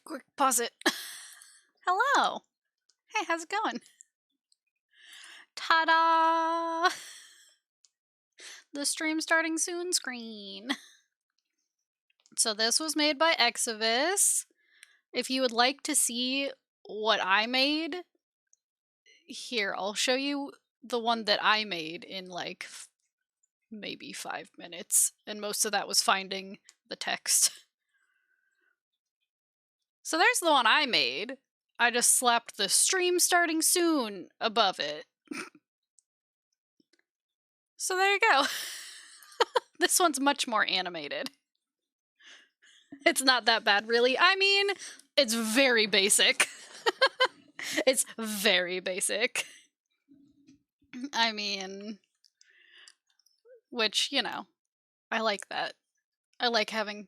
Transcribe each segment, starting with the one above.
Quick, pause it. Hello. Hey, how's it going? Ta-da! The stream starting soon screen. So this was made by Exodus. If you would like to see what I made, here, I'll show you the one that I made in like maybe 5 minutes, and most of that was finding the text. So there's the one I made. I just slapped the stream starting soon above it. So there you go. This one's much more animated. It's not that bad, really. I mean, it's very basic. It's very basic. I mean, which, you know, I like that. I like having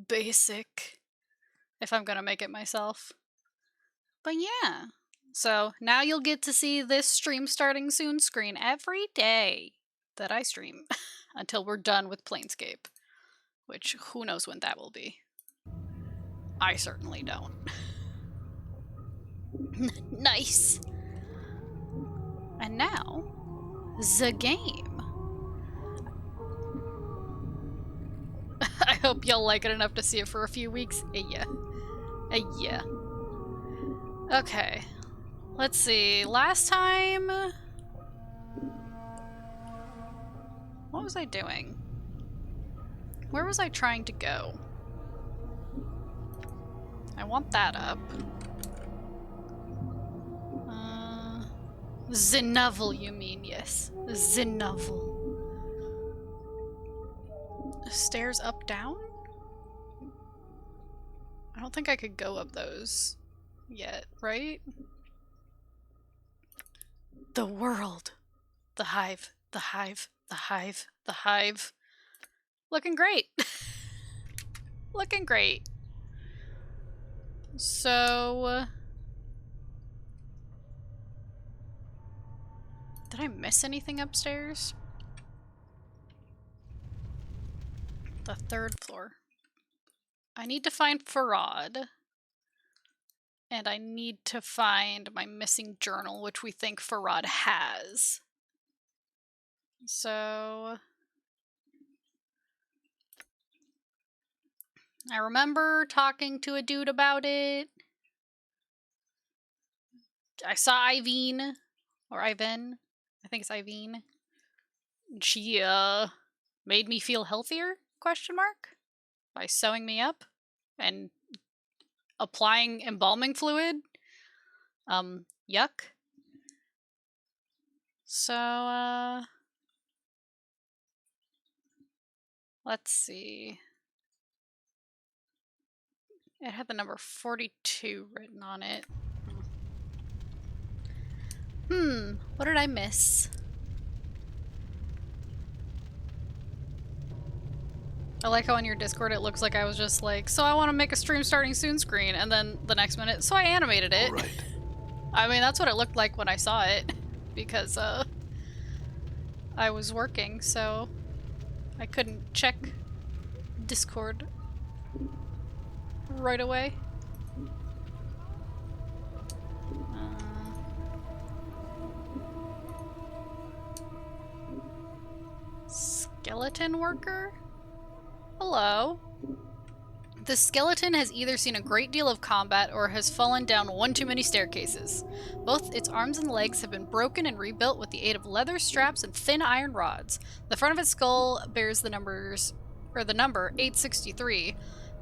basic if I'm gonna make it myself. But yeah. So now you'll get to see this stream starting soon screen every day that I stream until we're done with Planescape. Which, who knows when that will be. I certainly don't. Nice! And now, the game. I hope y'all like it enough to see it for a few weeks. Yeah. Yeah. Okay. Let's see. Last time... What was I doing? Where was I trying to go? I want that up. The novel, you mean, yes. The novel. Stairs up, down? I don't think I could go up those yet, right? The world. The hive. The hive. The hive. The hive. Looking great. Looking great. So... did I miss anything upstairs? The 3rd floor. I need to find Farad. And I need to find my missing journal, which we think Farad has. So... I remember talking to a dude about it. I saw Iveen. Or Ivan. I think it's Iveen. She, made me feel healthier, question mark? By sewing me up and applying embalming fluid. Yuck. So, let's see. It had the number 42 written on it. What did I miss? I like how on your Discord it looks like I was just like, so I want to make a stream starting soon screen, and then the next minute, so I animated it. Right. I mean, that's what it looked like when I saw it, because, I was working, so I couldn't check Discord right away. Skeleton worker? Hello. The skeleton has either seen a great deal of combat or has fallen down one too many staircases. Both its arms and legs have been broken and rebuilt with the aid of leather straps and thin iron rods. The front of its skull bears the number 863,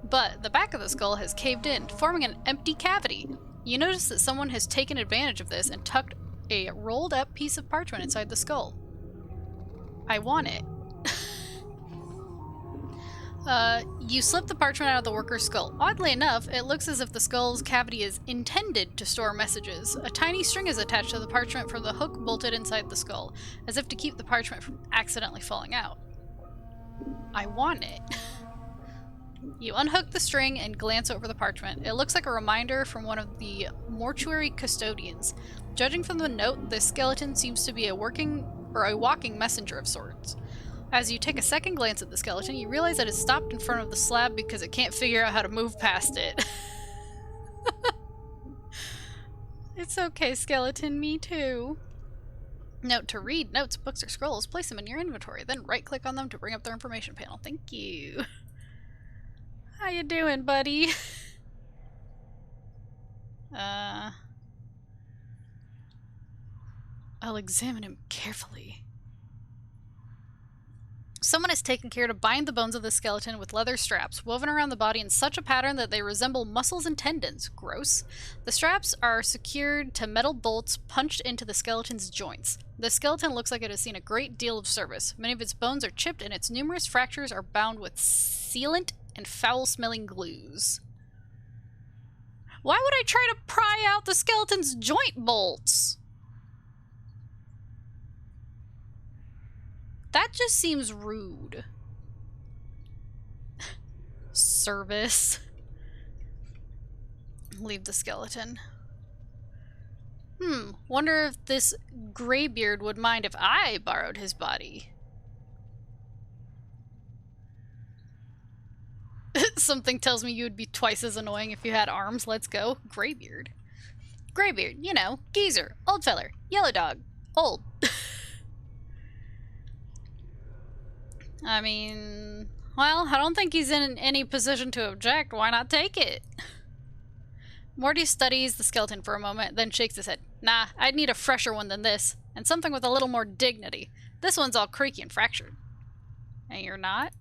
but the back of the skull has caved in, forming an empty cavity. You notice that someone has taken advantage of this and tucked a rolled up piece of parchment inside the skull. I want it. You slip the parchment out of the worker's skull. Oddly enough, it looks as if the skull's cavity is intended to store messages. A tiny string is attached to the parchment from the hook bolted inside the skull, as if to keep the parchment from accidentally falling out. I want it. You unhook the string and glance over the parchment. It looks like a reminder from one of the mortuary custodians. Judging from the note, the skeleton seems to be a walking messenger of sorts. As you take a second glance at the skeleton, you realize that it's stopped in front of the slab because it can't figure out how to move past it. It's okay, skeleton, me too. Note to read notes, books, or scrolls. Place them in your inventory, then right-click on them to bring up their information panel. Thank you. How you doing, buddy? I'll examine him carefully. Someone has taken care to bind the bones of the skeleton with leather straps, woven around the body in such a pattern that they resemble muscles and tendons. Gross. The straps are secured to metal bolts punched into the skeleton's joints. The skeleton looks like it has seen a great deal of service. Many of its bones are chipped, and its numerous fractures are bound with sealant and foul-smelling glues. Why would I try to pry out the skeleton's joint bolts? That just seems rude. Service. Leave the skeleton. Wonder if this Greybeard would mind if I borrowed his body. Something tells me you would be twice as annoying if you had arms. Let's go. Greybeard. Greybeard, you know, geezer, old feller, yellow dog, old. I mean, well, I don't think he's in any position to object. Why not take it? Morty studies the skeleton for a moment, then shakes his head. Nah, I'd need a fresher one than this, and something with a little more dignity. This one's all creaky and fractured. And you're not?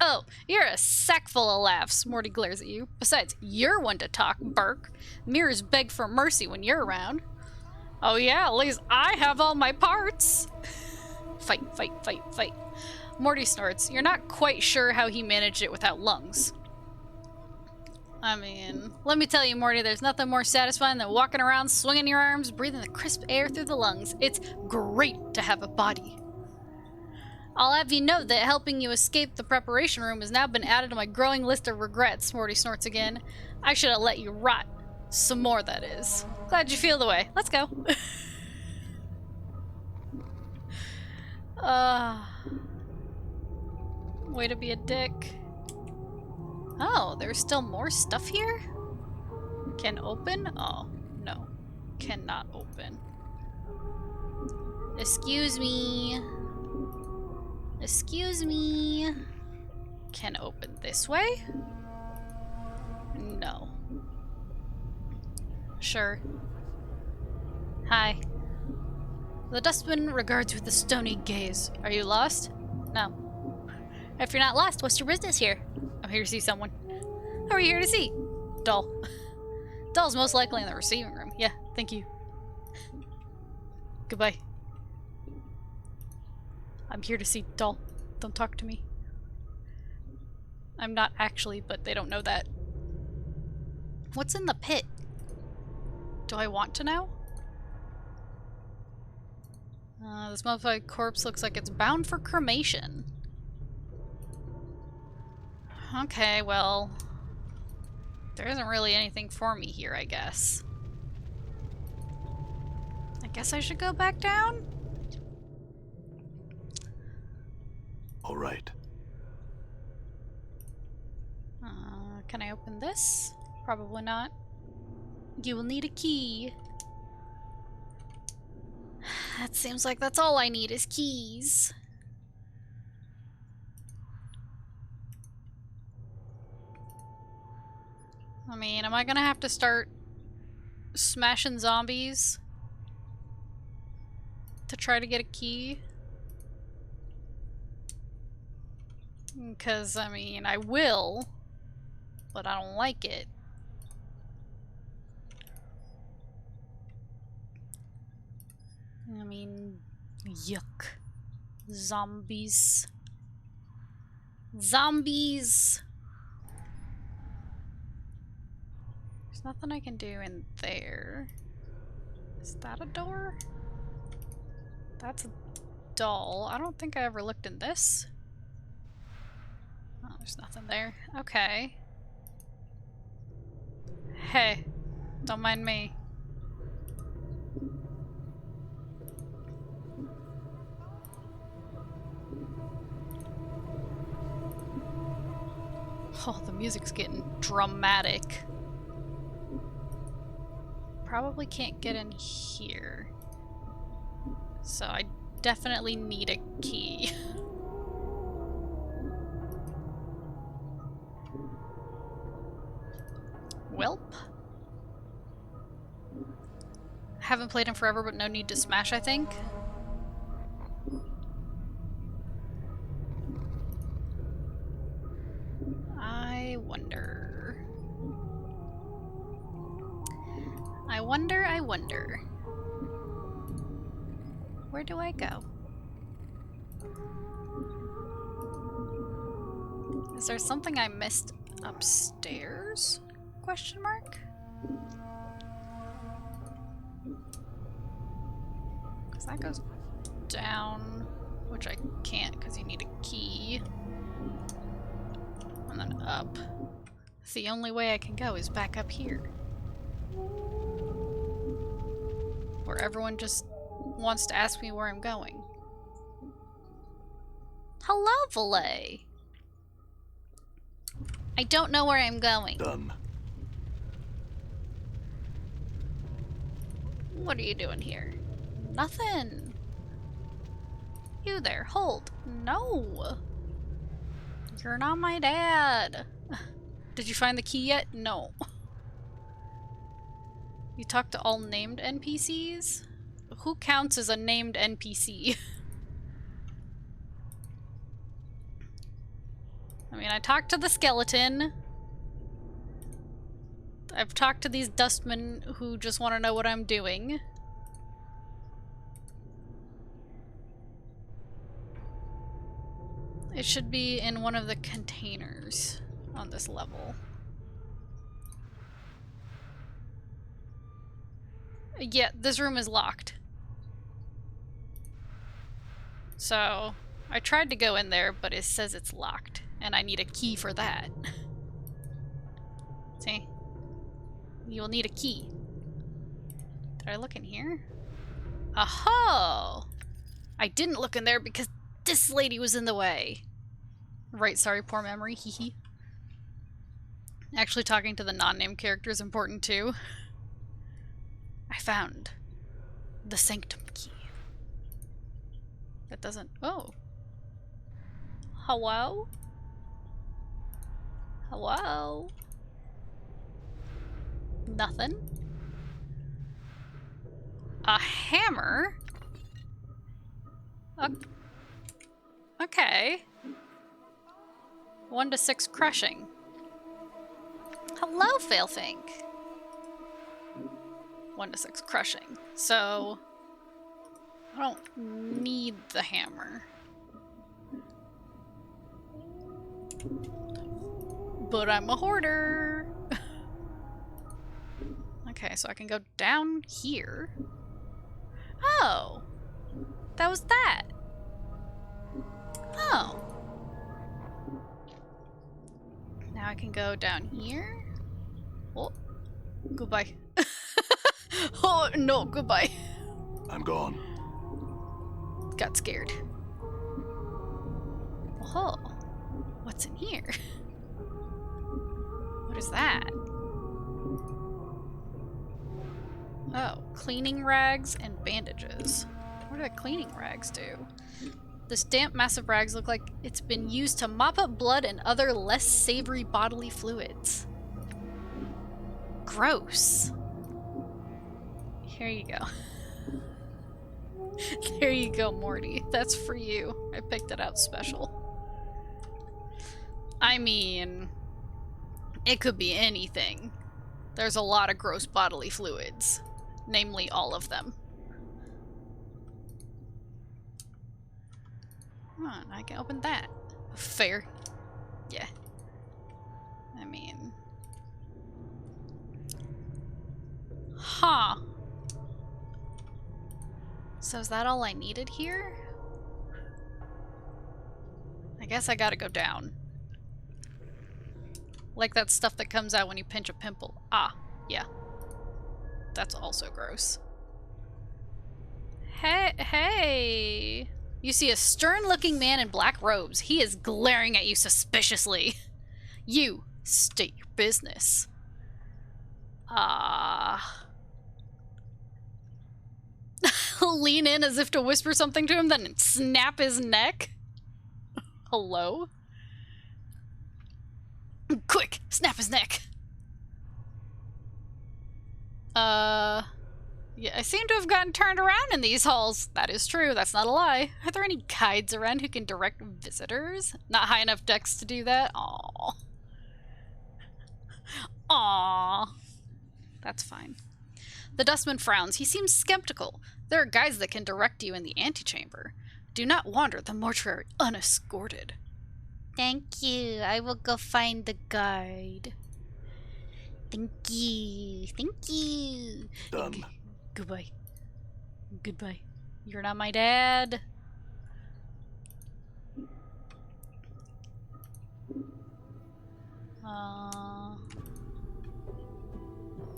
Oh, you're a sack full of laughs, Morty glares at you. Besides, you're one to talk, Burke. Mirrors beg for mercy when you're around. Oh yeah, at least I have all my parts. Fight, fight, fight, fight. Morty snorts. You're not quite sure how he managed it without lungs. I mean, let me tell you, Morty, there's nothing more satisfying than walking around, swinging your arms, breathing the crisp air through the lungs. It's great to have a body. I'll have you know that helping you escape the preparation room has now been added to my growing list of regrets, Morty snorts again. I should have let you rot. Some more, that is. Glad you feel the way. Let's go. Way to be a dick. Oh, there's still more stuff here? Can open? Oh, no. Cannot open. Excuse me. Excuse me. Can open this way? No. Sure. Hi. The dustman regards with a stony gaze. Are you lost? No. If you're not lost, what's your business here? I'm here to see someone. Who are you here to see? Doll. Doll's most likely in the receiving room. Yeah, thank you. Goodbye. I'm here to see Doll. Don't talk to me. I'm not actually, but they don't know that. What's in the pit? Do I want to know? This mummified corpse looks like it's bound for cremation. Okay, well, there isn't really anything for me here, I guess. I guess I should go back down? All right. Can I open this? Probably not. You will need a key. That seems like that's all I need is keys. I mean, am I gonna have to start smashing zombies to try to get a key? Because, I mean, I will, but I don't like it. I mean, yuck. Zombies. Zombies! There's nothing I can do in there. Is that a door? That's a doll. I don't think I ever looked in this. Oh, there's nothing there. Okay. Hey, don't mind me. Oh, the music's getting dramatic. probably can't get in here. So I definitely need a key. Welp. Haven't played in forever, but no need to smash, I think. I wonder. I wonder. Where do I go? Is there something I missed upstairs? Question mark? Because that goes down, which I can't because you need a key. And then up. So the only way I can go is back up here. Where everyone just wants to ask me where I'm going. Hello, Valet! I don't know where I'm going. Done. What are you doing here? Nothing. You there, hold. No! You're not my dad. Did you find the key yet? No. You talk to all named NPCs? Who counts as a named NPC? I mean, I talked to the skeleton. I've talked to these dustmen who just want to know what I'm doing. It should be in one of the containers on this level. Yeah, this room is locked. So, I tried to go in there, but it says it's locked, and I need a key for that. See? You will need a key. Did I look in here? Aho! I didn't look in there because this lady was in the way. Right, sorry, poor memory, hee hee. Actually, talking to the non-named character is important too. I found the sanctum key. That doesn't... Oh. Hello? Hello? Nothing. A hammer? Okay. 1 to 6 crushing. Hello, Failfink. 1 to 6 crushing. So I don't need the hammer. But I'm a hoarder. Okay, so I can go down here. Oh. That was that. Oh. Now I can go down here. Oh. Goodbye. Oh, no, goodbye. I'm gone. Got scared. Oh. What's in here? What is that? Oh, cleaning rags and bandages. What do the cleaning rags do? This damp, massive rags look like it's been used to mop up blood and other less savory bodily fluids. Gross. Here you go. There you go, Morty. That's for you. I picked it out special. I mean, it could be anything. There's a lot of gross bodily fluids. Namely, all of them. Come on, I can open that. Fair. Yeah. I mean... Huh. So is that all I needed here? I guess I gotta go down. Like that stuff that comes out when you pinch a pimple. Ah, yeah. That's also gross. Hey! You see a stern-looking man in black robes. He is glaring at you suspiciously. You, state your business. Lean in as if to whisper something to him, then snap his neck? Hello? Quick! Snap his neck! Yeah, I seem to have gotten turned around in these halls. That is true, that's not a lie. Are there any guides around who can direct visitors? Not high enough decks to do that? Aww. Aww. That's fine. The dustman frowns. He seems skeptical. There are guides that can direct you in the antechamber. Do not wander the mortuary unescorted. Thank you. I will go find the guide. Thank you. Thank you. Done. Goodbye. Goodbye. You're not my dad.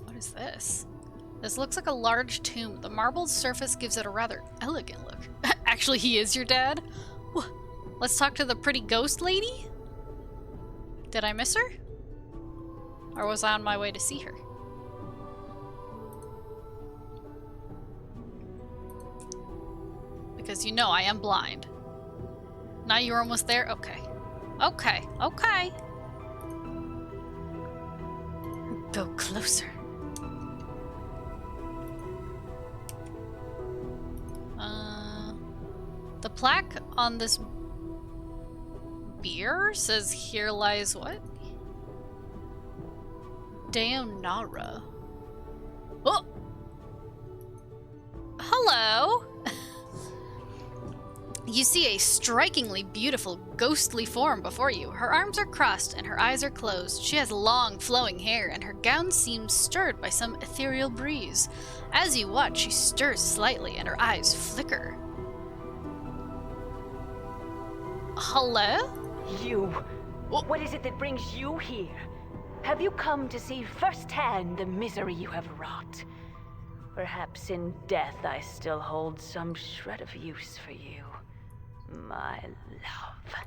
What is this? This looks like a large tomb. The marbled surface gives it a rather elegant look. Actually, he is your dad? Let's talk to the pretty ghost lady? Did I miss her? Or was I on my way to see her? Because you know I am blind. Now you're almost there? Okay. Okay. Okay. Go closer. The plaque on this beer says here lies what? Daonara. Oh! Hello! You see a strikingly beautiful, ghostly form before you. Her arms are crossed and her eyes are closed. She has long, flowing hair, and her gown seems stirred by some ethereal breeze. As you watch, she stirs slightly and her eyes flicker. Hello? You. What is it that brings you here? Have you come to see firsthand the misery you have wrought? Perhaps in death I still hold some shred of use for you, my love.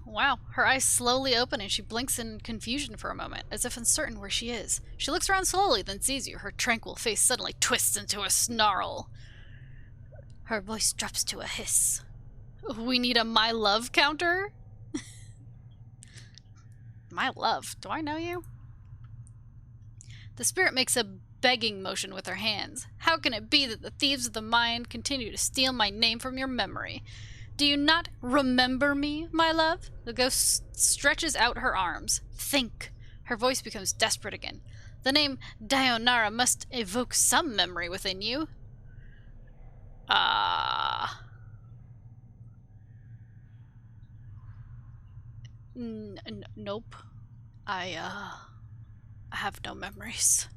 Wow, her eyes slowly open and she blinks in confusion for a moment, as if uncertain where she is. She looks around slowly, then sees you. Her tranquil face suddenly twists into a snarl. Her voice drops to a hiss. We need a my love counter? My love, do I know you? The spirit makes a begging motion with her hands. How can it be that the thieves of the mind continue to steal my name from your memory? Do you not remember me, my love? The ghost stretches out her arms. Think. Her voice becomes desperate again. The name Daonara must evoke some memory within you. Nope. I have no memories.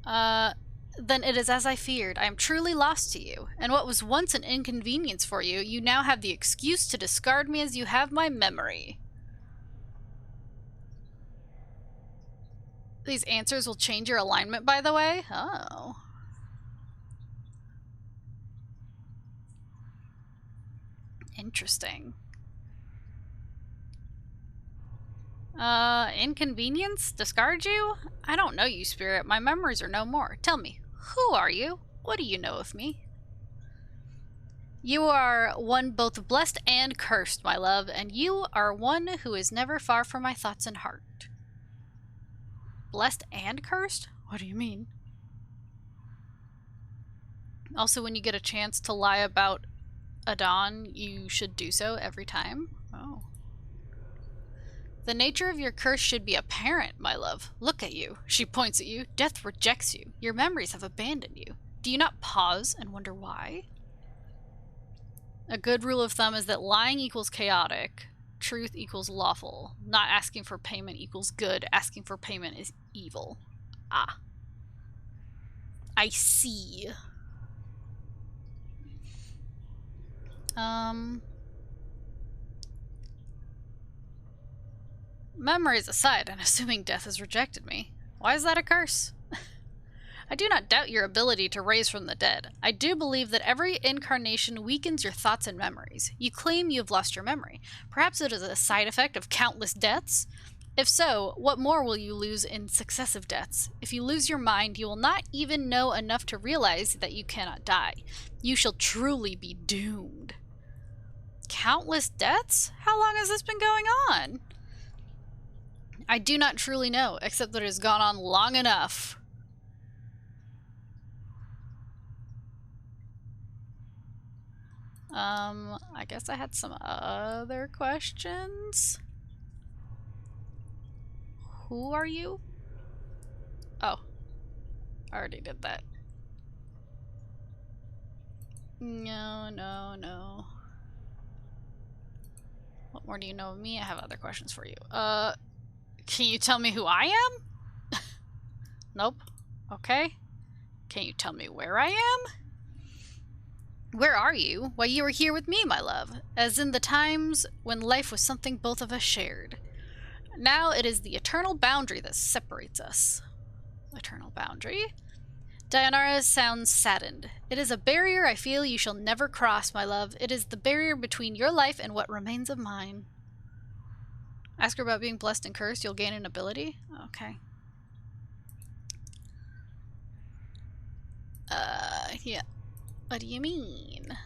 Then it is as I feared. I am truly lost to you. And what was once an inconvenience for you, you now have the excuse to discard me as you have my memory. These answers will change your alignment, by the way. Oh. Interesting. Inconvenience? Discard you? I don't know you, spirit. My memories are no more. Tell me, who are you? What do you know of me? You are one both blessed and cursed, my love, and you are one who is never far from my thoughts and heart. Blessed and cursed? What do you mean? Also, when you get a chance to lie about Adon, you should do so every time. Oh. The nature of your curse should be apparent, my love. Look at you. She points at you. Death rejects you. Your memories have abandoned you. Do you not pause and wonder why? A good rule of thumb is that lying equals chaotic. Truth equals lawful. Not asking for payment equals good. Asking for payment is evil. Ah. I see. Memories aside, and assuming death has rejected me, why is that a curse? I do not doubt your ability to raise from the dead. I do believe that every incarnation weakens your thoughts and memories. You claim you have lost your memory. Perhaps it is a side effect of countless deaths. If so, what more will you lose in successive deaths? If you lose your mind, you will not even know enough to realize that you cannot die. You shall truly be doomed. Countless deaths? How long has this been going on? I do not truly know, except that it has gone on long enough. I guess I had some other questions. Who are you? Oh. I already did that. No, no, no. What more do you know of me? I have other questions for you. Can you tell me who I am? Nope. Okay. Can you tell me where I am? Where are you? Why, you were here with me, my love, as in the times when life was something both of us shared. Now it is the eternal boundary that separates us. Eternal boundary? Dayanara sounds saddened. It is a barrier I feel you shall never cross, my love. It is the barrier between your life and what remains of mine. Ask her about being blessed and cursed. You'll gain an ability? Okay. Yeah. What do you mean?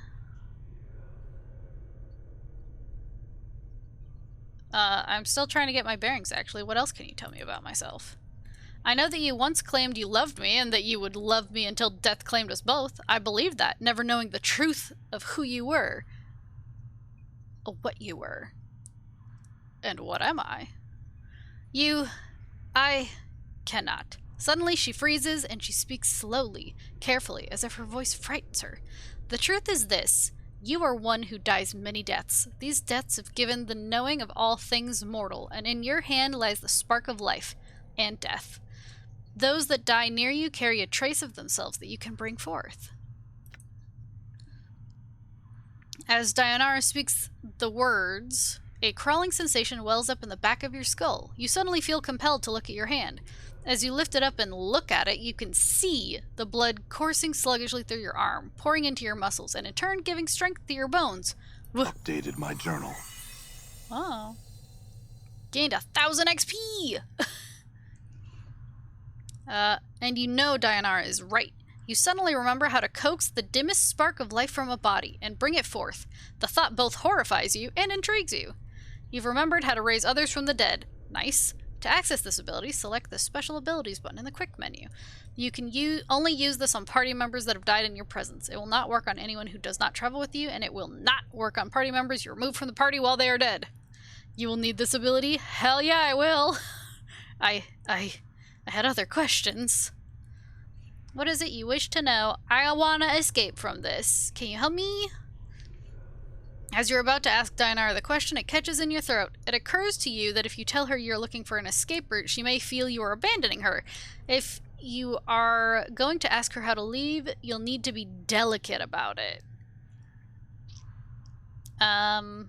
I'm still trying to get my bearings, actually. What else can you tell me about myself? I know that you once claimed you loved me and that you would love me until death claimed us both. I believed that, never knowing the truth of who you were. Or what you were. And what am I? I cannot. Suddenly she freezes and she speaks slowly, carefully, as if her voice frightens her. The truth is this. You are one who dies many deaths. These deaths have given the knowing of all things mortal, and in your hand lies the spark of life and death. Those that die near you carry a trace of themselves that you can bring forth. As Dayanara speaks the words, a crawling sensation wells up in the back of your skull. You suddenly feel compelled to look at your hand. As you lift it up and look at it, you can see the blood coursing sluggishly through your arm, pouring into your muscles, and in turn giving strength to your bones. Updated my journal. Oh. Gained 1,000 XP! And you know Dayanara is right. You suddenly remember how to coax the dimmest spark of life from a body and bring it forth. The thought both horrifies you and intrigues you. You've remembered how to raise others from the dead. Nice. To access this ability, select the Special Abilities button in the Quick menu. You can only use this on party members that have died in your presence. It will not work on anyone who does not travel with you, and it will not work on party members you remove from the party while they are dead. You will need this ability? Hell yeah, I will! I had other questions. What is it you wish to know? I wanna escape from this. Can you help me? As you're about to ask Dayanara the question, it catches in your throat. It occurs to you that if you tell her you're looking for an escape route, she may feel you are abandoning her. If you are going to ask her how to leave, you'll need to be delicate about it. Can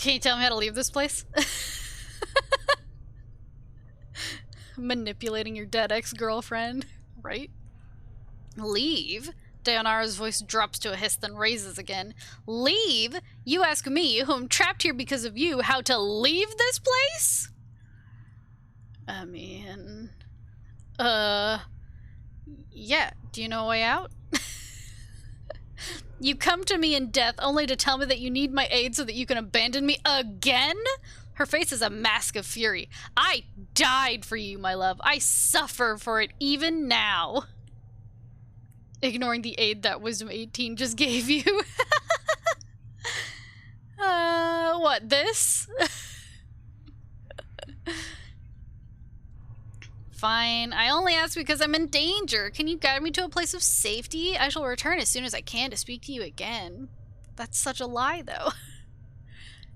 you tell me how to leave this place? Manipulating your dead ex-girlfriend, right? Leave? Dayanara's voice drops to a hiss, then raises again. Leave? You ask me, who am trapped here because of you, how to leave this place? I mean... Yeah, do you know a way out? You come to me in death only to tell me that you need my aid so that you can abandon me again? Her face is a mask of fury. I died for you, my love. I suffer for it even now. Ignoring the aid that Wisdom 18 just gave you. What, this? Fine. I only ask because I'm in danger. Can you guide me to a place of safety? I shall return as soon as I can to speak to you again. That's such a lie, though.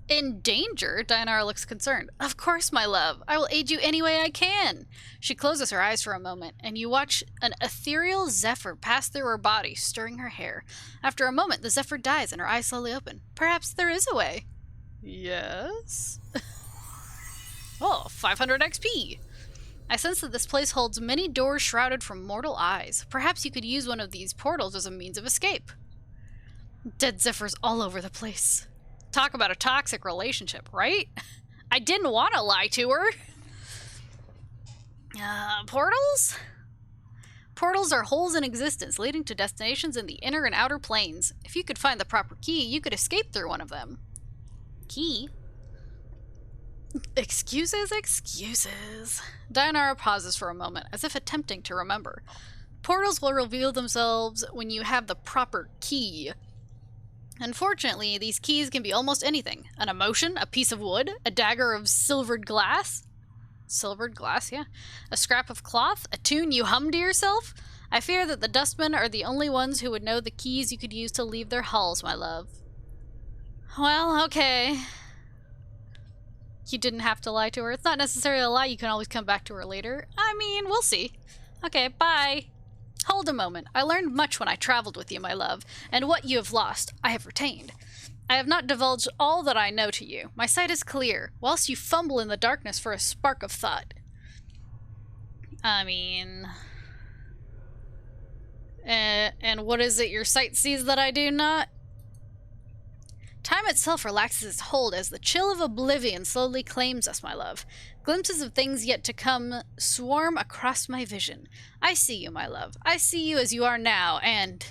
In danger? Dayanara looks concerned. Of course, my love. I will aid you any way I can. She closes her eyes for a moment, and you watch an ethereal zephyr pass through her body, stirring her hair. After a moment, the zephyr dies and her eyes slowly open. Perhaps there is a way. Yes? Oh, 500 XP. I sense that this place holds many doors shrouded from mortal eyes. Perhaps you could use one of these portals as a means of escape. Dead Zephyrs all over the place. Talk about a toxic relationship, right? I didn't want to lie to her. Portals? Portals are holes in existence leading to destinations in the inner and outer planes. If you could find the proper key, you could escape through one of them. Key? Excuses, excuses. Dianara pauses for a moment, as if attempting to remember. Portals will reveal themselves when you have the proper key. Unfortunately, these keys can be almost anything. An emotion, a piece of wood, a dagger of silvered glass. Silvered glass, yeah. A scrap of cloth, a tune you hum to yourself. I fear that the dustmen are the only ones who would know the keys you could use to leave their halls, my love. Well, okay. You didn't have to lie to her. It's not necessarily a lie. You can always come back to her later. I mean, we'll see. Okay, bye. Hold a moment. I learned much when I traveled with you, my love, and what you have lost, I have retained. I have not divulged all that I know to you. My sight is clear, whilst you fumble in the darkness for a spark of thought. I mean... and what is it your sight sees that I do not? Time itself relaxes its hold as the chill of oblivion slowly claims us, my love. Glimpses of things yet to come swarm across my vision. I see you, my love. I see you as you are now, and...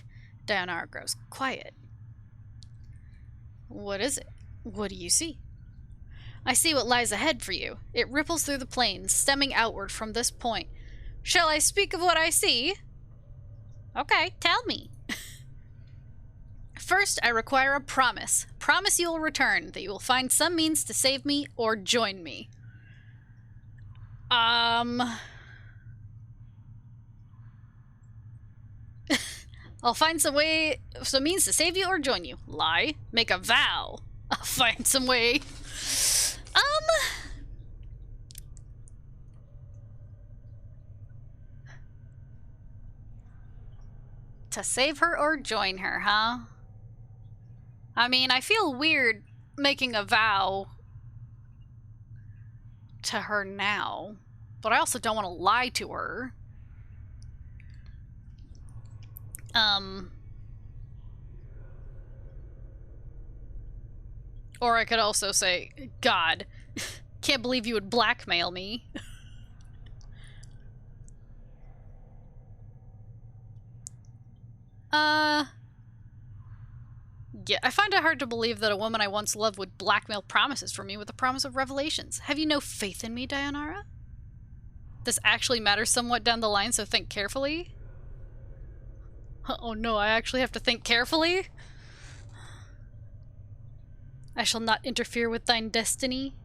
Dianara grows quiet. What is it? What do you see? I see what lies ahead for you. It ripples through the plains, stemming outward from this point. Shall I speak of what I see? Okay, tell me. First, I require a promise. Promise you will return, that you will find some means to save me or join me. I'll find some means to save you or join you. Lie. Make a vow. I'll find some way. To save her or join her, huh? I mean, I feel weird making a vow to her now, but I also don't want to lie to her. Or I could also say, God, can't believe you would blackmail me. Yeah, I find it hard to believe that a woman I once loved would blackmail promises from me with the promise of revelations. Have you no faith in me, Dianara? This actually matters somewhat down the line, so think carefully. Oh no, I actually have to think carefully? I shall not interfere with thine destiny.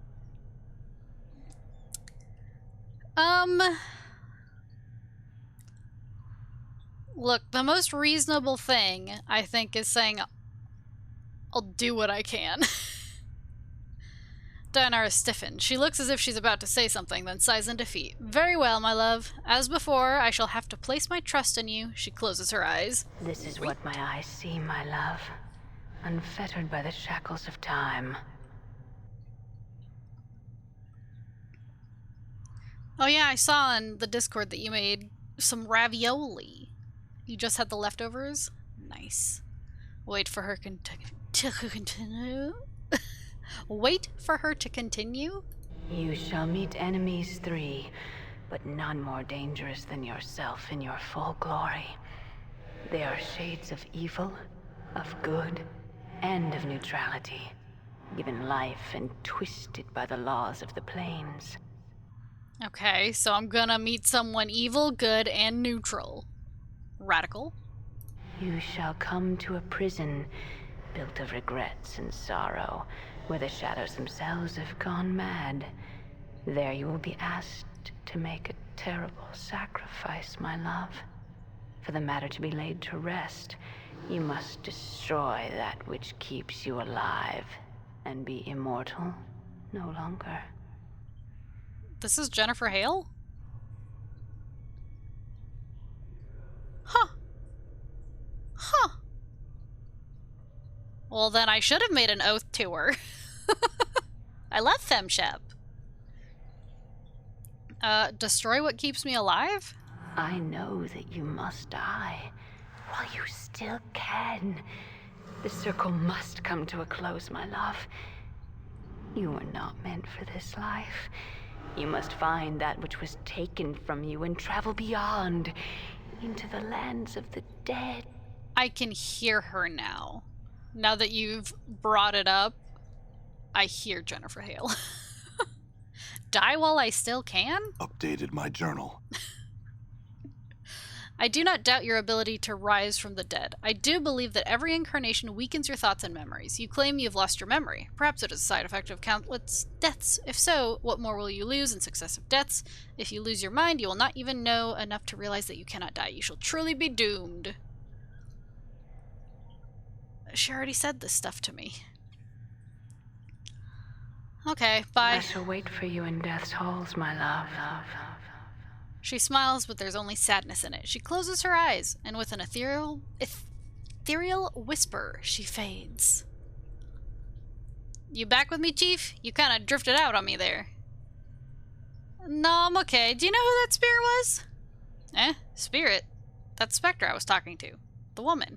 Look, the most reasonable thing, I think, is saying I'll do what I can. Dianara stiffened. She looks as if she's about to say something, then sighs in defeat. Very well, my love. As before, I shall have to place my trust in you. She closes her eyes. This is what my eyes see, my love. Unfettered by the shackles of time. Oh yeah, I saw in the Discord that you made some ravioli. You just had the leftovers? Nice. Wait for her to continue. Wait for her to continue? You shall meet enemies 3, but none more dangerous than yourself in your full glory. They are shades of evil, of good, and of neutrality, given life and twisted by the laws of the planes. Okay, so I'm gonna meet someone evil, good, and neutral. Radical. You shall come to a prison built of regrets and sorrow, where the shadows themselves have gone mad. There you will be asked to make a terrible sacrifice, my love. For the matter to be laid to rest, you must destroy that which keeps you alive, and be immortal no longer. This is Jennifer Hale? Huh. Huh. Well, then I should have made an oath to her. I love FemShep. Destroy what keeps me alive? I know that you must die while you still can. The circle must come to a close, my love. You were not meant for this life. You must find that which was taken from you and travel beyond, into the lands of the dead. I can hear her now. Now that you've brought it up, I hear Jennifer Hale. Die while I still can? Updated my journal. I do not doubt your ability to rise from the dead. I do believe that every incarnation weakens your thoughts and memories. You claim you've lost your memory. Perhaps it is a side effect of countless deaths. If so, what more will you lose in successive deaths? If you lose your mind, you will not even know enough to realize that you cannot die. You shall truly be doomed. She already said this stuff to me. Okay, bye. I shall wait for you in death's halls, my love. She smiles, but there's only sadness in it. She closes her eyes, and with an ethereal whisper, she fades. You back with me, Chief? You kind of drifted out on me there. No, I'm okay. Do you know who that spirit was? Spirit? That specter I was talking to. The woman.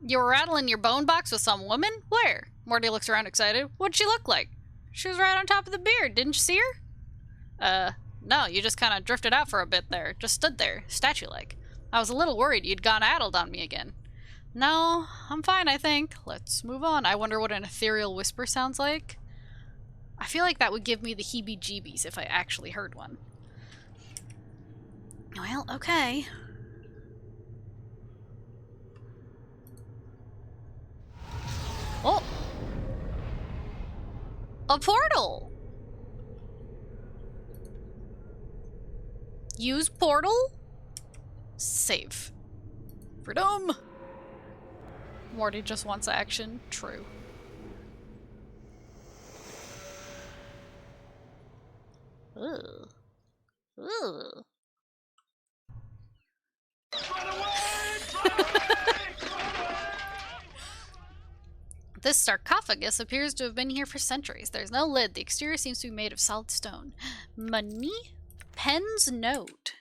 You were rattling your bone box with some woman? Where? Morty looks around excited. What'd she look like? She was right on top of the beard. Didn't you see her? No, you just kind of drifted out for a bit there. Just stood there, statue-like. I was a little worried you'd gone addled on me again. No, I'm fine, I think. Let's move on. I wonder what an ethereal whisper sounds like. I feel like that would give me the heebie-jeebies if I actually heard one. Well, okay. Oh! A portal! Use portal? Save. Freedom! Morty just wants action. True. Ugh. Ugh. This sarcophagus appears to have been here for centuries. There's no lid. The exterior seems to be made of solid stone. Money? Pen's note.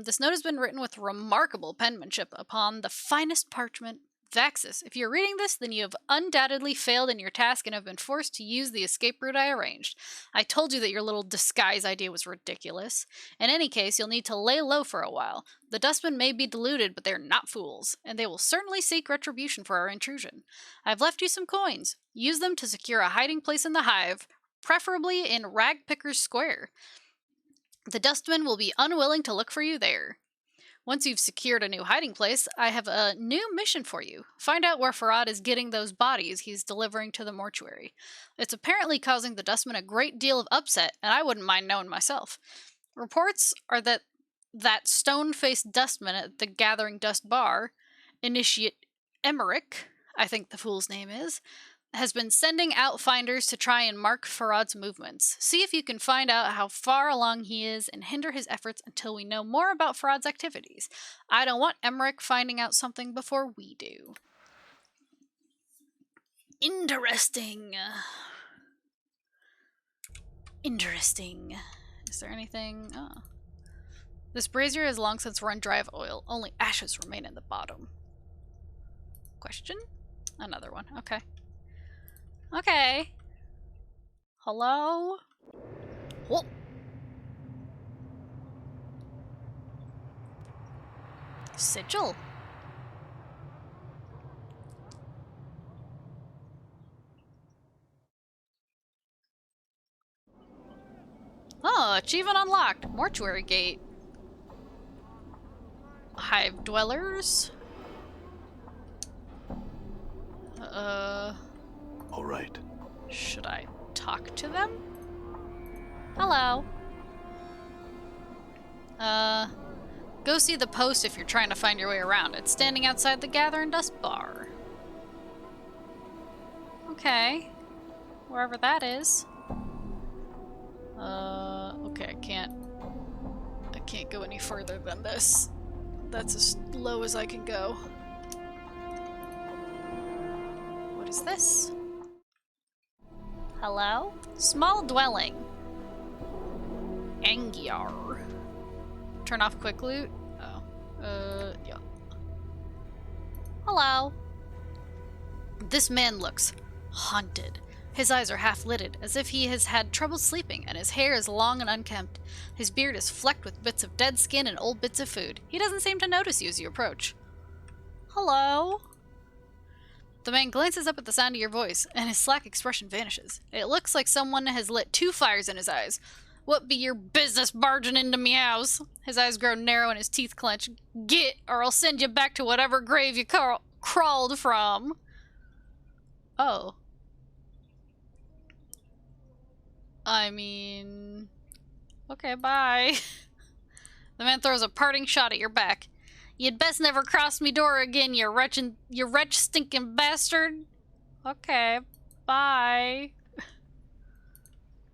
This note has been written with remarkable penmanship upon the finest parchment. Vaxis, if you're reading this, then you have undoubtedly failed in your task and have been forced to use the escape route I arranged. I told you that your little disguise idea was ridiculous. In any case, you'll need to lay low for a while. The dustmen may be deluded, but they're not fools, and they will certainly seek retribution for our intrusion. I've left you some coins. Use them to secure a hiding place in the hive, preferably in Ragpicker's Square. The dustmen will be unwilling to look for you there. Once you've secured a new hiding place, I have a new mission for you. Find out where Farad is getting those bodies he's delivering to the mortuary. It's apparently causing the dustmen a great deal of upset, and I wouldn't mind knowing myself. Reports are that stone-faced dustman at the Gathering Dust Bar, Initiate Emmerich, I think the fool's name is, has been sending out finders to try and mark Farad's movements. See if you can find out how far along he is and hinder his efforts until we know more about Farad's activities. I don't want Emmerich finding out something before we do. Interesting. Interesting. Is there anything? Oh. This brazier has long since run dry of oil. Only ashes remain in the bottom. Question? Another one. Okay. Okay. Hello? Oh. Sigil. Oh, achievement unlocked. Mortuary gate. Hive dwellers. All right. Should I talk to them? Hello. Go see the post if you're trying to find your way around. It's standing outside the Gathering Dust Bar. Okay. Wherever that is. Okay, I can't go any further than this. That's as low as I can go. What is this? Hello? Small dwelling. Angiar. Turn off quick loot? Oh. Yeah. Hello. This man looks haunted. His eyes are half-lidded, as if he has had trouble sleeping, and his hair is long and unkempt. His beard is flecked with bits of dead skin and old bits of food. He doesn't seem to notice you as you approach. Hello? The man glances up at the sound of your voice, and his slack expression vanishes. It looks like someone has lit 2 fires in his eyes. What be your business barging into me house? His eyes grow narrow and his teeth clench. Get, or I'll send you back to whatever grave you crawled from. Oh. I mean... Okay, bye. The man throws a parting shot at your back. You'd best never cross me door again, you wretch stinking bastard. Okay, bye.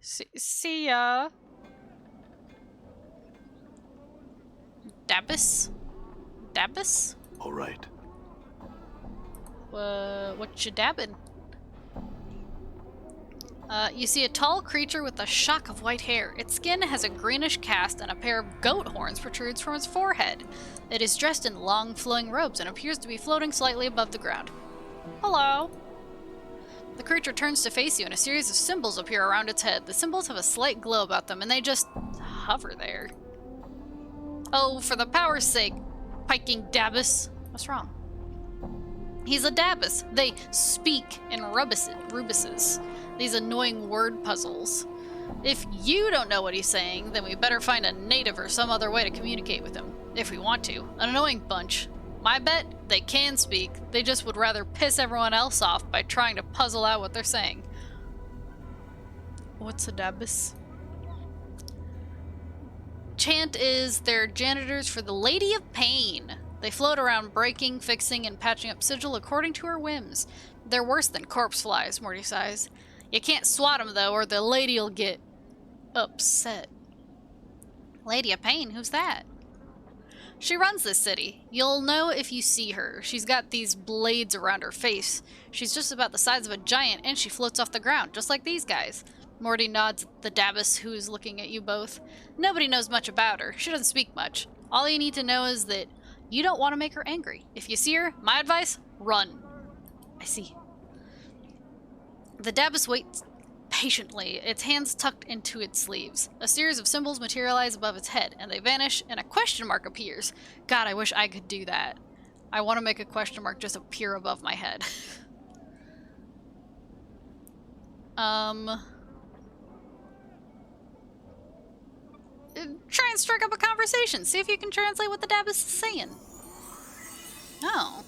See ya. Dabus? Dabus? All right. What you dabbing? You see a tall creature with a shock of white hair. Its skin has a greenish cast and a pair of goat horns protrudes from its forehead. It is dressed in long, flowing robes and appears to be floating slightly above the ground. Hello. The creature turns to face you and a series of symbols appear around its head. The symbols have a slight glow about them and they just hover there. Oh, for the power's sake, piking Dabus. What's wrong? He's a Dabus. They speak in rubuses. These annoying word puzzles. If you don't know what he's saying, then we better find a native or some other way to communicate with him. If we want to. An annoying bunch. My bet, they can speak. They just would rather piss everyone else off by trying to puzzle out what they're saying. What's a Dabus? Chant is they're janitors for the Lady of Pain. They float around breaking, fixing, and patching up sigil according to her whims. They're worse than corpse flies, Morty sighs. You can't swat them, though, or the lady'll get upset. Lady of Pain? Who's that? She runs this city. You'll know if you see her. She's got these blades around her face. She's just about the size of a giant, and she floats off the ground, just like these guys. Morty nods at the Dabus, who is looking at you both. Nobody knows much about her. She doesn't speak much. All you need to know is that you don't want to make her angry. If you see her, my advice, run. I see. The Dabus waits patiently, its hands tucked into its sleeves. A series of symbols materialize above its head, and they vanish, and a question mark appears. God, I wish I could do that. I want to make a question mark just appear above my head. Try and strike up a conversation. See if you can translate what the Dabus is saying. Oh.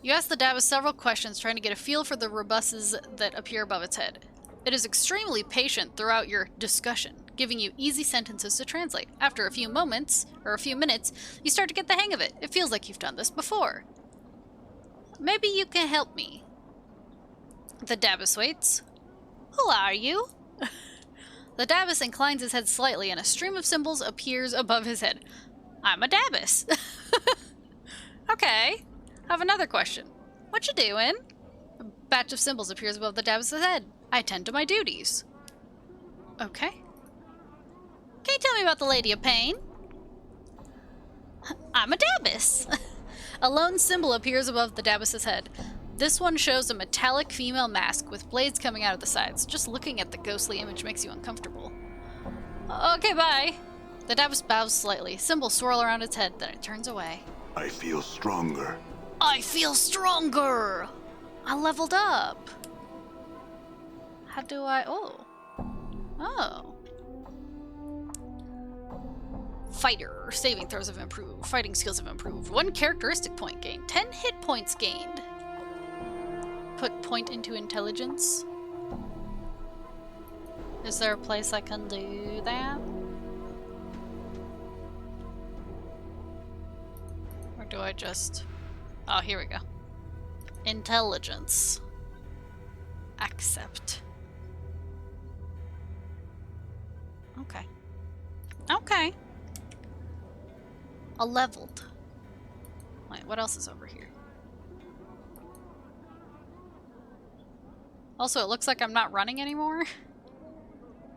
You ask the Dabus several questions, trying to get a feel for the rubuses that appear above its head. It is extremely patient throughout your discussion, giving you easy sentences to translate. After a few moments, or a few minutes, you start to get the hang of it. It feels like you've done this before. Maybe you can help me. The Dabus waits. Who are you? The Dabus inclines his head slightly and a stream of symbols appears above his head. I'm a Dabus. Okay. I have another question. What you doing? A batch of symbols appears above the Dabus' head. I tend to my duties. Okay. Can you tell me about the Lady of Pain? I'm a Dabus. A lone symbol appears above the Dabus' head. This one shows a metallic female mask with blades coming out of the sides. Just looking at the ghostly image makes you uncomfortable. Okay, bye. The Dabus bows slightly. Symbols swirl around its head, then it turns away. I feel stronger. I feel stronger! I leveled up. How do I... Oh. Oh. Fighter. Saving throws have improved. Fighting skills have improved. 1 characteristic point gained. 10 hit points gained. Put point into intelligence. Is there a place I can do that? Or do I just... Oh, here we go. Intelligence. Accept. Okay. Okay. A leveled. Wait, what else is over here? Also, it looks like I'm not running anymore.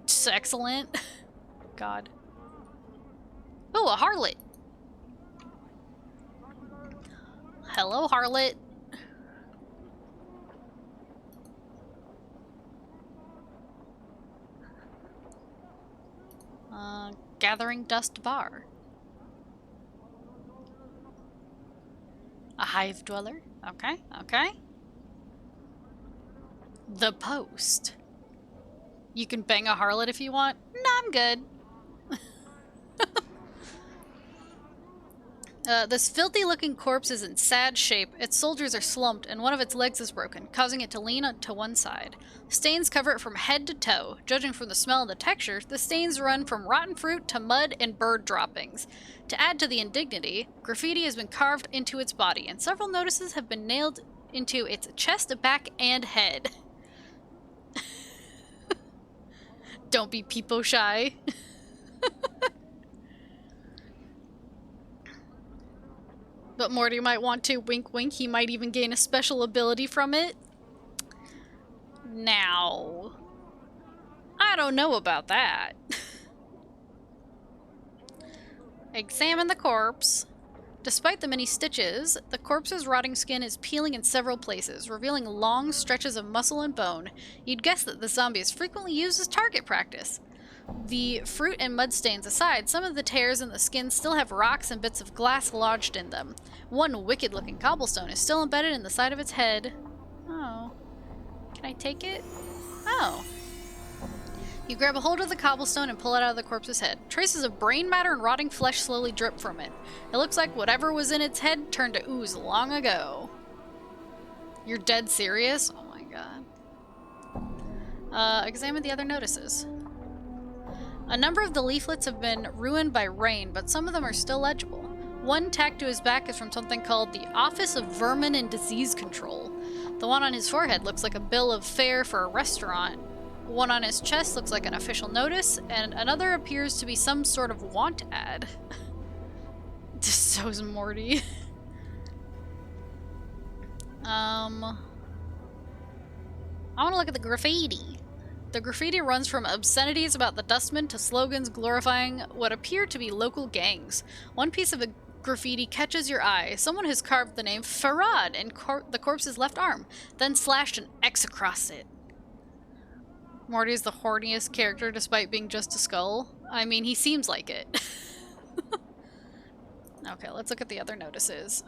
Just excellent. God. Oh, a harlot. Hello, harlot. Gathering Dust Bar. A hive dweller. Okay, okay. The Post. You can bang a harlot if you want. Nah, I'm good. This filthy-looking corpse is in sad shape. Its soldiers are slumped, and one of its legs is broken, causing it to lean to one side. Stains cover it from head to toe. Judging from the smell and the texture, the stains run from rotten fruit to mud and bird droppings. To add to the indignity, graffiti has been carved into its body, and several notices have been nailed into its chest, back, and head. Don't be peepo shy. But Morty might want to. Wink wink, he might even gain a special ability from it. Now, I don't know about that. Examine the corpse. Despite the many stitches, the corpse's rotting skin is peeling in several places, revealing long stretches of muscle and bone. You'd guess that the zombie is frequently used as target practice. The fruit and mud stains aside, some of the tears in the skin still have rocks and bits of glass lodged in them. One wicked-looking cobblestone is still embedded in the side of its head. Oh. Can I take it? Oh. You grab a hold of the cobblestone and pull it out of the corpse's head. Traces of brain matter and rotting flesh slowly drip from it. It looks like whatever was in its head turned to ooze long ago. You're dead serious? Oh my god. Examine the other notices. A number of the leaflets have been ruined by rain, but some of them are still legible. One tacked to his back is from something called the Office of Vermin and Disease Control. The one on his forehead looks like a bill of fare for a restaurant. One on his chest looks like an official notice, and another appears to be some sort of want ad. So's Morty. I want to look at the graffiti. The graffiti runs from obscenities about the dustmen to slogans glorifying what appear to be local gangs. One piece of the graffiti catches your eye. Someone has carved the name Farad in the corpse's left arm, then slashed an X across it. Morty's the horniest character despite being just a skull. I mean, he seems like it. Okay, let's look at the other notices.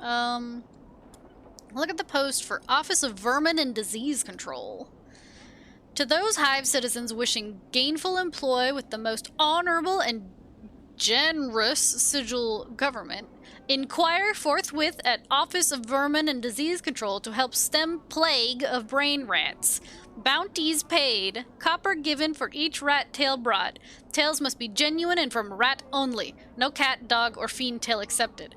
Look at the post for Office of Vermin and Disease Control. To those hive citizens wishing gainful employ with the most honorable and generous sigil government, inquire forthwith at Office of Vermin and Disease Control to help stem plague of brain rats. Bounties paid. Copper given for each rat tail brought. Tails must be genuine and from rat only. No cat, dog, or fiend tail accepted.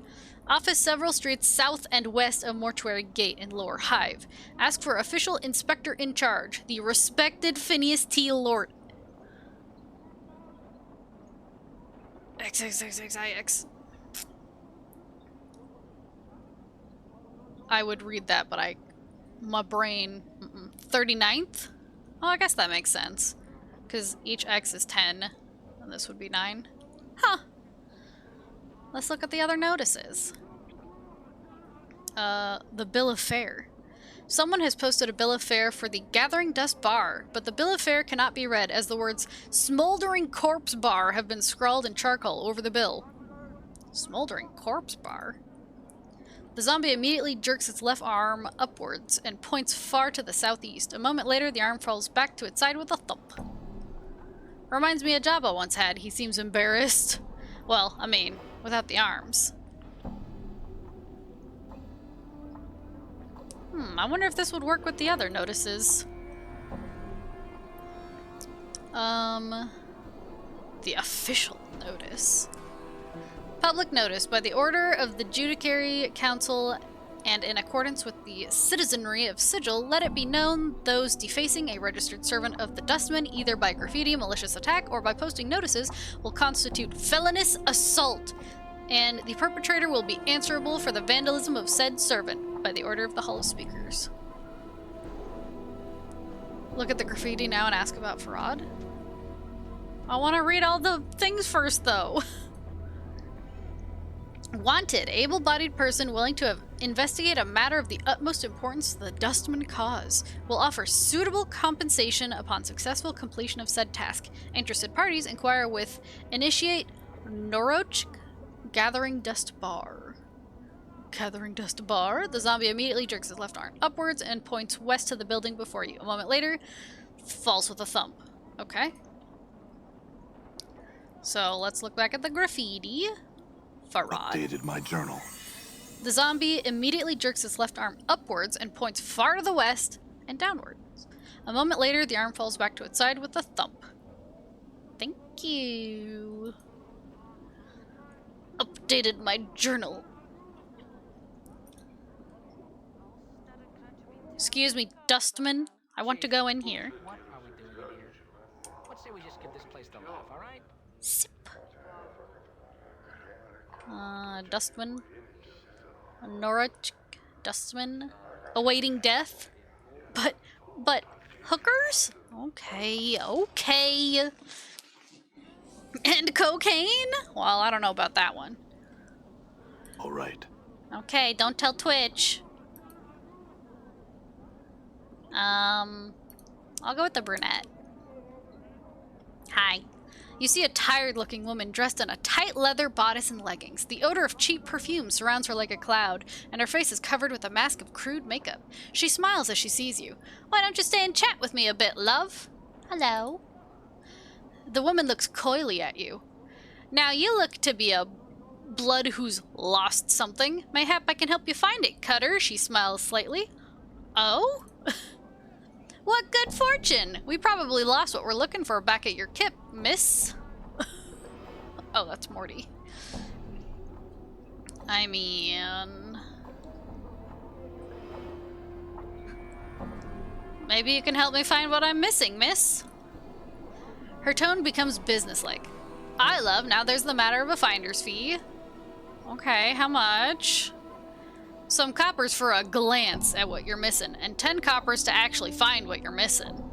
Office several streets south and west of Mortuary Gate in Lower Hive. Ask for official inspector in charge, the respected Phineas T. Lord. XXXXIX. I would read that, but my brain... 39th? Oh, I guess that makes sense. Because each X is 10, and this would be 9. Huh. Let's look at the other notices. The bill of fare. Someone has posted a bill of fare for the Gathering Dust Bar, but the bill of fare cannot be read as the words Smoldering Corpse Bar have been scrawled in charcoal over the bill. Smoldering Corpse Bar? The zombie immediately jerks its left arm upwards and points far to the southeast. A moment later, the arm falls back to its side with a thump. Reminds me of Jabba once had. He seems embarrassed. Well, I mean, without the arms. I wonder if this would work with the other notices. The official notice. Public notice. By the order of the Judiciary Council and in accordance with the citizenry of Sigil, let it be known those defacing a registered servant of the Dustman, either by graffiti, malicious attack, or by posting notices, will constitute felonious assault, and the perpetrator will be answerable for the vandalism of said servant, by the order of the Hall of Speakers. Look at the graffiti now and ask about fraud. I want to read all the things first, though. Wanted, able-bodied person willing to investigate a matter of the utmost importance to the Dustman cause. Will offer suitable compensation upon successful completion of said task. Interested parties inquire with Initiate Noroch Gathering Dust Bar. Gathering Dust Bar. The zombie immediately jerks his left arm upwards and points west to the building before you. A moment later, falls with a thump. Okay. So let's look back at the graffiti. Farad. Updated my journal. The zombie immediately jerks its left arm upwards and points far to the west and downwards. A moment later, the arm falls back to its side with a thump. Thank you. Updated my journal. Excuse me, Dustman. I want to go in here. What are we doing in here? Let's say we just give this place the laugh, all right? Sip. Dustman. Norwich. Dustman. Awaiting death. But hookers? Okay, okay. And cocaine? Well, I don't know about that one. All right. Okay, don't tell Twitch. I'll go with the brunette. Hi. You see a tired-looking woman dressed in a tight leather bodice and leggings. The odor of cheap perfume surrounds her like a cloud, and her face is covered with a mask of crude makeup. She smiles as she sees you. Why don't you stay and chat with me a bit, love? Hello. The woman looks coyly at you. Now you look to be a blood who's lost something. Mayhap I can help you find it, Cutter, she smiles slightly. Oh? What good fortune! We probably lost what we're looking for back at your kip, miss. Oh, that's Morty. I mean... maybe you can help me find what I'm missing, miss? Her tone becomes businesslike. I love, now there's the matter of a finder's fee. Okay, how much? Some coppers for a glance at what you're missing, and 10 coppers to actually find what you're missing.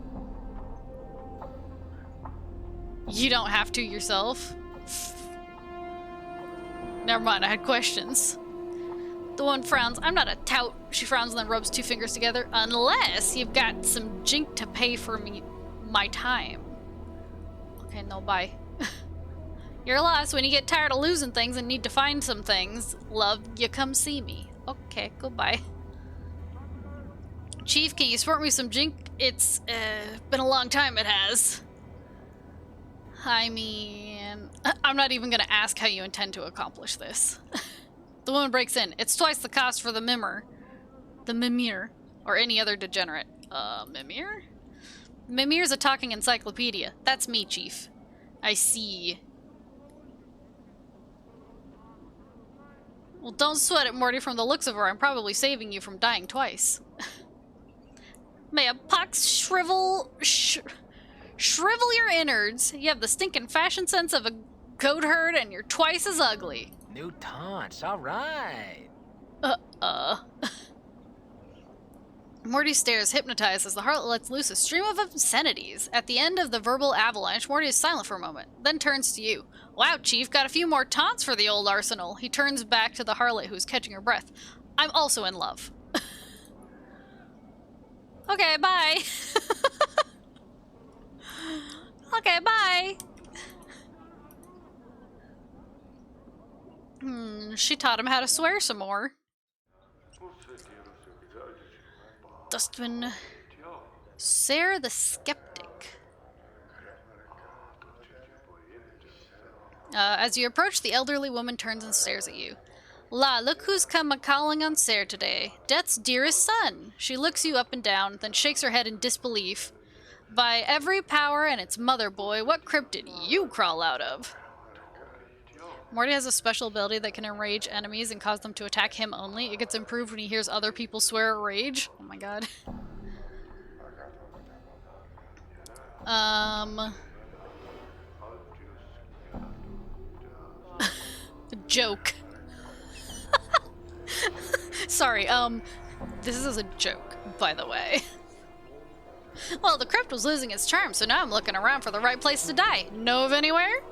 You don't have to yourself. Never mind, I had questions. The one frowns. I'm not a tout. She frowns and then rubs two fingers together. Unless you've got some jink to pay for me, my time. Okay, no, bye. You're lost when you get tired of losing things and need to find some things. Love, you come see me. Okay, goodbye. Chief, can you sport me some jink? It's been a long time, it has. I mean, I'm not even gonna ask how you intend to accomplish this. The woman breaks in. It's twice the cost for the mimir. The mimir. Or any other degenerate. Mimir? Mimir's a talking encyclopedia. That's me, Chief. I see. Well, don't sweat it, Morty. From the looks of her, I'm probably saving you from dying twice. May a pox shrivel your innards. You have the stinking fashion sense of a goat herd, and you're twice as ugly. New taunts, all right. Morty stares, hypnotized, as the harlot lets loose a stream of obscenities. At the end of the verbal avalanche, Morty is silent for a moment, then turns to you. Wow, Chief, got a few more taunts for the old arsenal. He turns back to the harlot, who's catching her breath. I'm also in love. Okay, bye. Okay, bye. She taught him how to swear some more. Dustman. Sarah the Skeptic. As you approach, the elderly woman turns and stares at you. La, look who's come a-calling on Sarah today. Death's dearest son. She looks you up and down, then shakes her head in disbelief. By every power and its mother, boy, what crypt did you crawl out of? Morty has a special ability that can enrage enemies and cause them to attack him only. It gets improved when he hears other people swear or rage. Oh my god. Joke. Sorry, this is a joke, by the way. Well, the crypt was losing its charm, so now I'm looking around for the right place to die. Know of anywhere?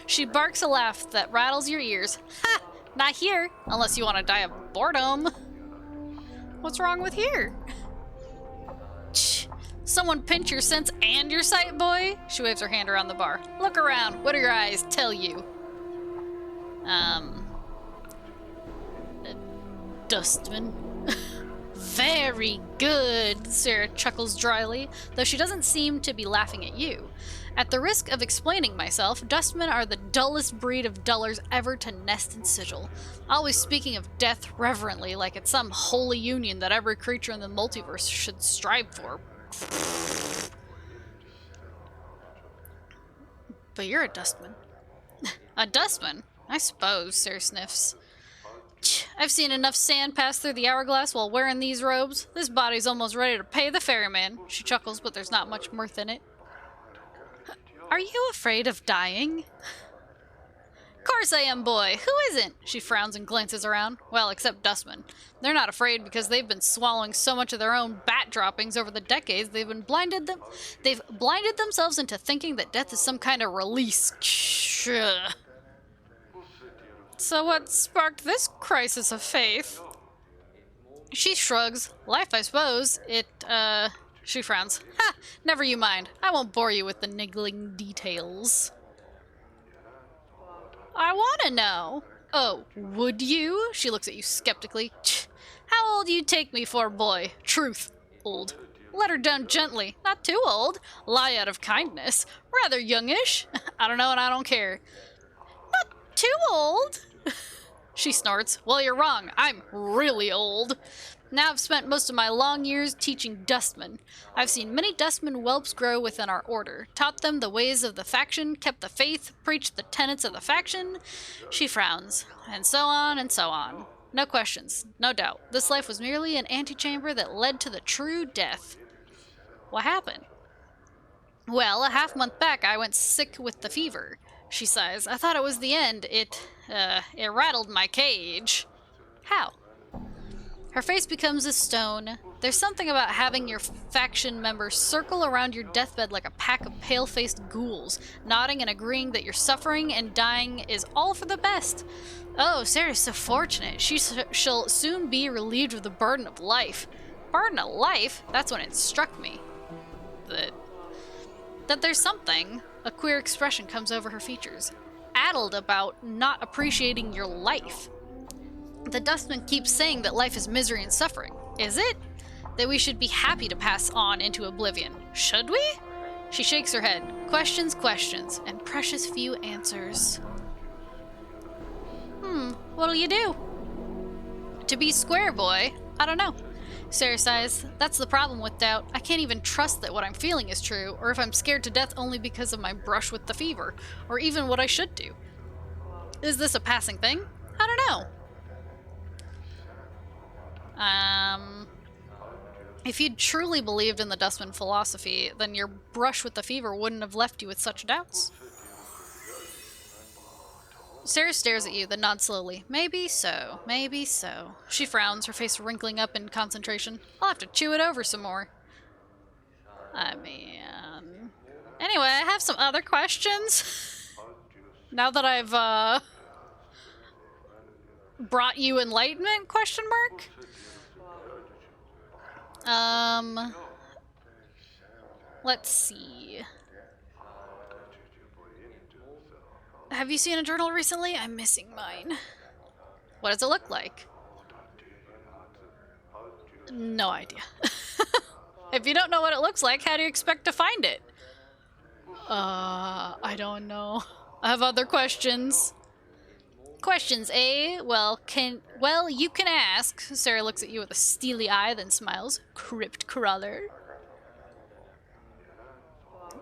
She barks a laugh that rattles your ears. Ha! Not here, unless you want to die of boredom. What's wrong with here? Shh. Someone pinch your sense and your sight, boy? She waves her hand around the bar. Look around. What do your eyes tell you? Dustman. Very good, Sarah chuckles dryly, though she doesn't seem to be laughing at you. At the risk of explaining myself, dustmen are the dullest breed of dullers ever to nest in sigil, always speaking of death reverently like it's some holy union that every creature in the multiverse should strive for. But you're a dustman. A dustman? I suppose, Sarah sniffs. I've seen enough sand pass through the hourglass while wearing these robes. This body's almost ready to pay the ferryman. She chuckles, but there's not much mirth in it. Are you afraid of dying? Course I am, boy. Who isn't? She frowns and glances around. Well, except dustmen. They're not afraid because they've been swallowing so much of their own bat droppings over the decades. They've blinded themselves into thinking that death is some kind of release. So what sparked this crisis of faith? She shrugs. Life, I suppose. She frowns. Ha! Never you mind. I won't bore you with the niggling details. I want to know. Oh, would you? She looks at you skeptically. How old do you take me for, boy? Truth. Old. Let her down gently. Not too old. Lie out of kindness. Rather youngish. I don't know and I don't care. Not too old. She snorts. Well, you're wrong. I'm really old. Now I've spent most of my long years teaching dustmen. I've seen many dustman whelps grow within our order, taught them the ways of the faction, kept the faith, preached the tenets of the faction. She frowns. And so on and so on. No questions, no doubt. This life was merely an antechamber that led to the true death. What happened? Well, a half-month back I went sick with the fever. She sighs. I thought it was the end. It rattled my cage. How? Her face becomes a stone. There's something about having your faction members circle around your deathbed like a pack of pale-faced ghouls, nodding and agreeing that your suffering and dying is all for the best. Oh, Sarah's so fortunate. She'll soon be relieved of the burden of life. Burden of life? That's when it struck me. That there's something. A queer expression comes over her features. Addled about not appreciating your life. The dustman keeps saying that life is misery and suffering. Is it? That we should be happy to pass on into oblivion. Should we? She shakes her head. Questions, questions, and precious few answers. What'll you do? To be square, boy. I don't know. Sarah sighs. That's the problem with doubt. I can't even trust that what I'm feeling is true, or if I'm scared to death only because of my brush with the fever, or even what I should do. Is this a passing thing? I don't know. If you'd truly believed in the dustman philosophy, then your brush with the fever wouldn't have left you with such doubts. Sarah stares at you, then nods slowly. Maybe so, maybe so. She frowns, her face wrinkling up in concentration. I'll have to chew it over some more. Anyway, I have some other questions. Now that I've, brought you enlightenment, question mark? Let's see. Have you seen a journal recently? I'm missing mine. What does it look like? No idea. If you don't know what it looks like, how do you expect to find it? I don't know. I have other questions. Questions, eh? Well, you can ask. Sarah looks at you with a steely eye, then smiles. Crypt crawler.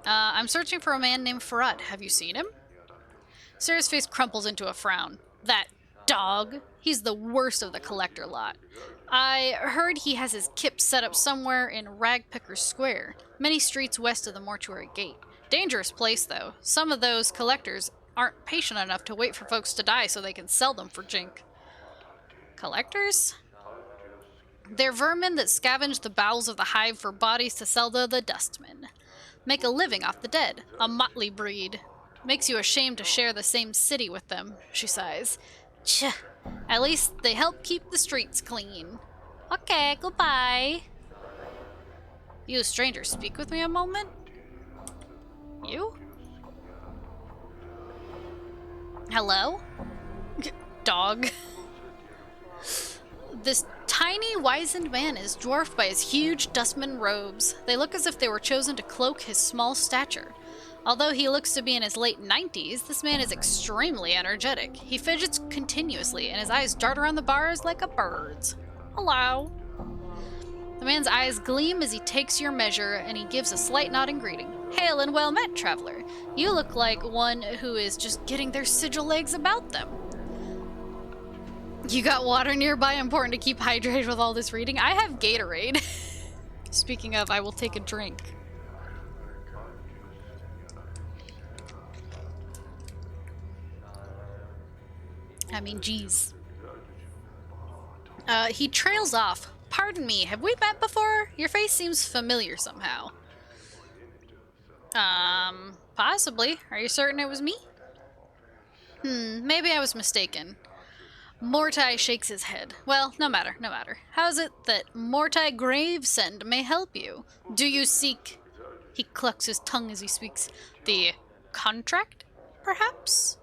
I'm searching for a man named Farad. Have you seen him? Sarah's face crumples into a frown. That dog? He's the worst of the collector lot. I heard he has his kip set up somewhere in Ragpicker Square, many streets west of the mortuary gate. Dangerous place, though. Some of those collectors aren't patient enough to wait for folks to die so they can sell them for jink. Collectors? They're vermin that scavenge the bowels of the hive for bodies to sell to the dustmen. Make a living off the dead. A motley breed. Makes you ashamed to share the same city with them, she sighs. Tch. At least they help keep the streets clean. Okay, goodbye. You stranger, speak with me a moment? You? Hello? Dog. This tiny, wizened man is dwarfed by his huge dustman robes. They look as if they were chosen to cloak his small stature. Although he looks to be in his late 90s, this man is extremely energetic. He fidgets continuously, and his eyes dart around the bars like a bird's. Hello. The man's eyes gleam as he takes your measure, and he gives a slight nod in greeting. Hail and well met, traveler. You look like one who is just getting their sigil legs about them. You got water nearby? Important to keep hydrated with all this reading. I have Gatorade. Speaking of, I will take a drink. I mean, geez. He trails off. Pardon me, have we met before? Your face seems familiar somehow. Possibly. Are you certain it was me? Maybe I was mistaken. Mortai shakes his head. Well, no matter, no matter. How is it that Mortai Gravesend may help you? Do you seek... He clucks his tongue as he speaks. The contract, perhaps?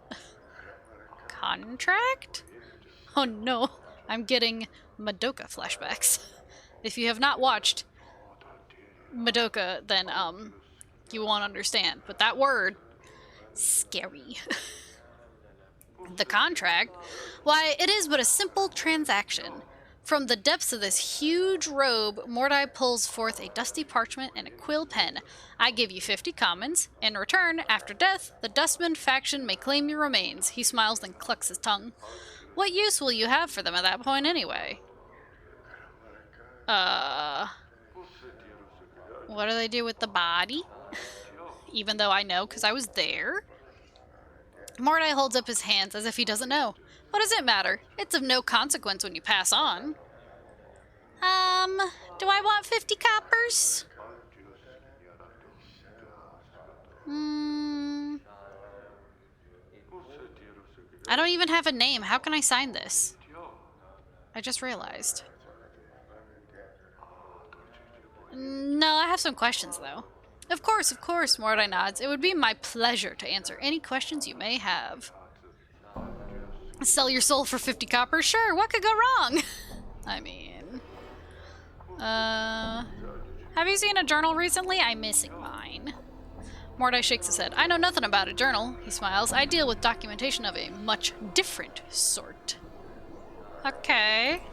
Contract? Oh no, I'm getting Madoka flashbacks. If you have not watched Madoka, then, you won't understand. But that word, scary. The contract? Why, it is but a simple transaction. From the depths of this huge robe, Mordai pulls forth a dusty parchment and a quill pen. I give you 50 commons. In return, after death, the Dustman faction may claim your remains. He smiles, then clucks his tongue. What use will you have for them at that point, anyway? What do they do with the body? Even though I know, because I was there. Mordai holds up his hands as if he doesn't know. What does it matter? It's of no consequence when you pass on. Do I want 50 coppers? I don't even have a name. How can I sign this? I just realized. No, I have some questions, though. Of course, Mordai nods. It would be my pleasure to answer any questions you may have. Sell your soul for 50 copper? Sure, what could go wrong? I mean... Have you seen a journal recently? I'm missing mine. Mordai shakes his head. I know nothing about a journal, he smiles. I deal with documentation of a much different sort. Okay.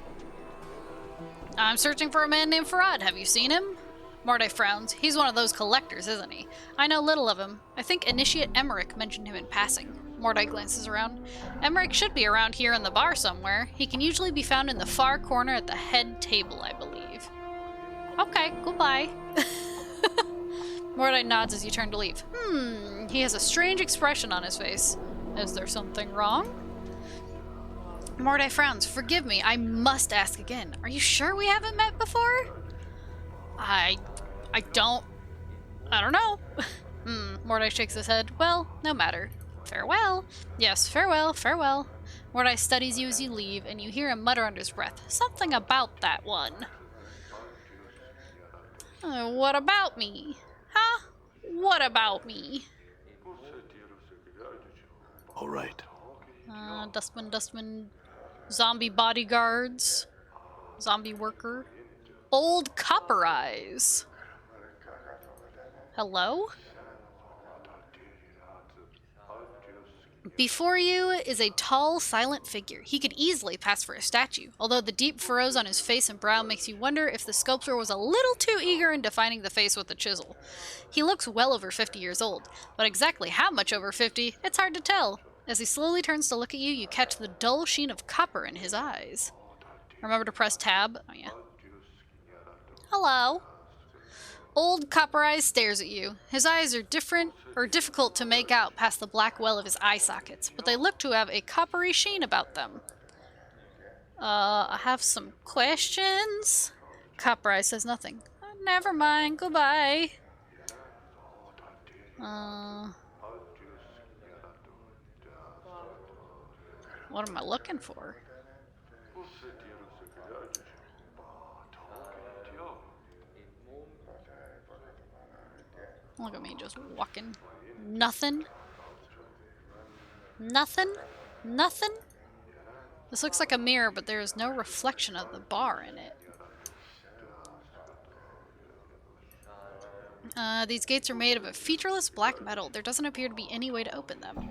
I'm searching for a man named Farad. Have you seen him? Mordai frowns. He's one of those collectors, isn't he? I know little of him. I think Initiate Emmerich mentioned him in passing. Mordai glances around. Emmerich should be around here in the bar somewhere. He can usually be found in the far corner at the head table, I believe. Okay, goodbye. Mordai nods as you turn to leave. He has a strange expression on his face. Is there something wrong? Mordai frowns. Forgive me, I must ask again. Are you sure we haven't met before? I don't know. Mordai shakes his head. Well, no matter. Farewell. Yes, farewell, farewell. Mordai studies you as you leave, and you hear him mutter under his breath. Something about that one. What about me? Huh? What about me? All right. Dustman, zombie bodyguards, zombie worker, old Copper Eyes. Hello? Before you is a tall, silent figure. He could easily pass for a statue, although the deep furrows on his face and brow makes you wonder if the sculptor was a little too eager in defining the face with a chisel. He looks well over 50 years old, but exactly how much over 50, it's hard to tell. As he slowly turns to look at you, you catch the dull sheen of copper in his eyes. Remember to press tab? Oh yeah. Hello. Old Copper Eyes stares at you. His eyes are difficult to make out past the black well of his eye sockets, but they look to have a coppery sheen about them. I have some questions. Copper Eye says nothing. Never mind, goodbye. What am I looking for? Look at me just walking. Nothing. Nothing. Nothing. This looks like a mirror, but there is no reflection of the bar in it. These gates are made of a featureless black metal. There doesn't appear to be any way to open them.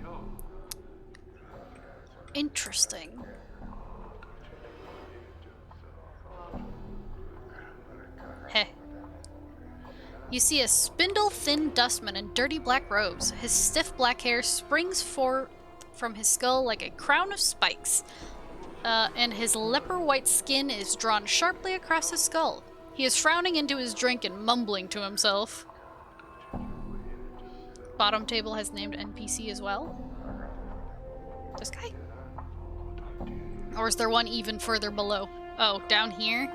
Interesting. Heh. You see a spindle-thin dustman in dirty black robes. His stiff black hair springs forth from his skull like a crown of spikes, and his leper-white skin is drawn sharply across his skull. He is frowning into his drink and mumbling to himself. Bottom table has named NPC as well. This guy? Or is there one even further below? Oh, down here?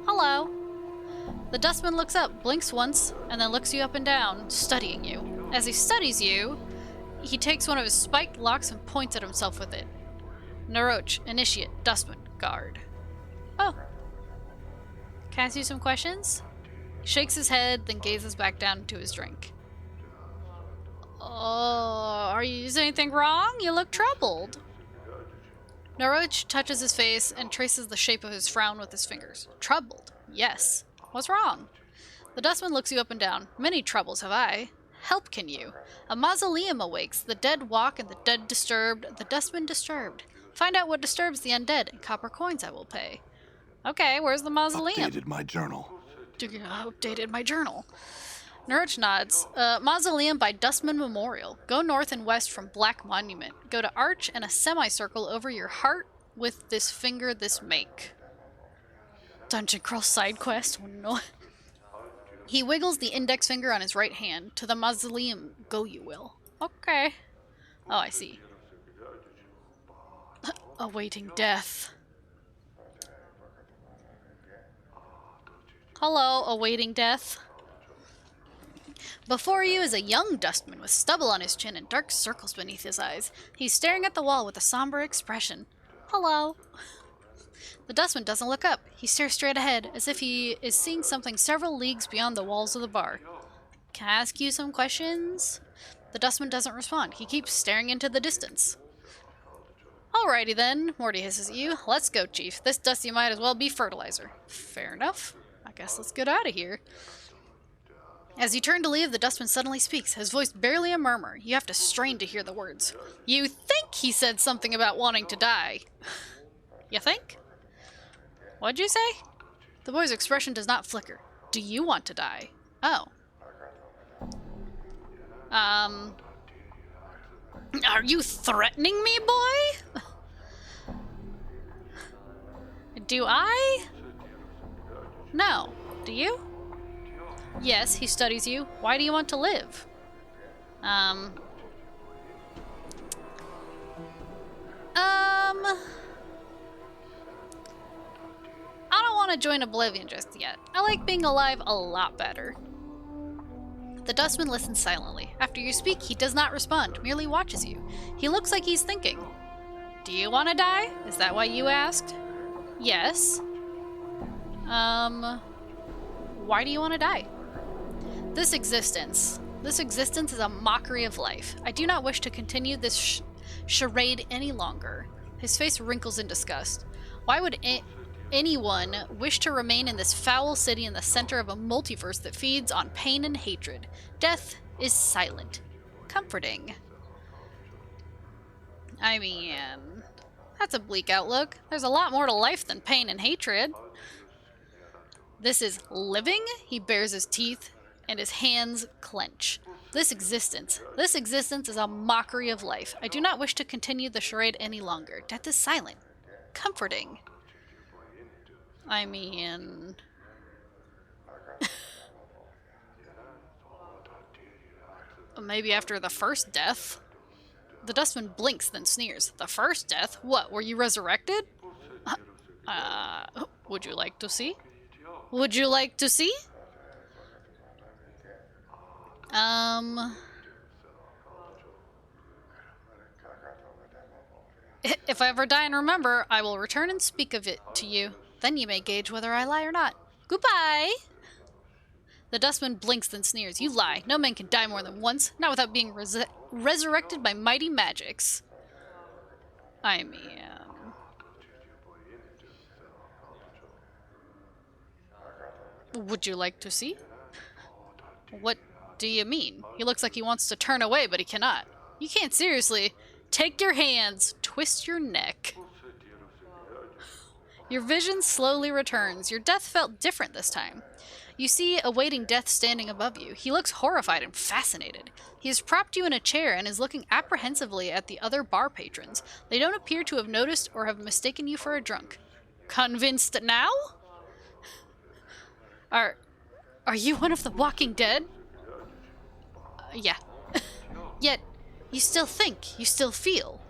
Hello. The dustman looks up, blinks once, and then looks you up and down, studying you. As he studies you, he takes one of his spiked locks and points at himself with it. Naroch, Initiate, Dustman, Guard. Oh. Can I ask you some questions? He shakes his head, then gazes back down into his drink. Oh, are you using anything wrong? You look troubled. Naroch touches his face and traces the shape of his frown with his fingers. Troubled? Yes. What's wrong? The dustman looks you up and down. Many troubles have I. Help can you? A mausoleum awakes. The dead walk and the dead disturbed. The dustman disturbed. Find out what disturbs the undead, and copper coins I will pay. Okay, where's the mausoleum? Updated my journal. Updated my journal. Naroch nods. Mausoleum by Dustman Memorial. Go north and west from Black Monument. Go to Arch and a semicircle over your heart with this finger this make. Dungeon crawl side quest? Oh, no. He wiggles the index finger on his right hand. To the mausoleum go you will. Okay. Oh, I see. Awaiting death. Hello, awaiting death. Before you is a young dustman with stubble on his chin and dark circles beneath his eyes. He's staring at the wall with a somber expression. Hello. The dustman doesn't look up. He stares straight ahead, as if he is seeing something several leagues beyond the walls of the bar. Can I ask you some questions? The dustman doesn't respond. He keeps staring into the distance. Alrighty then, Morty hisses at you. Let's go, Chief. This dusty might as well be fertilizer. Fair enough. I guess let's get out of here. As you turn to leave, the dustman suddenly speaks, his voice barely a murmur. You have to strain to hear the words. You think he said something about wanting to die. You think? What'd you say? The boy's expression does not flicker. Do you want to die? Oh. Are you threatening me, boy? Do I? No. Do you? Yes, he studies you. Why do you want to live? I don't want to join Oblivion just yet. I like being alive a lot better. The dustman listens silently. After you speak, he does not respond, merely watches you. He looks like he's thinking. Do you want to die? Is that why you asked? Yes. Why do you want to die? This existence is a mockery of life. I do not wish to continue this charade any longer. His face wrinkles in disgust. Why would anyone wish to remain in this foul city in the center of a multiverse that feeds on pain and hatred? Death is silent. Comforting. I mean, that's a bleak outlook. There's a lot more to life than pain and hatred. This is living? He bares his teeth, and his hands clench. This existence is a mockery of life. I do not wish to continue the charade any longer. Death is silent. Comforting. I mean... maybe after the first death. The dustman blinks, then sneers. The first death? What, were you resurrected? Would you like to see? Would you like to see? If I ever die and remember, I will return and speak of it to you. Then you may gauge whether I lie or not. Goodbye! The dustman blinks, then sneers. You lie. No man can die more than once, not without being resurrected by mighty magics. I mean... Would you like to see? What do you mean? He looks like he wants to turn away, but he cannot. You can't seriously. Take your hands, twist your neck. Your vision slowly returns. Your death felt different this time. You see awaiting death standing above you. He looks horrified and fascinated. He has propped you in a chair and is looking apprehensively at the other bar patrons. They don't appear to have noticed or have mistaken you for a drunk. Convinced now? Are you one of the Walking Dead? Yeah. Yet, you still think, you still feel.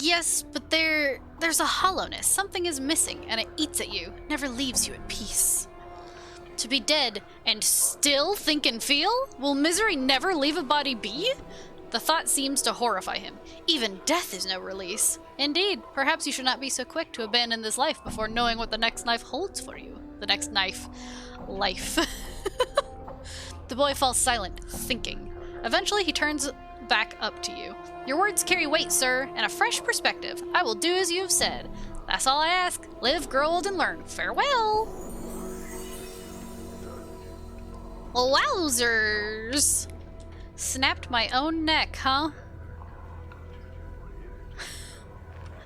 Yes, but there's a hollowness. Something is missing, and it eats at you, never leaves you at peace. To be dead and still think and feel? Will misery never leave a body be? The thought seems to horrify him. Even death is no release. Indeed, perhaps you should not be so quick to abandon this life before knowing what the next knife holds for you. The next knife. Life. The boy falls silent, thinking. Eventually he turns back up to you. Your words carry weight, sir, and a fresh perspective. I will do as you have said. That's all I ask. Live, grow old, and learn. Farewell! Wowzers! Snapped my own neck, huh?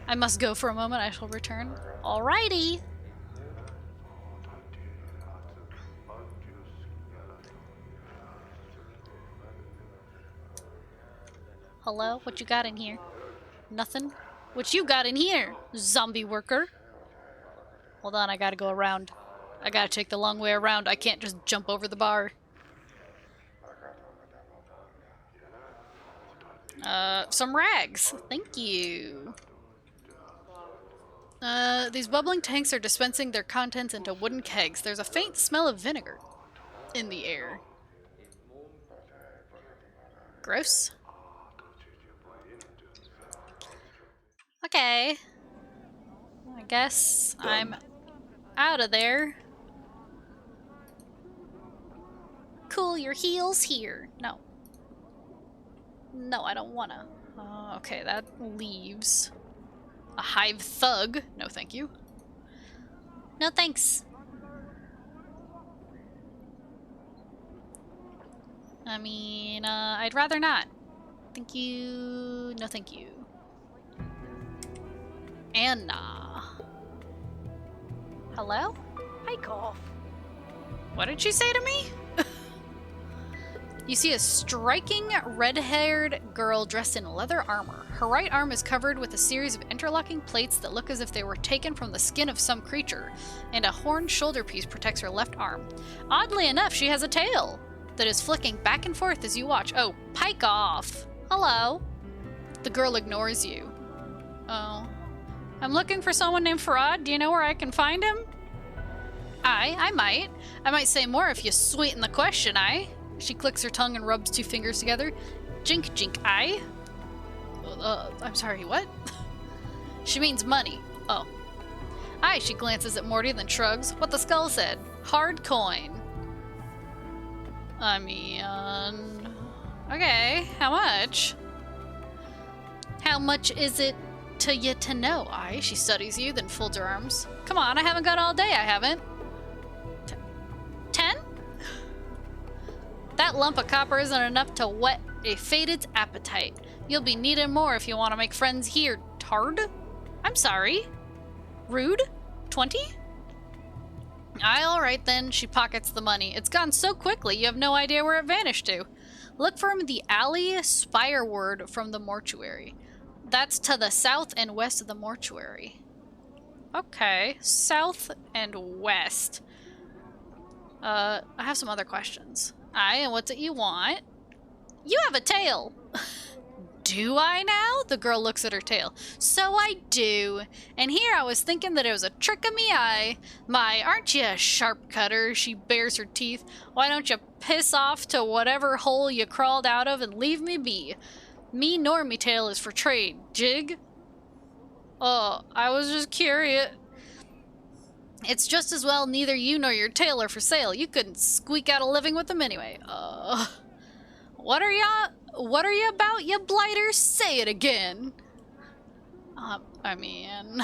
I must go for a moment. I shall return. Alrighty! Hello? What you got in here? Nothing? What you got in here, zombie worker? Hold on, I gotta go around. I gotta take the long way around. I can't just jump over the bar. Some rags. Thank you. These bubbling tanks are dispensing their contents into wooden kegs. There's a faint smell of vinegar in the air. Gross. Okay. I guess I'm out of there. Cool your heels here. No. No, I don't wanna. Okay, that leaves a hive thug. No, thank you. No, thanks. I mean, I'd rather not. Thank you. No, thank you. Anna. Hello? Hike off. What did she say to me? You see a striking red-haired girl dressed in leather armor. Her right arm is covered with a series of interlocking plates that look as if they were taken from the skin of some creature, and a horned shoulder piece protects her left arm. Oddly enough, she has a tail that is flicking back and forth as you watch. Oh, pike off. Hello. The girl ignores you. Oh. I'm looking for someone named Farad. Do you know where I can find him? I might. I might say more if you sweeten the question, She clicks her tongue and rubs two fingers together. Jink, jink, I'm sorry, what? She means money. Oh. She glances at Morty, then shrugs. What the skull said. Hard coin. I mean... Okay, how much? How much is it to you to know? She studies you, then folds her arms. Come on, I haven't got all day, I haven't. 10? That lump of copper isn't enough to whet a faded's appetite. You'll be needing more if you want to make friends here, tard. I'm sorry. Rude? 20? Alright then. She pockets the money. It's gone so quickly you have no idea where it vanished to. Look for him in the alley spireward from the mortuary. That's to the south and west of the mortuary. Okay. South and west. I have some other questions. And what's it you want? You have a tail! do I now? The girl looks at her tail. So I do. And here I was thinking that it was a trick of me eye. My, aren't you a sharp cutter? She bares her teeth. Why don't you piss off to whatever hole you crawled out of and leave me be? Me nor me tail is for trade, jig? Oh, I was just curious. It's just as well neither you nor your tail are for sale. You couldn't squeak out a living with them anyway. What are you about, you blighters? Say it again. I mean...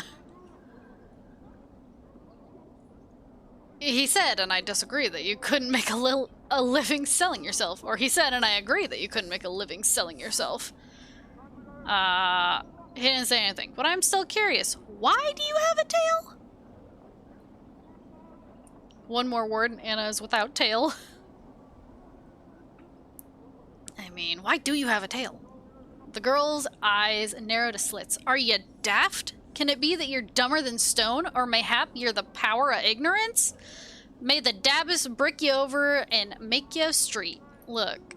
He said, and I disagree, that you couldn't make a living selling yourself. Or he said, and I agree, that you couldn't make a living selling yourself. He didn't say anything, but I'm still curious. Why do you have a tail? One more word and Anna is without tail. I mean, why do you have a tail? The girl's eyes narrow to slits. Are you daft? Can it be that you're dumber than stone? Or mayhap you're the power of ignorance? May the dabbus brick you over and make you street. Look.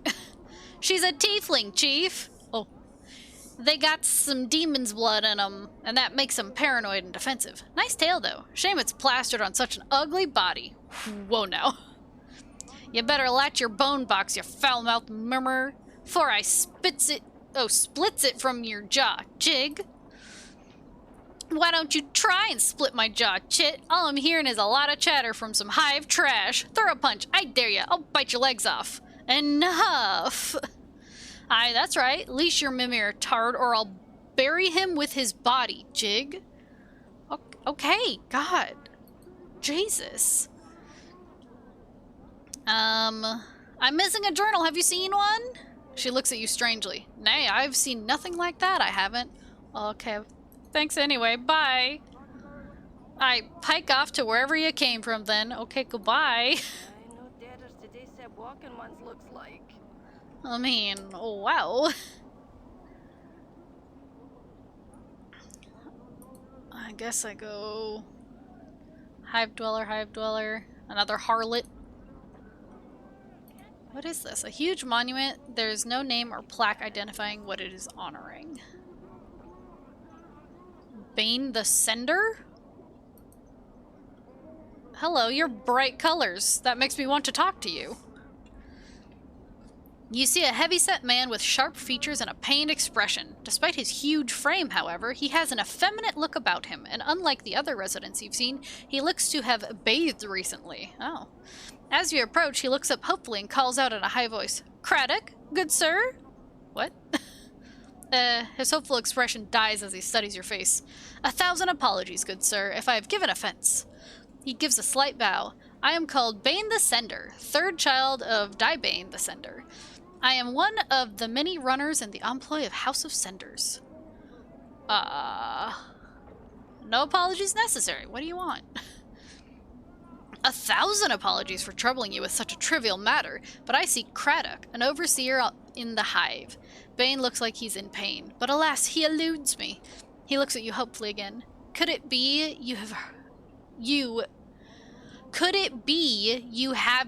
She's a tiefling, chief. Oh. They got some demon's blood in them, and that makes them paranoid and defensive. Nice tail, though. Shame it's plastered on such an ugly body. Whoa, now. You better latch your bone box, you foul-mouthed murmurer, before I splits it from your jaw, jig. Why don't you try and split my jaw, chit? All I'm hearing is a lot of chatter from some hive trash. Throw a punch, I dare ya. I'll bite your legs off. Enough. Aye, that's right. Leash your mimir, tard, or I'll bury him with his body, jig. Okay, God. Jesus. I'm missing a journal. Have you seen one? She looks at you strangely. Nay, I've seen nothing like that. I haven't. Okay. Thanks anyway. Bye. I pike off to wherever you came from then. Okay, goodbye. I mean, oh, wow. I guess I go... Hive Dweller. Another harlot. What is this? A huge monument. There's no name or plaque identifying what it is honoring. Bane the Sender? Hello, your bright colors. That makes me want to talk to you. You see a heavy-set man with sharp features and a pained expression. Despite his huge frame, however, he has an effeminate look about him, and unlike the other residents you've seen, he looks to have bathed recently. Oh. As you approach, he looks up hopefully and calls out in a high voice, "Craddock, good sir?" What? His hopeful expression dies as he studies your face. "1,000 apologies, good sir, if I have given offense." He gives a slight bow. "I am called Bane the Sender, third child of Bane the Sender. I am one of the many runners in the employ of House of Senders." No apologies necessary. What do you want? 1,000 apologies for troubling you with such a trivial matter, but I seek Craddock, an overseer in the hive. Bane looks like he's in pain, but alas, he eludes me. He looks at you hopefully again. Could it be you have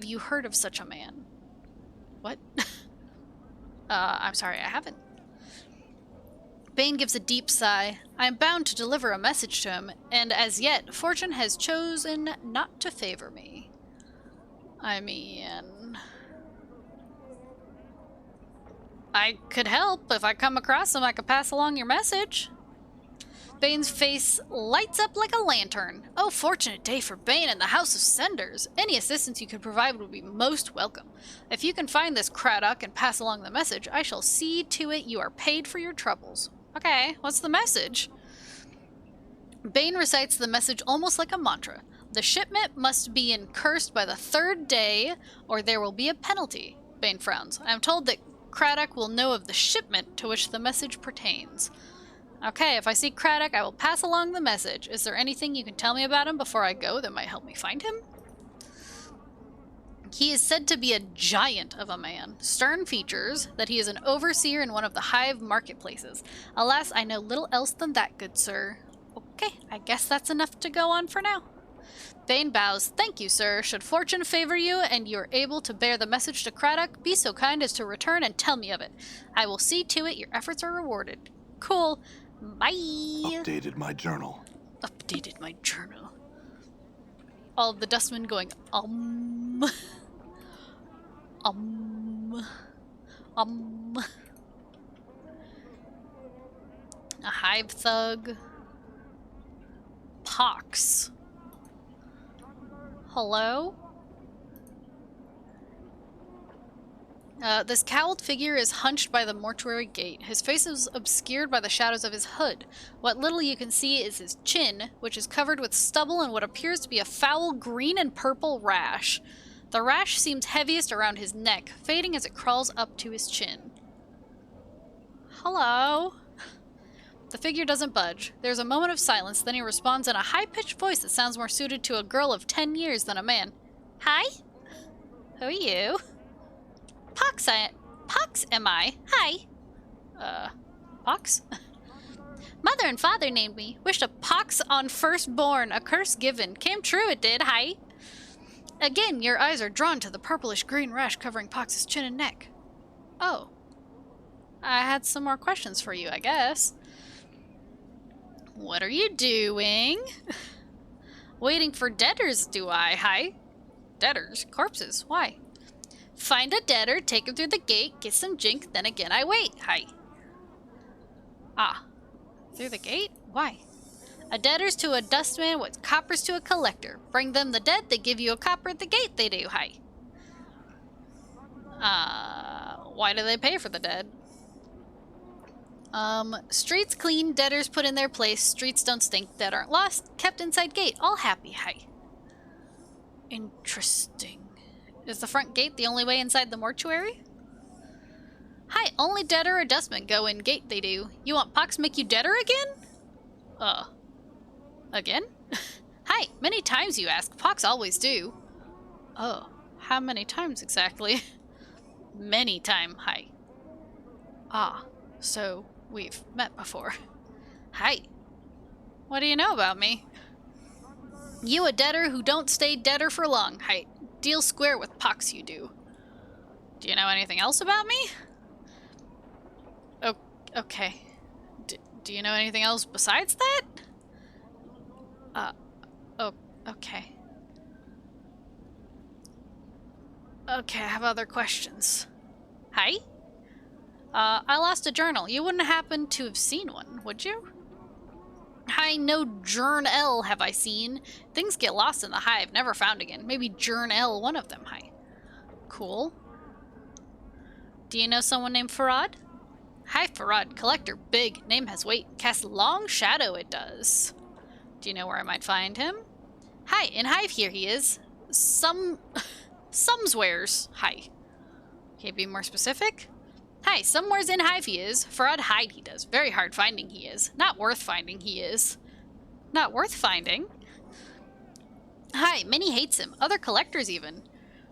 heard of such a man? What? I'm sorry, I haven't. Bane gives a deep sigh. I am bound to deliver a message to him, and as yet, fortune has chosen not to favor me. I mean... I could help. If I come across him, I could pass along your message. Bane's face lights up like a lantern. Oh, fortunate day for Bane and the House of Senders. Any assistance you could provide would be most welcome. If you can find this Craddock and pass along the message, I shall see to it you are paid for your troubles. Okay, what's the message? Bane recites the message almost like a mantra. The shipment must be cursed by the 3rd day, or there will be a penalty. Bane frowns. I am told that Craddock will know of the shipment to which the message pertains. Okay, if I see Craddock, I will pass along the message. Is there anything you can tell me about him before I go that might help me find him? He is said to be a giant of a man. Stern features, that he is an overseer in one of the hive marketplaces. Alas, I know little else than that, good sir. Okay, I guess that's enough to go on for now. Thane bows. Thank you, sir. Should fortune favor you and you are able to bear the message to Craddock, be so kind as to return and tell me of it. I will see to it your efforts are rewarded. Cool. Bye. Updated my journal. Updated my journal. All of the dustmen going, um. A hive thug. Pox. Hello? This cowled figure is hunched by the mortuary gate. His face is obscured by the shadows of his hood. What little you can see is his chin, which is covered with stubble and what appears to be a foul green and purple rash. The rash seems heaviest around his neck, fading as it crawls up to his chin. Hello? The figure doesn't budge. There's a moment of silence, then he responds in a high-pitched voice that sounds more suited to a girl of 10 years than a man. Hi? Who are you? Pox am I? Hi. Pox? Mother and father named me. Wished a pox on firstborn, a curse given. Came true it did, hi. Again, your eyes are drawn to the purplish-green rash covering Pox's chin and neck. Oh. I had some more questions for you, I guess. What are you doing? Waiting for debtors, do I? Hi. Debtors? Corpses? Why? Find a debtor, take him through the gate, get some jink, then again I wait. Hi. Ah. Through the gate? Why? A debtor's to a dustman, what's coppers to a collector. Bring them the dead, they give you a copper at the gate, they do. Hi. Why do they pay for the dead? Streets clean, debtors put in their place, streets don't stink, dead aren't lost, kept inside gate, all happy. Hi. Interesting. Is the front gate the only way inside the mortuary? Hi, only debtor or dustman go in gate, they do. You want Pox make you debtor again? Again? Hi, many times you ask, Pox always do. Oh, how many times exactly? Many time, hi. Ah, so we've met before. Hi. What do you know about me? You a debtor who don't stay debtor for long, hi. Deal square with Pox you do. Do you know anything else about me? Oh, okay. Do you know anything else besides that? Oh, okay. Okay, I have other questions. Hi? I lost a journal. You wouldn't happen to have seen one, would you? Hi, no journal have I seen. Things get lost in the hive, never found again. Maybe journal one of them, hi. Cool. Do you know someone named Farad? Hi, Farad. Collector, big. Name has weight. Casts long shadow, it does. Do you know where I might find him? Hi, in hive here he is. Somewheres. Hi. Can you be more specific? Hi, somewheres in hive he is. Farad hide he does. Very hard finding he is. Not worth finding he is. Not worth finding? Hi, many hates him. Other collectors even.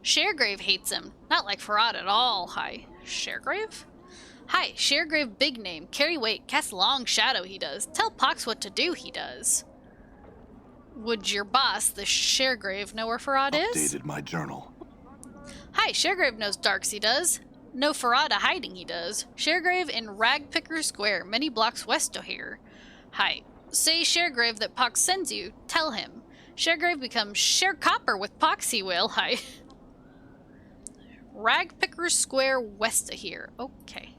Sharegrave hates him. Not like Farad at all. Hi. Sharegrave? Hi, Sharegrave big name. Carry weight. Cast long shadow he does. Tell Pox what to do he does. Would your boss, the Sharegrave, know where Farad is? Updated my journal. Hi, Sharegrave knows darks he does. No Farad a hiding he does. Sharegrave in Ragpicker Square, many blocks west of here. Hi. Say Sharegrave that Pox sends you. Tell him. Sharegrave becomes Sharecopper with Pox he will. Hi. Ragpicker Square west of here. Okay.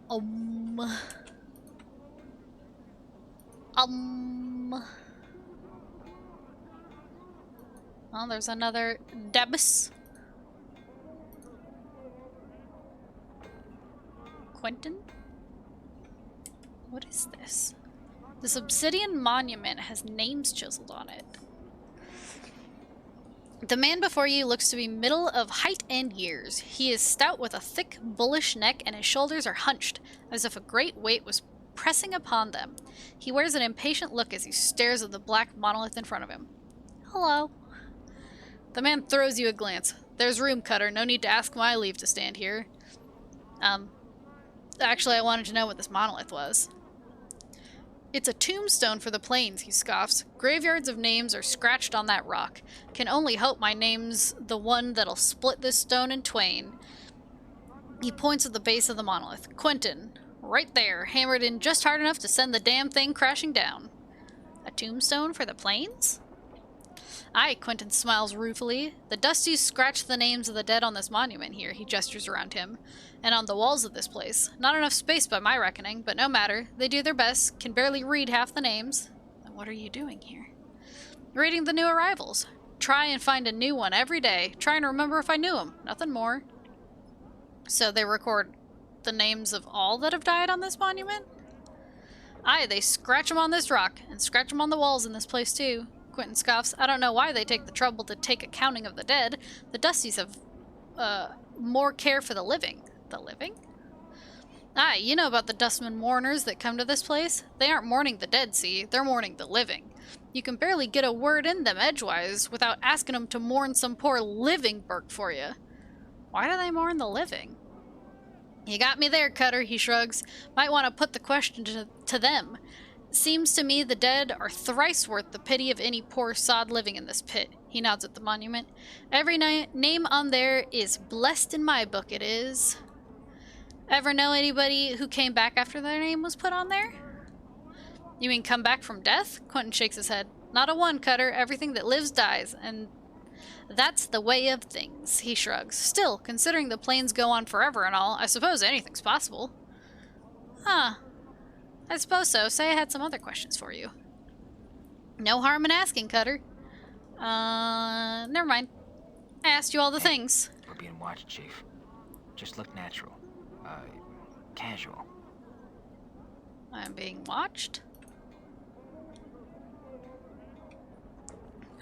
Well, there's another Debus. Quentin? What is this? This obsidian monument has names chiseled on it. The man before you looks to be middle of height and years. He is stout with a thick, bullish neck, and his shoulders are hunched, as if a great weight was pressing upon them. He wears an impatient look as he stares at the black monolith in front of him. Hello. The man throws you a glance. There's room, Cutter. No need to ask my leave to stand here. Actually, I wanted to know what this monolith was. It's a tombstone for the plains, he scoffs. Graveyards of names are scratched on that rock. Can only hope my name's the one that'll split this stone in twain. He points at the base of the monolith. Quentin. Right there, hammered in just hard enough to send the damn thing crashing down. A tombstone for the plains? Aye, Quentin smiles ruefully. The Dusties scratch the names of the dead on this monument here, he gestures around him, and on the walls of this place. Not enough space by my reckoning, but no matter. They do their best, can barely read half the names. And what are you doing here? Reading the new arrivals. Try and find a new one every day. Try and remember if I knew him. Nothing more. So they record the names of all that have died on this monument? Aye, they scratch them on this rock, and scratch them on the walls in this place too. Quentin scoffs. I don't know why they take the trouble to take a counting of the dead. The Dusties have, more care for the living. The living? Aye, you know about the dustman mourners that come to this place? They aren't mourning the dead, see? They're mourning the living. You can barely get a word in them edgewise without asking them to mourn some poor living Burke for you. Why do they mourn the living? You got me there, Cutter, he shrugs. Might want to put the question to them. Seems to me the dead are thrice worth the pity of any poor sod living in this pit. He nods at the monument. Every name on there is blessed in my book, it is. Ever know anybody who came back after their name was put on there? You mean come back from death? Quentin shakes his head. Not a one, Cutter. Everything that lives dies, and that's the way of things, he shrugs. Still, considering the plains go on forever and all, I suppose anything's possible. Huh. I suppose so. Say I had some other questions for you. No harm in asking, Cutter. Never mind. I asked you all the things. We're being watched, Chief. Just look natural. Casual. I'm being watched?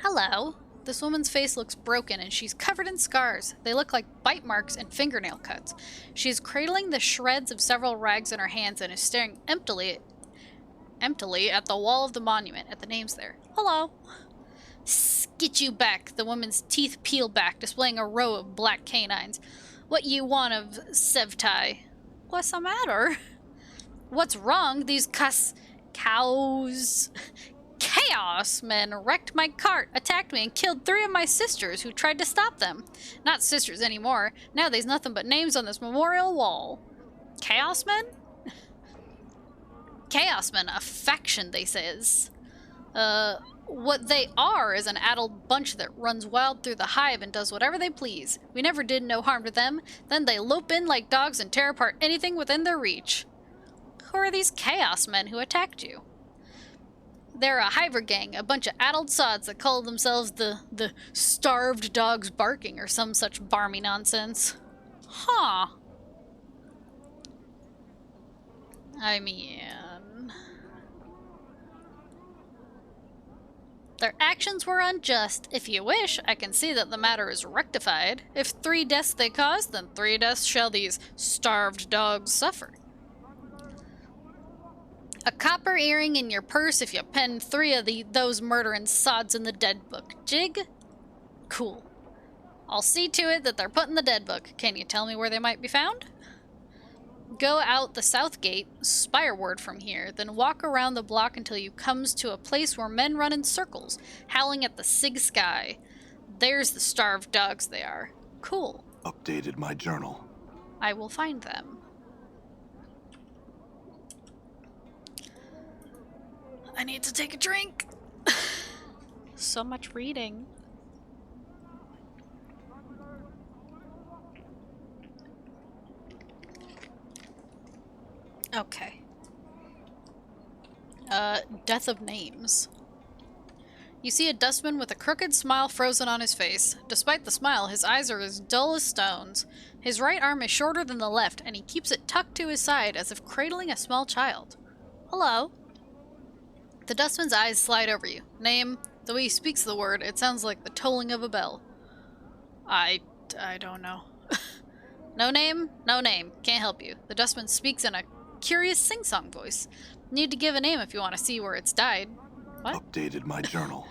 Hello. This woman's face looks broken and she's covered in scars. They look like bite marks and fingernail cuts. She is cradling the shreds of several rags in her hands and is staring emptily at the wall of the monument, at the names there. Hello. Get you back. The woman's teeth peel back, displaying a row of black canines. What you want of Sevtai? What's the matter? What's wrong? These cows... Chaos men wrecked my cart, attacked me, and killed 3 of my sisters who tried to stop them. Not sisters anymore. Now there's nothing but names on this memorial wall. Chaos men? Chaos men, a faction, they says. What they are is an addled bunch that runs wild through the hive and does whatever they please. We never did no harm to them. Then they lope in like dogs and tear apart anything within their reach. Who are these chaos men who attacked you? They're a hiver gang, a bunch of addled sods that call themselves the starved dogs barking or some such barmy nonsense. Huh. I mean... Their actions were unjust. If you wish, I can see that the matter is rectified. If 3 deaths they caused, then 3 deaths shall these starved dogs suffer. A copper earring in your purse if you pen 3 of those murdering sods in the dead book. Jig? Cool. I'll see to it that they're put in the dead book. Can you tell me where they might be found? Go out the south gate, spireward from here, then walk around the block until you comes to a place where men run in circles, howling at the sig sky. There's the starved dogs they are. Cool. Updated my journal. I will find them. I need to take a drink. So much reading. Okay. Death of names. You see a dustman with a crooked smile frozen on his face. Despite the smile, his eyes are as dull as stones. His right arm is shorter than the left, and he keeps it tucked to his side as if cradling a small child. Hello. The dustman's eyes slide over you. Name. The way he speaks the word, it sounds like the tolling of a bell. I don't know. No name? No name. Can't help you. The dustman speaks in a curious sing-song voice. Need to give a name if you want to see where it's died. What? Updated my journal.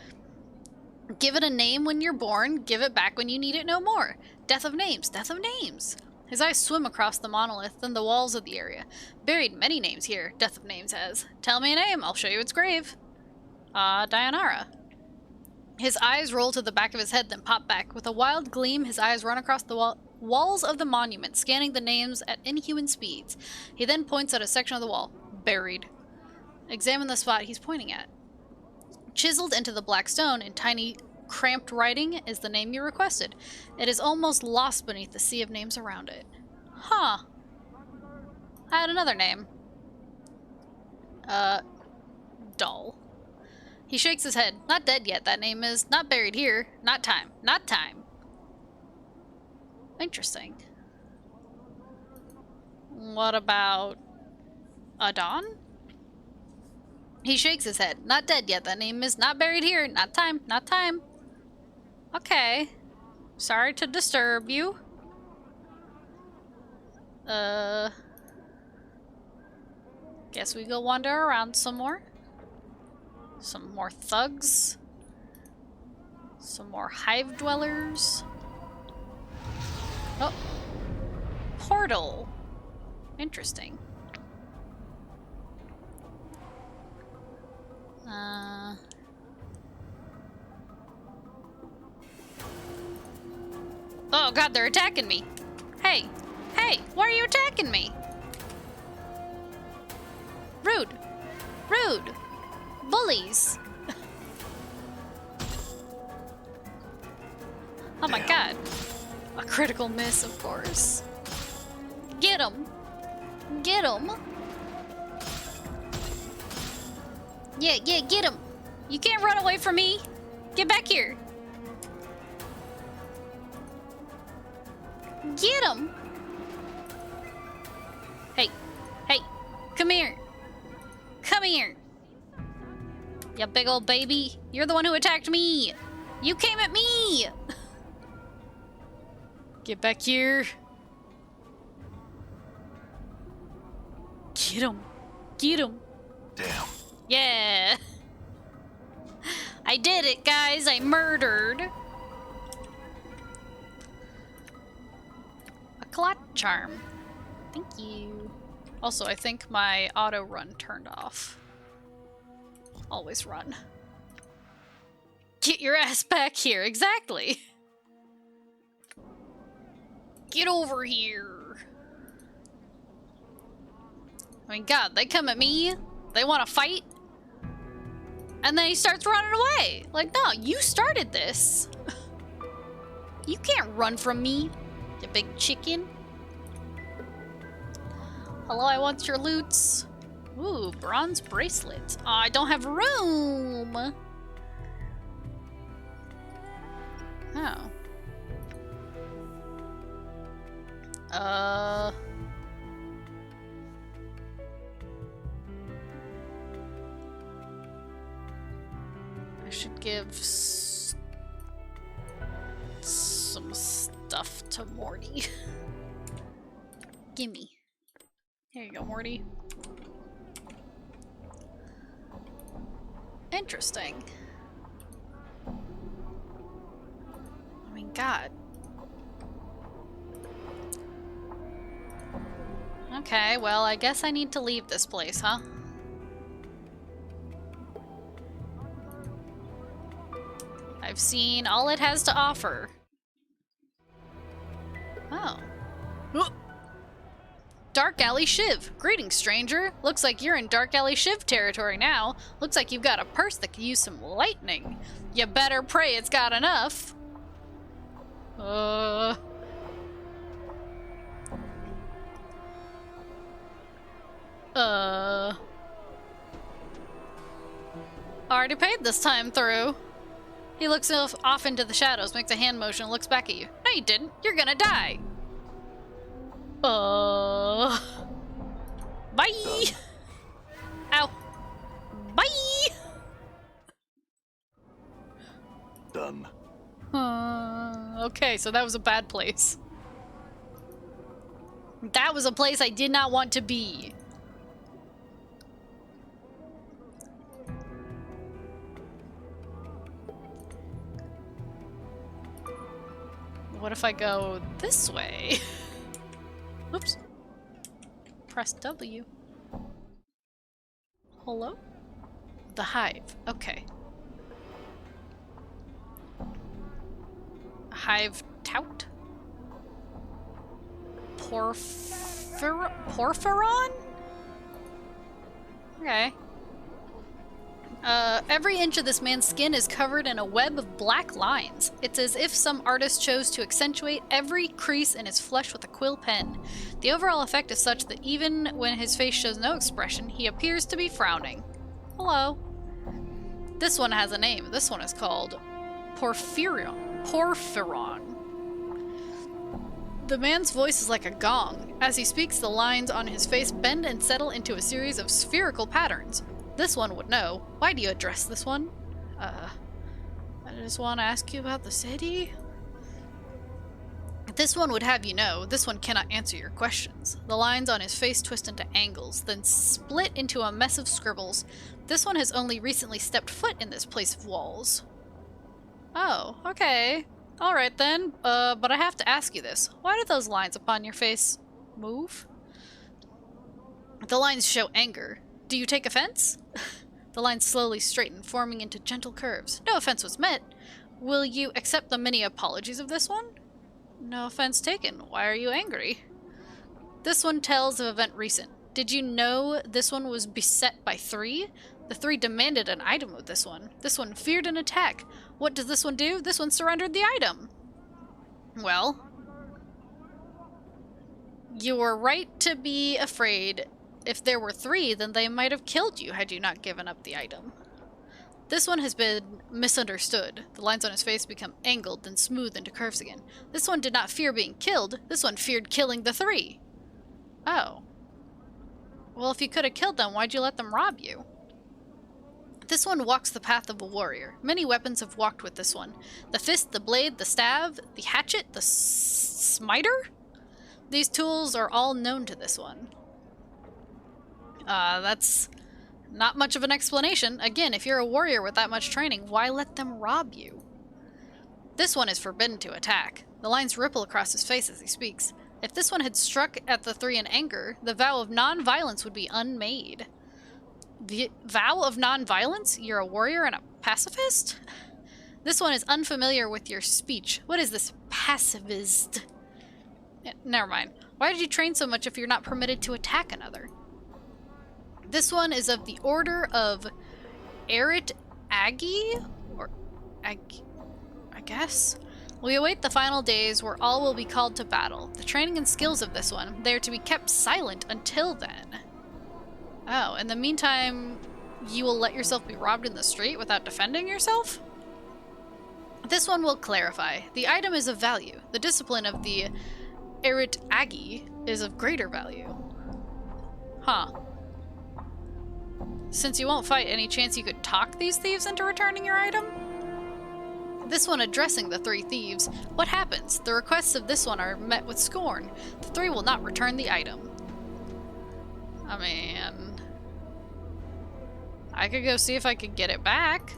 Give it a name when you're born, give it back when you need it no more. Death of names, death of names. His eyes swim across the monolith, then the walls of the area. Buried many names here, Death of Names has. Tell me a name, I'll show you its grave. Dayanara. His eyes roll to the back of his head, then pop back. With a wild gleam, his eyes run across the walls of the monument, scanning the names at inhuman speeds. He then points at a section of the wall. Buried. Examine the spot he's pointing at. Chiseled into the black stone in tiny, cramped writing is the name you requested. It is almost lost beneath the sea of names around it. Huh. I had another name. Dull. He shakes his head. Not dead yet, that name is. Not buried here. Not time. Not time. Interesting. What about Adon? He shakes his head. Not dead yet, that name is. Not buried here. Not time. Not time. Okay. Sorry to disturb you. Guess we go wander around some more. Some more thugs. Some more hive dwellers. Oh. Portal. Interesting. Oh god, they're attacking me. Hey. Hey, why are you attacking me? Rude. Rude. Bullies. Oh my god. A critical miss, of course. Get him. Get him. Yeah, get him. You can't run away from me. Get back here. Get him. Hey. Hey. Come here. Come here. You big old baby. You're the one who attacked me. You came at me. Get back here. Get him. Get him. Damn. Yeah. I did it, guys. I murdered. A clot charm. Thank you. Also, I think my auto run turned off. Always run. Get your ass back here. Exactly. Get over here. I mean, God, they come at me. They want to fight. And then he starts running away. Like, no, you started this. You can't run from me, you big chicken. Hello, I want your loots. Ooh, bronze bracelet. Oh, I don't have room. Oh. I should give some stuff to Morty. Gimme. Here you go, Morty. Interesting. I mean, God. Okay, well, I guess I need to leave this place, huh? I've seen all it has to offer. Oh. Dark Alley Shiv. Greetings, stranger. Looks like you're in Dark Alley Shiv territory now. Looks like you've got a purse that could use some lightning. You better pray it's got enough. Already paid this time through. He looks off into the shadows, makes a hand motion, and looks back at you. No, you didn't. You're gonna die. Bye. Ow. Bye. Done. Okay, so that was a bad place. That was a place I did not want to be. What if I go this way? Oops. Press W. Hello? The hive. Okay. Hive tout? Porphyron? Okay. Every inch of this man's skin is covered in a web of black lines. It's as if some artist chose to accentuate every crease in his flesh with a quill pen. The overall effect is such that even when his face shows no expression, he appears to be frowning. Hello. This one has a name. This one is called Porphyron. The man's voice is like a gong. As he speaks, the lines on his face bend and settle into a series of spherical patterns. This one would know. Why do you address this one? I just want to ask you about the city. This one would have you know, this one cannot answer your questions. The lines on his face twist into angles, then split into a mess of scribbles. This one has only recently stepped foot in this place of walls. Oh, okay. Alright then, but I have to ask you this. Why do those lines upon your face move? The lines show anger. Do you take offense? The lines slowly straighten, forming into gentle curves. No offense was meant. Will you accept the many apologies of this one? No offense taken. Why are you angry? This one tells of event recent. Did you know this one was beset by 3? The 3 demanded an item of this one. This one feared an attack. What does this one do? This one surrendered the item. Well, you were right to be afraid. If there were 3, then they might have killed you had you not given up the item. This one has been misunderstood. The lines on his face become angled, then smooth into curves again. This one did not fear being killed. This one feared killing the 3. Oh. Well, if you could have killed them, why'd you let them rob you? This one walks the path of a warrior. Many weapons have walked with this one. The fist, the blade, the staff, the hatchet, the smiter? These tools are all known to this one. That's not much of an explanation. Again, if you're a warrior with that much training, why let them rob you? This one is forbidden to attack. The lines ripple across his face as he speaks. If this one had struck at the 3 in anger, the vow of non-violence would be unmade. The vow of non-violence? You're a warrior and a pacifist? This one is unfamiliar with your speech. What is this pacifist? Never mind. Why did you train so much if you're not permitted to attack another? This one is of the order of Erit Agi? Or Ag... I guess? We await the final days where all will be called to battle. The training and skills of this one, they are to be kept silent until then. Oh, in the meantime, you will let yourself be robbed in the street without defending yourself? This one will clarify. The item is of value. The discipline of the Erit Agi is of greater value. Huh. Since you won't fight, any chance you could talk these thieves into returning your item? This one addressing the 3 thieves. What happens? The requests of this one are met with scorn. The 3 will not return the item. I mean, I could go see if I could get it back.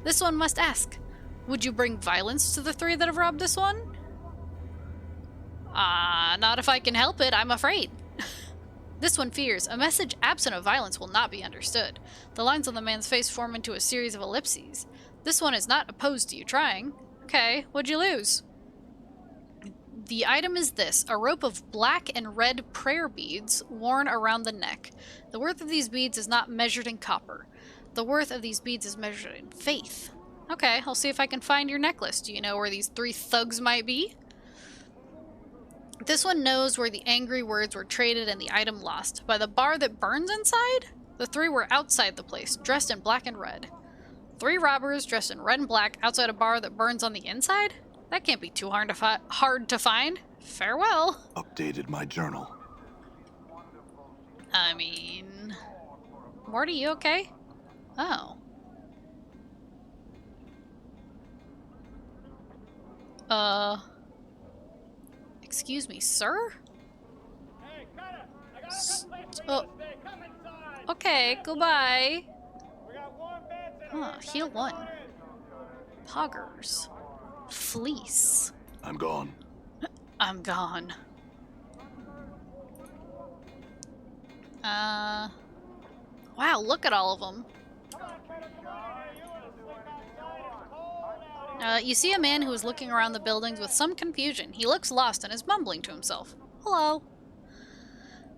This one must ask, would you bring violence to the 3 that have robbed this one? Not if I can help it, I'm afraid. This one fears, a message absent of violence will not be understood. The lines on the man's face form into a series of ellipses. This one is not opposed to you trying. Okay, what'd you lose? The item is this, a rope of black and red prayer beads worn around the neck. The worth of these beads is not measured in copper. The worth of these beads is measured in faith. Okay, I'll see if I can find your necklace. Do you know where these 3 thugs might be? This one knows where the angry words were traded and the item lost. By the bar that burns inside? The 3 were outside the place, dressed in black and red. 3 robbers dressed in red and black outside a bar that burns on the inside? That can't be too hard to find. Farewell. Updated my journal. I mean... Morty, you okay? Oh. Excuse me, sir? Hey, Cutter! I got a good place for you to stay. Come inside! Okay, goodbye. We got warm beds in Huh, here. heal Come 1. on in. Poggers. Fleece. I'm gone. I'm gone. Wow, look at all of them. You see a man who is looking around the buildings with some confusion. He looks lost and is mumbling to himself. Hello.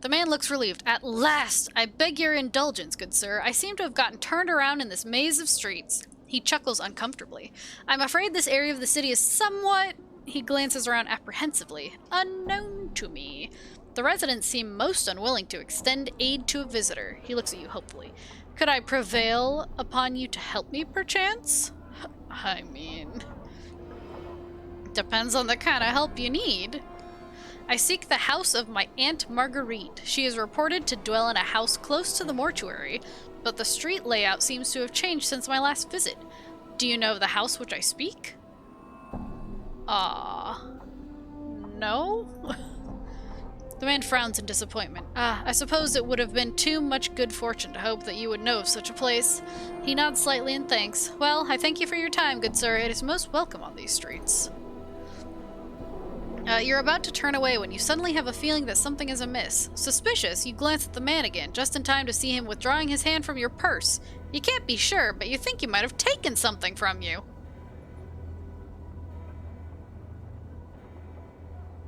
The man looks relieved. At last! I beg your indulgence, good sir. I seem to have gotten turned around in this maze of streets. He chuckles uncomfortably. I'm afraid this area of the city is somewhat... He glances around apprehensively. Unknown to me. The residents seem most unwilling to extend aid to a visitor. He looks at you hopefully. Could I prevail upon you to help me, perchance? I mean... Depends on the kind of help you need. I seek the house of my Aunt Marguerite. She is reported to dwell in a house close to the mortuary, but the street layout seems to have changed since my last visit. Do you know of the house which I speak? No? The man frowns in disappointment. I suppose it would have been too much good fortune to hope that you would know of such a place. He nods slightly in thanks. Well, I thank you for your time, good sir. It is most welcome on these streets. You're about to turn away when you suddenly have a feeling that something is amiss. Suspicious, you glance at the man again, just in time to see him withdrawing his hand from your purse. You can't be sure, but you think he might have taken something from you.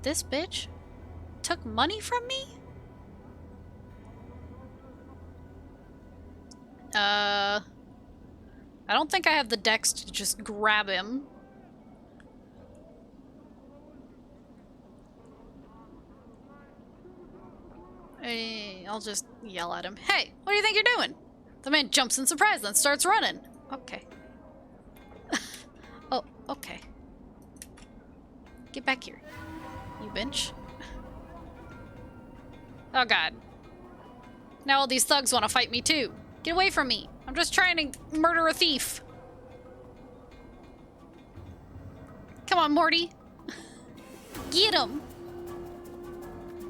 This bitch took money from me? I don't think I have the dex to just grab him. I'll just yell at him. Hey, what do you think you're doing? The man jumps in surprise, then starts running. Okay. Oh, okay. Get back here, you bitch. Oh god. Now all these thugs want to fight me too. Get away from me. I'm just trying to murder a thief. Come on, Morty. Get him.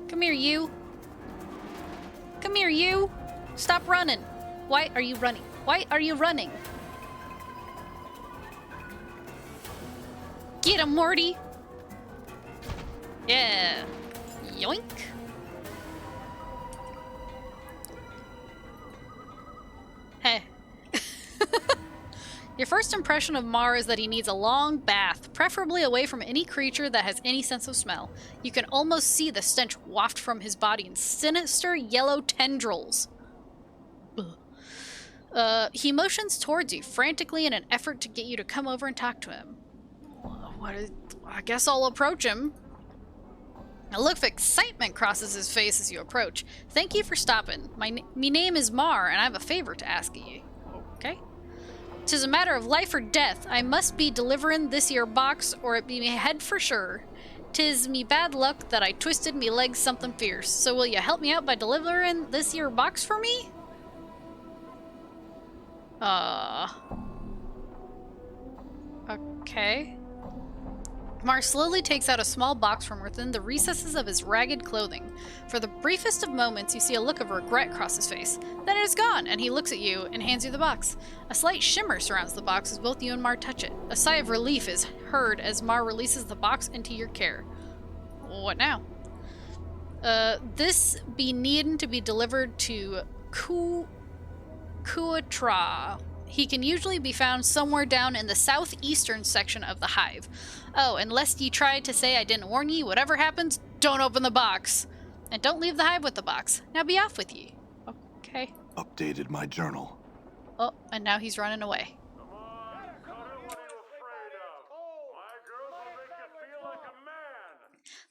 Come here, you. Come here, you! Stop running! Why are you running? Why are you running? Get him, Morty! Yeah! Yoink! Hey. Your first impression of Mar is that he needs a long bath, preferably away from any creature that has any sense of smell. You can almost see the stench waft from his body in sinister yellow tendrils. He motions towards you frantically in an effort to get you to come over and talk to him. I guess I'll approach him. A look of excitement crosses his face as you approach. Thank you for stopping. Me name is Mar, and I have a favor to ask ye. Okay. 'Tis a matter of life or death. I must be delivering this here box, or it be me head for sure. 'Tis me bad luck that I twisted me legs something fierce. So will you help me out by delivering this here box for me? Okay. Mar slowly takes out a small box from within the recesses of his ragged clothing. For the briefest of moments, you see a look of regret cross his face. Then it is gone, and he looks at you and hands you the box. A slight shimmer surrounds the box as both you and Mar touch it. A sigh of relief is heard as Mar releases the box into your care. What now? This be needing to be delivered to Kuatra. He can usually be found somewhere down in the southeastern section of the hive. Oh, and lest ye try to say I didn't warn ye, whatever happens, don't open the box. And don't leave the hive with the box. Now be off with ye. Okay. Updated my journal. Oh, and now he's running away.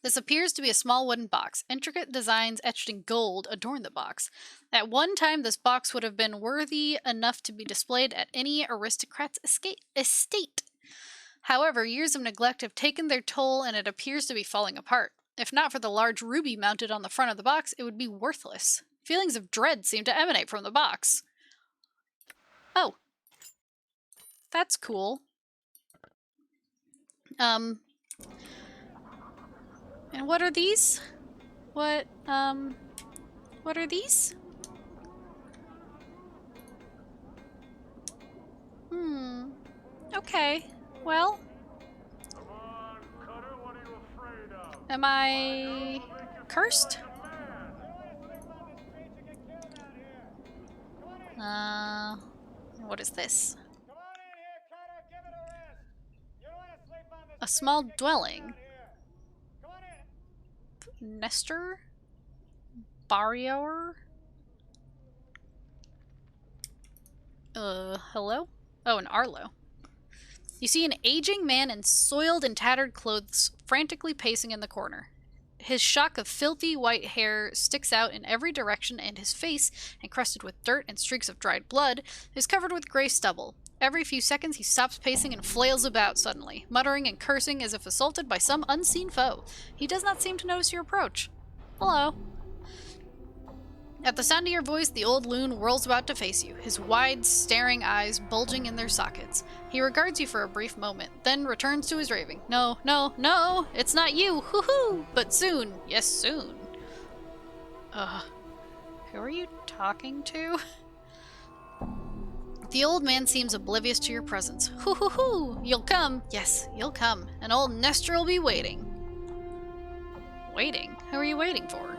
This appears to be a small wooden box. Intricate designs etched in gold adorn the box. At one time, this box would have been worthy enough to be displayed at any aristocrat's estate. However, years of neglect have taken their toll and it appears to be falling apart. If not for the large ruby mounted on the front of the box, it would be worthless. Feelings of dread seem to emanate from the box. Oh. That's cool. And what are these? What are these? Okay. Well. Am I cursed? What is this? Come on in here, Carter. Give it a rest. You don't want to sleep on this A small bed. Get dwelling. down here. Come on in. Nestor? Barrior? Hello? Oh, an Arlo. You see an aging man in soiled and tattered clothes frantically pacing in the corner. His shock of filthy white hair sticks out in every direction, and his face, encrusted with dirt and streaks of dried blood, is covered with gray stubble. Every few seconds he stops pacing and flails about suddenly, muttering and cursing as if assaulted by some unseen foe. He does not seem to notice your approach. Hello. At the sound of your voice, the old loon whirls about to face you, his wide, staring eyes bulging in their sockets. He regards you for a brief moment, then returns to his raving. No, no, no, it's not you, hoo-hoo! But soon, yes, soon. Who are you talking to? The old man seems oblivious to your presence. Hoo-hoo-hoo! You'll come. Yes, you'll come. And old Nestor will be waiting. Waiting? Who are you waiting for?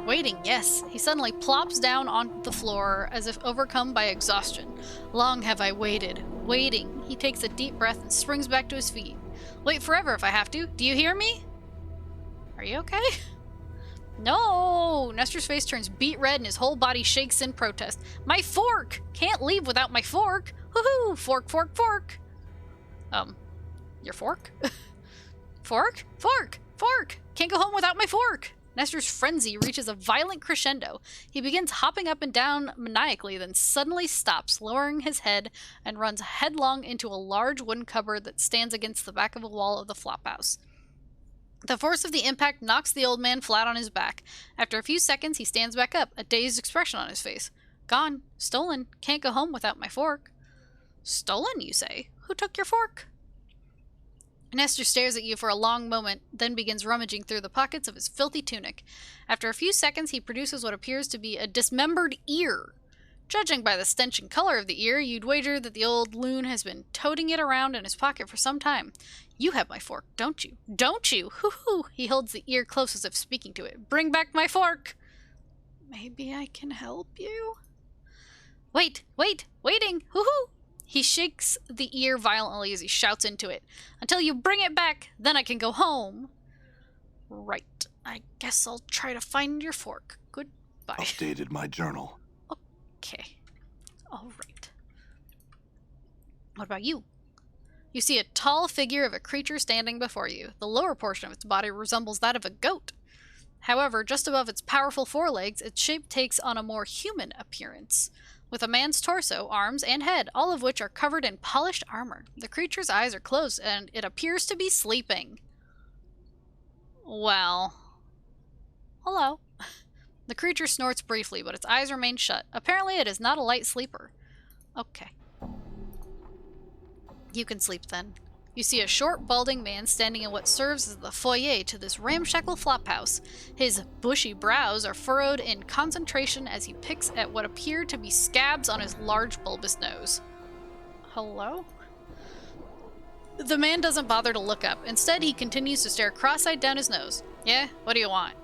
Waiting, yes. He suddenly plops down on the floor as if overcome by exhaustion. Long have I waited. Waiting. He takes a deep breath and springs back to his feet. Wait forever if I have to. Do you hear me? Are you okay? No! Nestor's face turns beet red and his whole body shakes in protest. My fork! Can't leave without my fork! Woohoo! Fork, fork, fork! Your fork? Fork? Fork! Fork! Can't go home without my fork! Nestor's frenzy reaches a violent crescendo. He begins hopping up and down maniacally, then suddenly stops, lowering his head, and runs headlong into a large wooden cupboard that stands against the back of a wall of the flophouse. The force of the impact knocks the old man flat on his back. After a few seconds, he stands back up, a dazed expression on his face. Gone. Stolen. Can't go home without my fork. Stolen, you say? Who took your fork? Nestor stares at you for a long moment, then begins rummaging through the pockets of his filthy tunic. After a few seconds, he produces what appears to be a dismembered ear. Judging by the stench and color of the ear, you'd wager that the old loon has been toting it around in his pocket for some time. You have my fork, don't you? Don't you? Hoo-hoo! He holds the ear close as if speaking to it. Bring back my fork! Maybe I can help you? Wait! Waiting! Hoo-hoo! He shakes the ear violently as he shouts into it. Until you bring it back, then I can go home. Right. I guess I'll try to find your fork. Goodbye. Updated my journal. Okay. Alright. What about you? You see a tall figure of a creature standing before you. The lower portion of its body resembles that of a goat. However, just above its powerful forelegs, its shape takes on a more human appearance. With a man's torso, arms, and head, all of which are covered in polished armor. The creature's eyes are closed, and it appears to be sleeping. Well... Hello. The creature snorts briefly, but its eyes remain shut. Apparently it is not a light sleeper. Okay. You can sleep then. You see a short, balding man standing in what serves as the foyer to this ramshackle flophouse. His bushy brows are furrowed in concentration as he picks at what appear to be scabs on his large, bulbous nose. Hello? The man doesn't bother to look up. Instead, he continues to stare cross-eyed down his nose. Yeah? What do you want?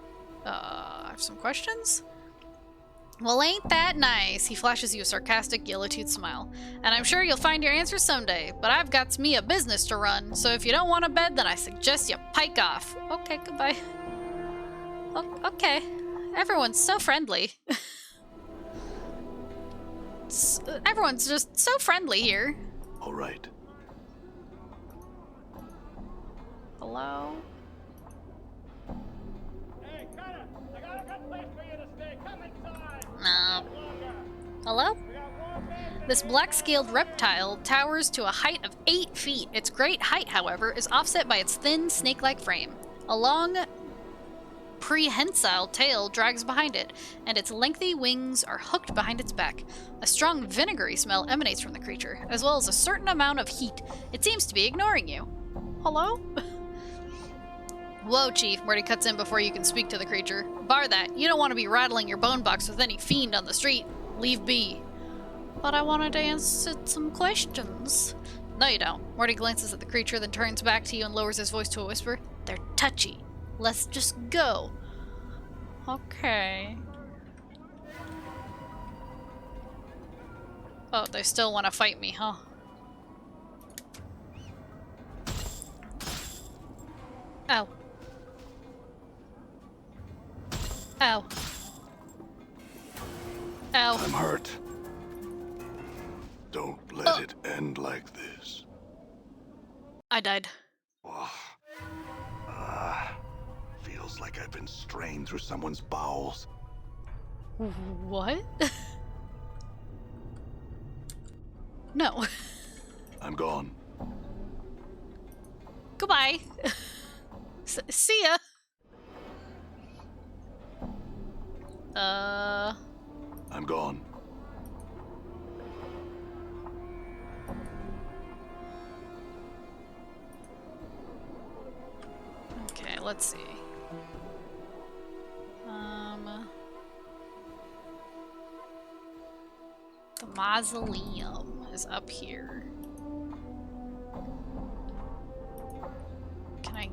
I have some questions? Well, ain't that nice? He flashes you a sarcastic, yellow-toothed smile. And I'm sure you'll find your answer someday, but I've got me a business to run, so if you don't want a bed, then I suggest you pike off. Okay, goodbye. Okay. Everyone's so friendly. Everyone's just so friendly here. All right. Hello? Hey, Carter! I got a good place for you to stay. Come inside! Hello? This black-scaled reptile towers to a height of 8 feet. Its great height, however, is offset by its thin, snake-like frame. A long, prehensile tail drags behind it, and its lengthy wings are hooked behind its back. A strong vinegary smell emanates from the creature, as well as a certain amount of heat. It seems to be ignoring you. Hello? Whoa, Chief, Morty cuts in before you can speak to the creature. Bar that. You don't want to be rattling your bone box with any fiend on the street. Leave be. But I wanted to answer some questions. No, you don't. Morty glances at the creature, then turns back to you and lowers his voice to a whisper. They're touchy. Let's just go. Okay. Oh, they still want to fight me, huh? Ow. Ow. Ow. I'm hurt. Don't let it end like this. I died. Feels like I've been strained through someone's bowels. What? No. I'm gone. Goodbye. See ya. I'm gone. Okay, let's see. The mausoleum is up here. Can I...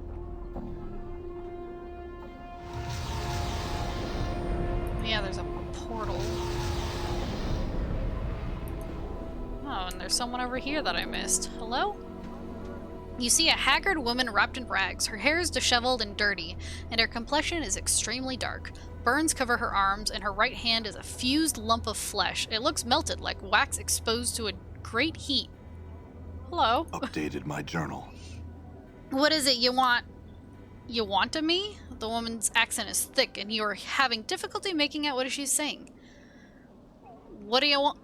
Yeah, there's a portal. Oh, and there's someone over here that I missed. Hello? You see a haggard woman wrapped in rags. Her hair is disheveled and dirty, and her complexion is extremely dark. Burns cover her arms, and her right hand is a fused lump of flesh. It looks melted, like wax exposed to a great heat. Hello? Updated my journal. What is it you want? You want of me? The woman's accent is thick, and you are having difficulty making out what she's saying. What do you want?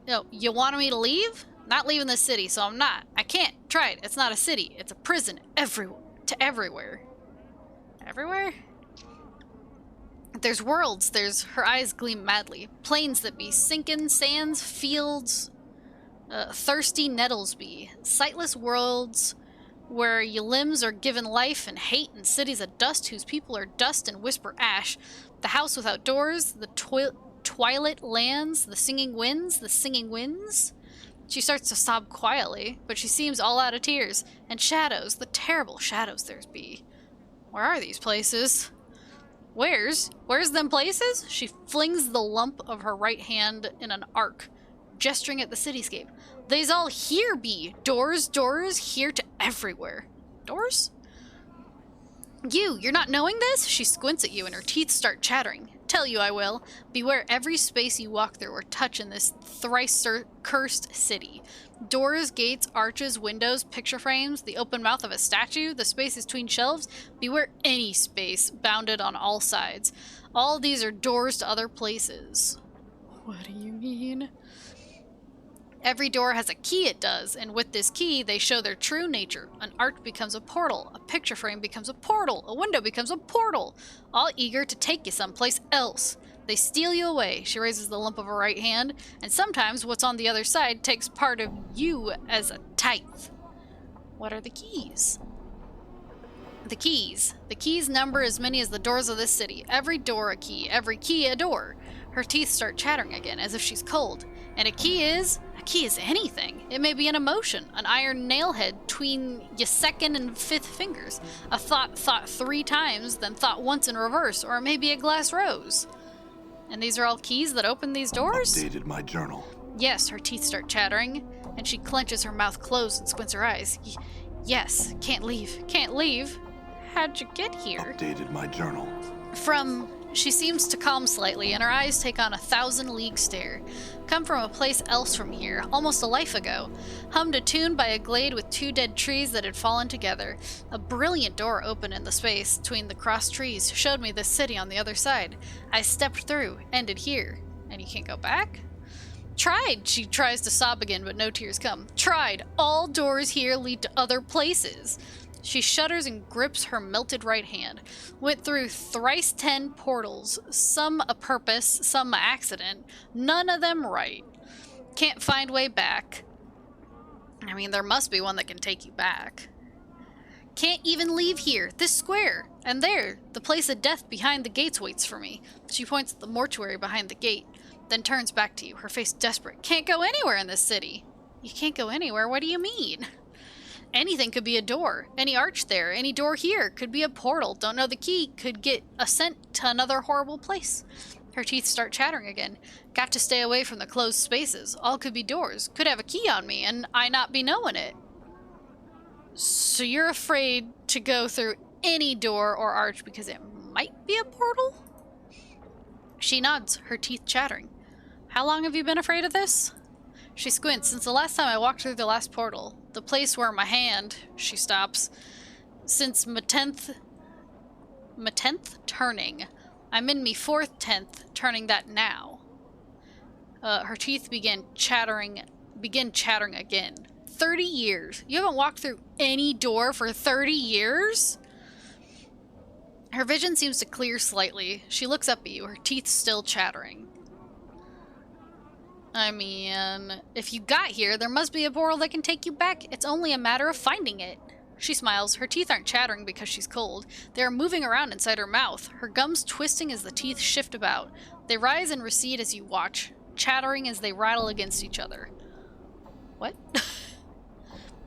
No, you want me to leave? Not leaving the city, so I'm not. I can't. Try it. It's not a city. It's a prison. Everywhere. Everywhere? There's worlds. Her eyes gleam madly. Plains that be sinking, sands, fields, thirsty nettles be. Sightless worlds where your limbs are given life and hate, and cities of dust whose people are dust and whisper ash. The house without doors, the twilight lands, the singing winds. She starts to sob quietly, but she seems all out of tears. And shadows, the terrible shadows there's be. Where are these places? Where's them places? She flings the lump of her right hand in an arc, gesturing at the cityscape. They's all here be. Doors, here to everywhere. Doors? You're not knowing this? She squints at you and her teeth start chattering. Tell you I will. Beware every space you walk through or touch in this thrice cursed city. Doors, gates, arches, windows, picture frames, the open mouth of a statue, the spaces between shelves. Beware any space bounded on all sides. All these are doors to other places. What do you mean? Every door has a key, it does, and with this key, they show their true nature. An arch becomes a portal, a picture frame becomes a portal, a window becomes a portal, all eager to take you someplace else. They steal you away. She raises the lump of her right hand, and sometimes what's on the other side takes part of you as a tithe. What are the keys? The keys. The keys number as many as the doors of this city. Every door a key, every key a door. Her teeth start chattering again, as if she's cold. And a key is anything. It may be an emotion, an iron nailhead between your second and fifth fingers, a thought 3 times, then thought once in reverse, or maybe a glass rose. And these are all keys that open these doors? Updated my journal. Yes, her teeth start chattering, and she clenches her mouth closed and squints her eyes. Yes, can't leave. How'd you get here? Updated my journal. She seems to calm slightly, and her eyes take on a 1,000-league stare. Come from a place else from here, almost a life ago. Hummed a tune by a glade with 2 dead trees that had fallen together. A brilliant door opened in the space between the crossed trees, showed me the city on the other side. I stepped through, ended here. And you can't go back? Tried! She tries to sob again, but no tears come. Tried! All doors here lead to other places. She shudders and grips her melted right hand. Went through thrice 10 portals, some a purpose, some a accident, none of them right. Can't find way back. I mean, there must be one that can take you back. Can't even leave here, this square. And there, the place of death behind the gates waits for me. She points at the mortuary behind the gate, then turns back to you, her face desperate. Can't go anywhere in this city. You can't go anywhere? What do you mean? Anything could be a door. Any arch there, any door here could be a portal. Don't know the key, could get us sent to another horrible place. Her teeth start chattering again. Got to stay away from the closed spaces. All could be doors. Could have a key on me and I not be knowing it. So you're afraid to go through any door or arch because it might be a portal? She nods, her teeth chattering. How long have you been afraid of this? She squints. Since the last time I walked through the last portal. The place where my hand... She stops. Since my 10th turning. I'm in me 4th 10th, turning that now. Her teeth begin chattering again. 30 years. You haven't walked through any door for 30 years? Her vision seems to clear slightly. She looks up at you, her teeth still chattering. I mean, if you got here, there must be a portal that can take you back. It's only a matter of finding it. She smiles. Her teeth aren't chattering because she's cold. They are moving around inside her mouth, her gums twisting as the teeth shift about. They rise and recede as you watch, chattering as they rattle against each other. What?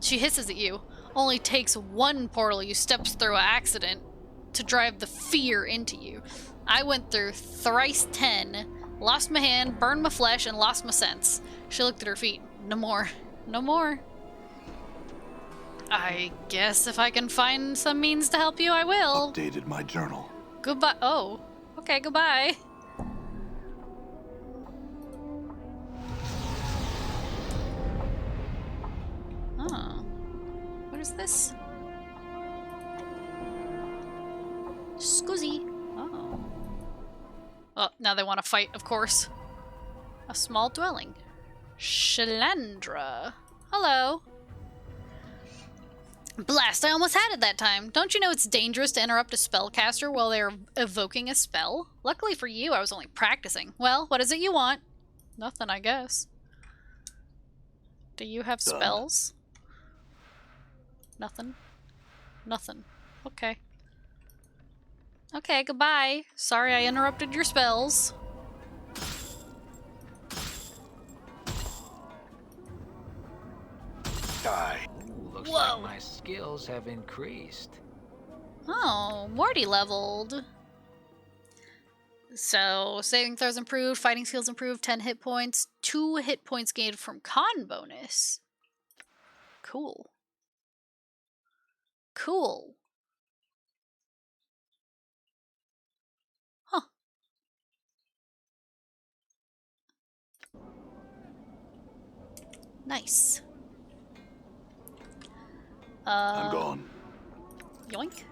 She hisses at you. Only takes one portal you stepped through an accident to drive the fear into you. I went through thrice 10, lost my hand, burned my flesh, and lost my sense. She looked at her feet. No more. No more. I guess if I can find some means to help you, I will. Updated my journal. Goodbye. Oh. Okay, goodbye. Oh. What is this? Scuzzy. Oh. Oh, now they want to fight, of course. A small dwelling. Shalandra. Hello. Blast, I almost had it that time. Don't you know it's dangerous to interrupt a spellcaster while they're evoking a spell? Luckily for you, I was only practicing. Well, what is it you want? Nothing, I guess. Do you have spells? Nothing? Nothing. Okay. Okay, goodbye. Sorry I interrupted your spells. Die. Looks Whoa. like my skills have increased. Oh, Morty leveled. So, saving throws improved, fighting skills improved, 10 hit points, 2 hit points gained from con bonus. Cool. Cool. Huh. Nice. I'm gone. Yoink.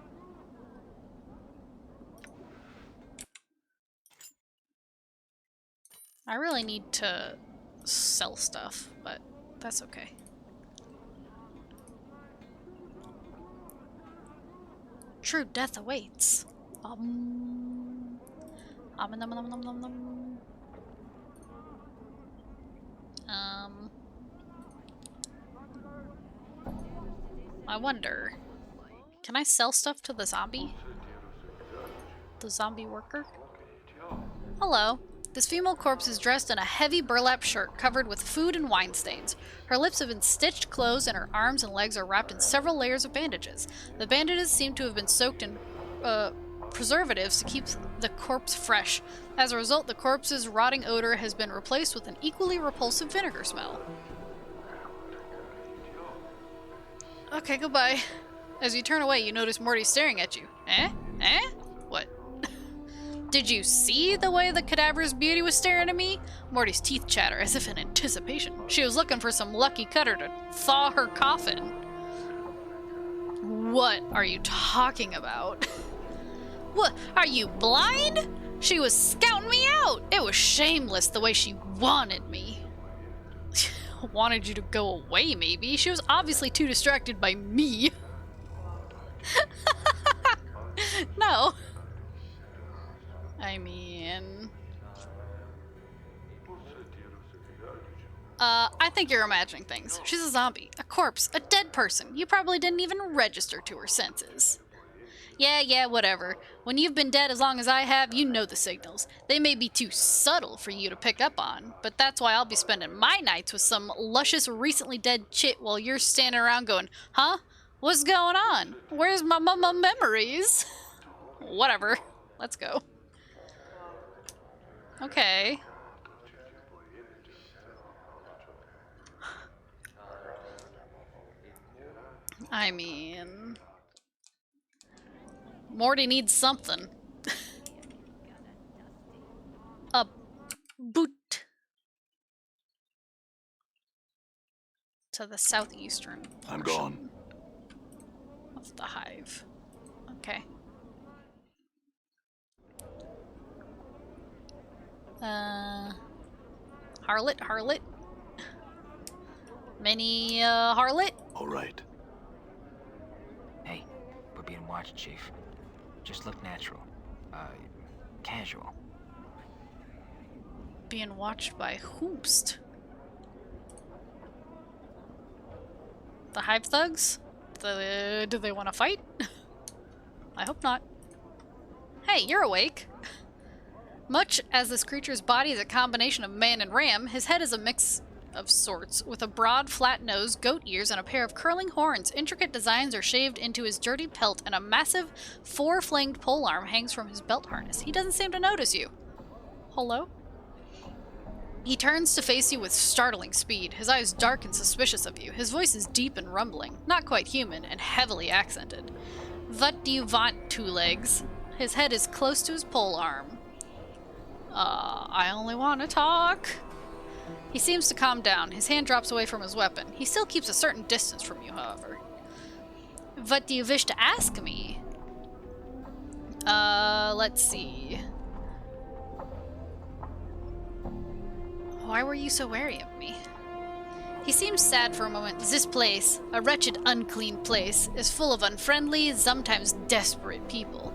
I really need to sell stuff, but that's okay. True death awaits. Nom, nom, nom, nom, nom, nom. I wonder, can I sell stuff to the zombie? The zombie worker? Hello. This female corpse is dressed in a heavy burlap shirt covered with food and wine stains. Her lips have been stitched closed and her arms and legs are wrapped in several layers of bandages. The bandages seem to have been soaked in preservatives to keep the corpse fresh. As a result, the corpse's rotting odor has been replaced with an equally repulsive vinegar smell. Okay, goodbye. As you turn away, you notice Morty staring at you. Eh? Eh? What? Did you see the way the cadaver's beauty was staring at me? Morty's teeth chatter as if in anticipation. She was looking for some lucky cutter to thaw her coffin. What are you talking about? What? Are you blind? She was scouting me out. It was shameless the way she wanted me. Wanted you to go away, maybe. She was obviously too distracted by me. No. I mean... I think you're imagining things. She's a zombie, a corpse, a dead person. You probably didn't even register to her senses. Yeah, whatever. When you've been dead as long as I have, you know the signals. They may be too subtle for you to pick up on, but that's why I'll be spending my nights with some luscious, recently dead chit while you're standing around going, huh? What's going on? Where's my memories? Whatever. Let's go. Okay. I mean... Morty needs something. A boot. To the southeastern portion I'm gone. of the hive. Okay. Harlot, harlot. Mini, harlot? All right. Hey, we're being watched, Chief. Just look natural. Casual. Being watched by whomst? The hive thugs? Do they want to fight? I hope not. Hey, you're awake. Much as this creature's body is a combination of man and ram, his head is a mix of sorts, with a broad, flat nose, goat ears, and a pair of curling horns. Intricate designs are shaved into his dirty pelt, and a massive, four-flanged polearm hangs from his belt harness. He doesn't seem to notice you. Hello? He turns to face you with startling speed, his eyes dark and suspicious of you. His voice is deep and rumbling, not quite human, and heavily accented. What do you want, Two Legs? His head is close to his polearm. I only want to talk. He seems to calm down. His hand drops away from his weapon. He still keeps a certain distance from you, however. What do you wish to ask me? Let's see. Why were you so wary of me? He seems sad for a moment. This place, a wretched, unclean place, is full of unfriendly, sometimes desperate people.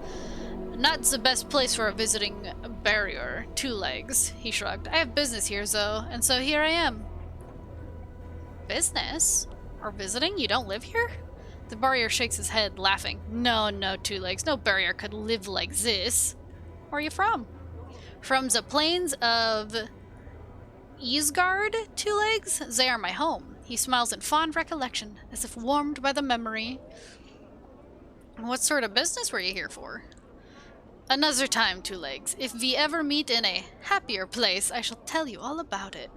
Not the best place for a visiting barrier. Two Legs, he shrugged. I have business here, Zoe, and so here I am. Business? Or visiting? You don't live here? The barrier shakes his head, laughing. No, Two Legs. No barrier could live like this. Where are you from? From the plains of Easgard, Two Legs? They are my home. He smiles in fond recollection, as if warmed by the memory. What sort of business were you here for? Another time, Two Legs. If we ever meet in a happier place, I shall tell you all about it.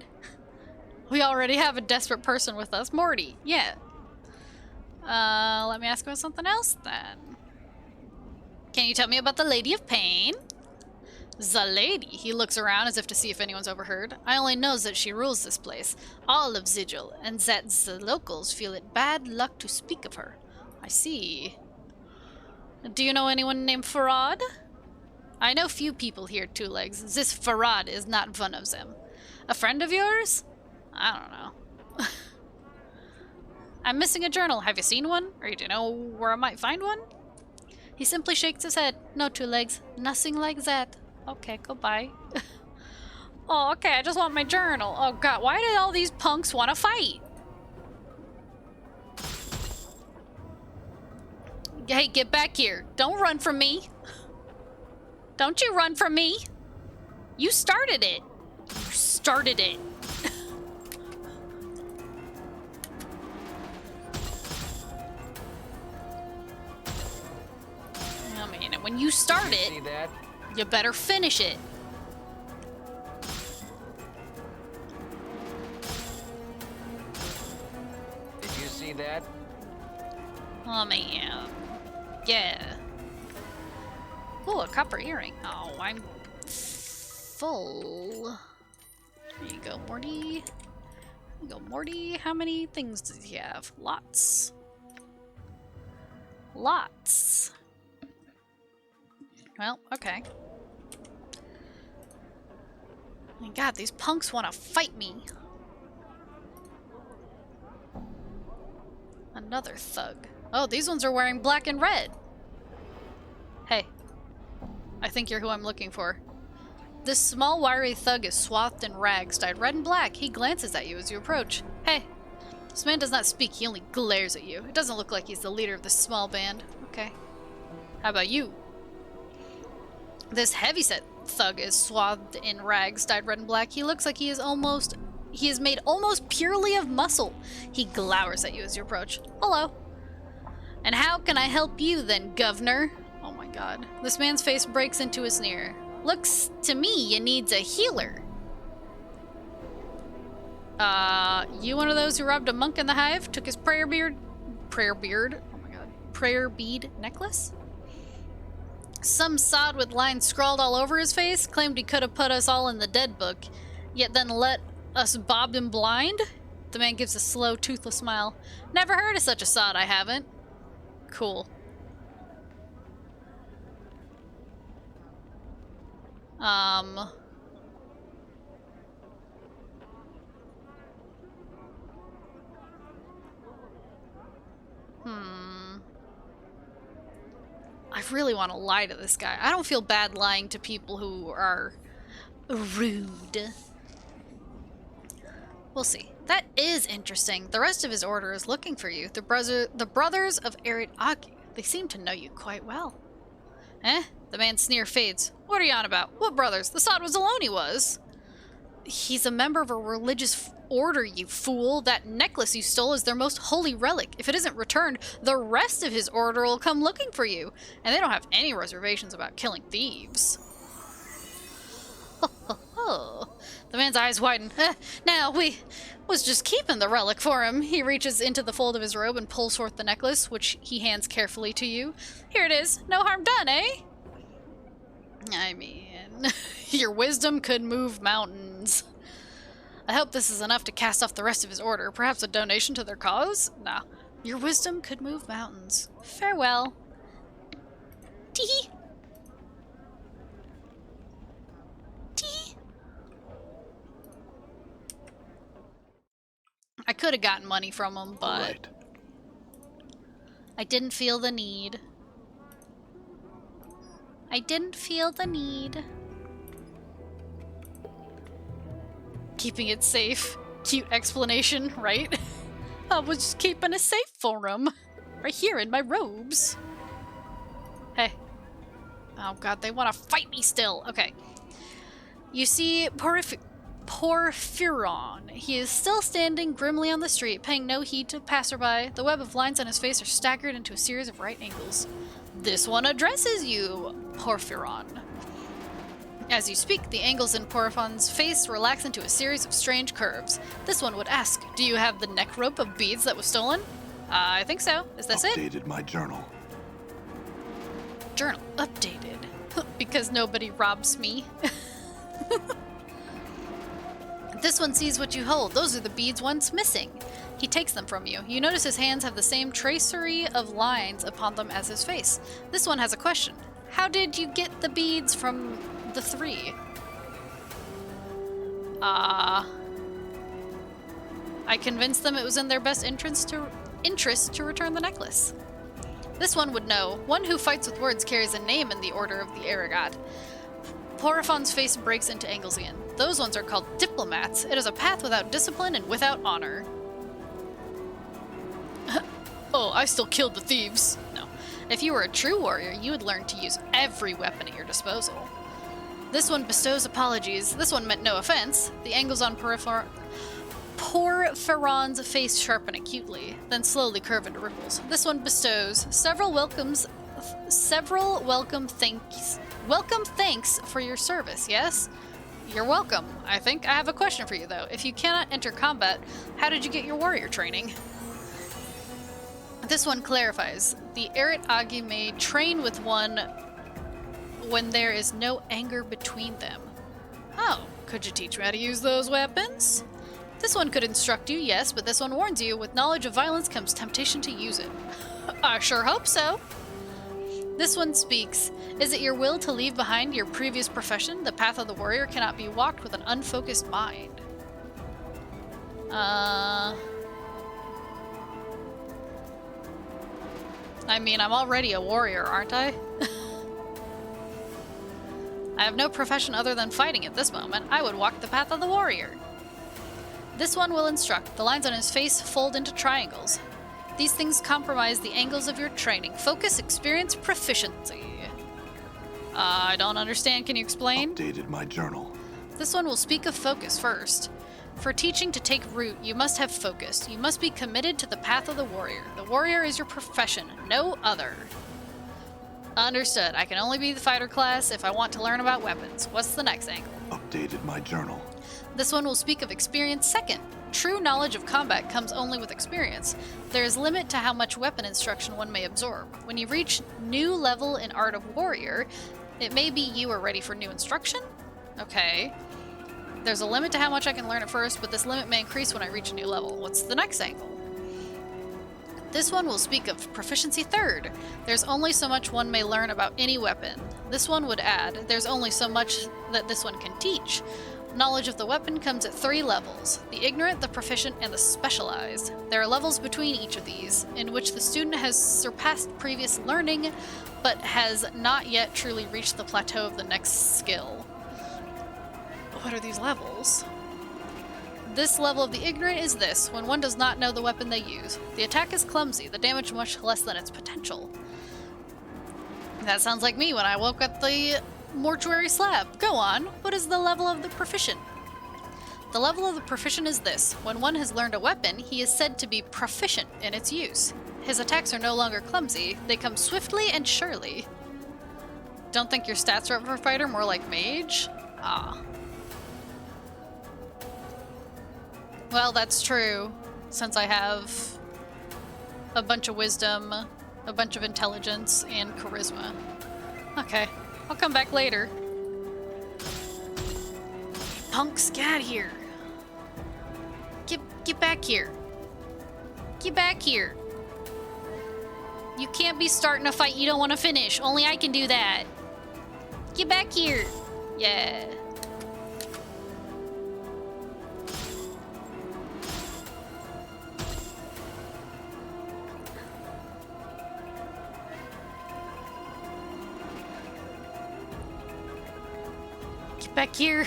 We already have a desperate person with us, Morty. Yeah. Let me ask about something else then. Can you tell me about the Lady of Pain? The lady. He looks around as if to see if anyone's overheard. I only know that she rules this place, all of Sigil, and that the locals feel it bad luck to speak of her. I see. Do you know anyone named Farad? I know few people here, Two Legs. This Farad is not one of them. A friend of yours? I don't know. I'm missing a journal. Have you seen one? Or do you know where I might find one? He simply shakes his head. No, Two Legs. Nothing like that. Okay, goodbye. Oh, okay, I just want my journal. Oh god, why did all these punks want to fight? Hey, get back here. Don't run from me. Don't you run from me. You started it. You started it. I mean, when you start it, See that? you better finish it. Did you see that? Oh man. Yeah. Oh, a copper earring. Oh, I'm full. There you go, Morty. There you go, Morty. How many things does he have? Lots. Lots. Well, okay. My god, these punks want to fight me. Another thug. Oh, these ones are wearing black and red. Hey. I think you're who I'm looking for. This small, wiry thug is swathed in rags dyed red and black. He glances at you as you approach. Hey. This man does not speak, he only glares at you. It doesn't look like he's the leader of this small band. Okay. How about you? This heavyset thug is swathed in rags dyed red and black. He looks like he is made almost purely of muscle. He glowers at you as you approach. Hello. And how can I help you then, governor? Oh my god. This man's face breaks into a sneer. Looks to me you needs a healer. You one of those who robbed a monk in the hive? Took his prayer bead? Oh my god. Prayer bead necklace? Some sod with lines scrawled all over his face claimed he could have put us all in the dead book, yet then let us bob him blind? The man gives a slow, toothless smile. Never heard of such a sod, I haven't. Cool. I really want to lie to this guy. I don't feel bad lying to people who are rude. We'll see. That is interesting. The rest of his order is looking for you. The brothers of Erit Agi. They seem to know you quite well. Eh? The man's sneer fades. What are you on about? What brothers? The sod was alone he was. He's a member of a religious order, you fool. That necklace you stole is their most holy relic. If it isn't returned, the rest of his order will come looking for you. And they don't have any reservations about killing thieves. The man's eyes widen. Now, we was just keeping the relic for him. He reaches into the fold of his robe and pulls forth the necklace, which he hands carefully to you. Here it is. No harm done, eh? I mean, your wisdom could move mountains. I hope this is enough to cast off the rest of his order. Perhaps a donation to their cause? No. Your wisdom could move mountains. Farewell. Tee. Tee. I could have gotten money from him, but Right. I didn't feel the need. I didn't feel the need. Keeping it safe. Cute explanation, right? I was just keeping it safe for him. Right here in my robes. Hey. Oh god, they want to fight me still. Okay. You see Porphyron. He is still standing grimly on the street, paying no heed to passerby. The web of lines on his face are staggered into a series of right angles. This one addresses you, Porphyron. As you speak, the angles in Porphyron's face relax into a series of strange curves. This one would ask, do you have the neck rope of beads that was stolen? I think so. Is this it? Updated my journal. Journal updated. Because nobody robs me. This one sees what you hold. Those are the beads once missing. He takes them from you. You notice his hands have the same tracery of lines upon them as his face. This one has a question. How did you get the beads from the three? I convinced them it was in their best interest to return the necklace. This one would know. One who fights with words carries a name in the Order of the Aragod. Porphyron's face breaks into angles again. Those ones are called diplomats. It is a path without discipline and without honor. Oh, I still killed the thieves. No. If you were a true warrior, you would learn to use every weapon at your disposal. This one bestows apologies. This one meant no offense. The angles on Porphyron's face sharpen acutely, then slowly curve into ripples. This one bestows several welcome thanks for your service, yes? You're welcome, I think. I have a question for you, though. If you cannot enter combat, how did you get your warrior training? This one clarifies. The Erit Agi may train with one when there is no anger between them. Oh, could you teach me how to use those weapons? This one could instruct you, yes, but this one warns you, with knowledge of violence comes temptation to use it. I sure hope so. This one speaks. Is it your will to leave behind your previous profession? The path of the warrior cannot be walked with an unfocused mind. I mean, I'm already a warrior, aren't I? I have no profession other than fighting at this moment. I would walk the path of the warrior. This one will instruct. The lines on his face fold into triangles. These things compromise the angles of your training. Focus, experience, proficiency. I don't understand. Can you explain? Updated my journal. This one will speak of focus first. For teaching to take root, you must have focus. You must be committed to the path of the warrior. The warrior is your profession, no other. Understood. I can only be the fighter class if I want to learn about weapons. What's the next angle? Updated my journal. This one will speak of experience second. True knowledge of combat comes only with experience. There is limit to how much weapon instruction one may absorb. When you reach new level in Art of Warrior, it may be you are ready for new instruction? Okay. There's a limit to how much I can learn at first, but this limit may increase when I reach a new level. What's the next angle? This one will speak of proficiency third. There's only so much one may learn about any weapon. This one would add, there's only so much that this one can teach. Knowledge of the weapon comes at 3 levels: the ignorant, the proficient, and the specialized. There are levels between each of these, in which the student has surpassed previous learning, but has not yet truly reached the plateau of the next skill. What are these levels? This level of the ignorant is this, when one does not know the weapon they use. The attack is clumsy, the damage much less than its potential. That sounds like me when I woke up the mortuary slab. Go on, what is the level of the proficient? The level of the proficient is this. When one has learned a weapon, he is said to be proficient in its use. His attacks are no longer clumsy, they come swiftly and surely. Don't think your stats are up for fighter, more like mage? Ah. Well, that's true, since I have a bunch of wisdom, a bunch of intelligence, and charisma. Okay, I'll come back later. Punks, get out of here. Get back here. Get back here. You can't be starting a fight you don't want to finish. Only I can do that. Get back here. Yeah. Get back here.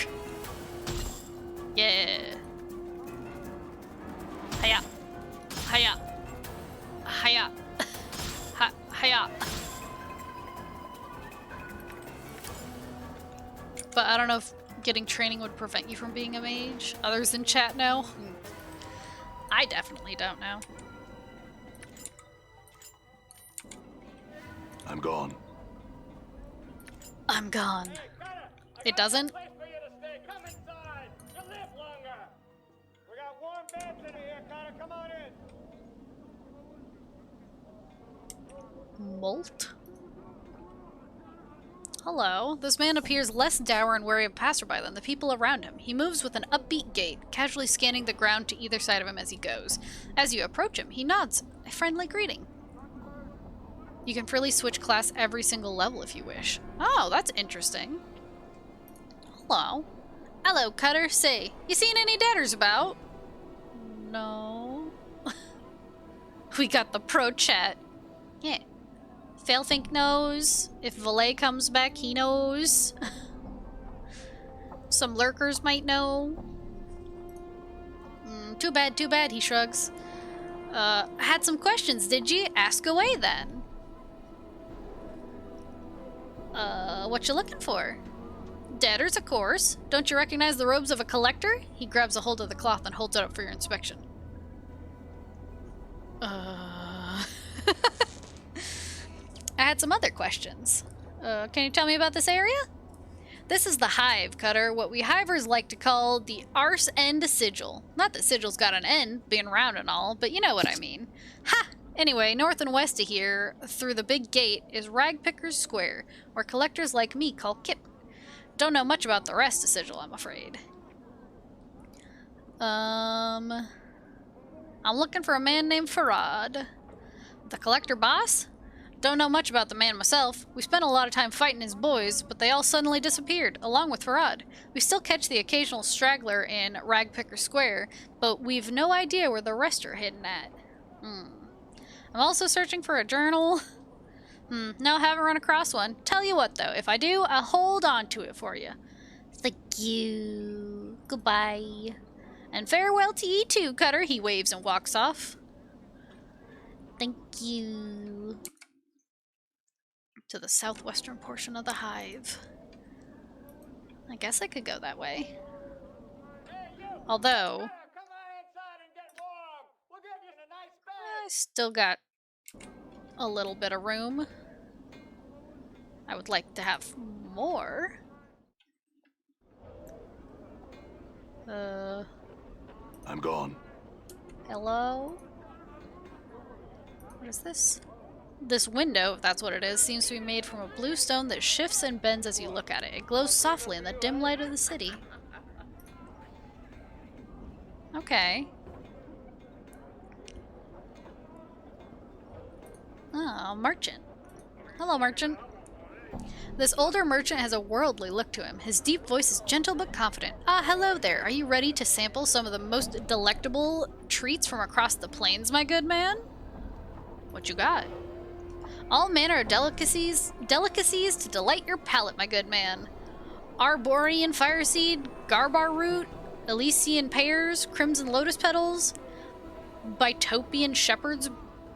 Yeah. Hiya. Hiya. Hiya. Hiya. But I don't know if getting training would prevent you from being a mage. Others in chat know. I definitely don't know. I'm gone. I'm gone. Hey, Cutter, It doesn't? place for you to stay. Come inside. You'll live longer. We got warm beds in here, Cutter. Come on in. Molt? Hello. This man appears less dour and wary of passerby than the people around him. He moves with an upbeat gait, casually scanning the ground to either side of him as he goes. As you approach him, he nods, a friendly greeting. You can freely switch class every single level if you wish. Oh, that's interesting. Hello. Hello, Cutter. Say, you seen any debtors about? No. We got the pro chat. Yeah. Failthink knows. If Valet comes back, he knows. Some lurkers might know. Too bad, he shrugs. Had some questions, did you? Ask away then. What you looking for? Debtors, of course. Don't you recognize the robes of a collector? He grabs a hold of the cloth and holds it up for your inspection. I had some other questions. Can you tell me about this area? This is the Hive, Cutter, what we Hivers like to call the Arse End Sigil. Not that Sigil's got an end, being round and all, but you know what I mean. Ha! Anyway, north and west of here, through the big gate, is Ragpicker's Square, where collectors like me call Kip. Don't know much about the rest of Sigil, I'm afraid. I'm looking for a man named Farad. The collector boss? Don't know much about the man myself. We spent a lot of time fighting his boys, but they all suddenly disappeared, along with Farad. We still catch the occasional straggler in Ragpicker Square, but we've no idea where the rest are hidden at. I'm also searching for a journal. No, haven't run across one. Tell you what, though, if I do, I'll hold on to it for you. Thank you. Goodbye. And farewell to you too, Cutter. He waves and walks off. Thank you. To the southwestern portion of the Hive. I guess I could go that way. Although, Come on inside and get warm. We'll give you a nice bed. I still got a little bit of room. I would like to have more. I'm gone. Hello? What is this? This window, if that's what it is, seems to be made from a blue stone that shifts and bends as you look at it. It glows softly in the dim light of the city. Okay. Oh, merchant. Hello, merchant. This older merchant has a worldly look to him. His deep voice is gentle but confident. Ah, hello there. Are you ready to sample some of the most delectable treats from across the plains, my good man? What you got? All manner of delicacies to delight your palate, my good man. Arborian fireseed, garbar root, Elysian pears, crimson lotus petals, Bitopian shepherd's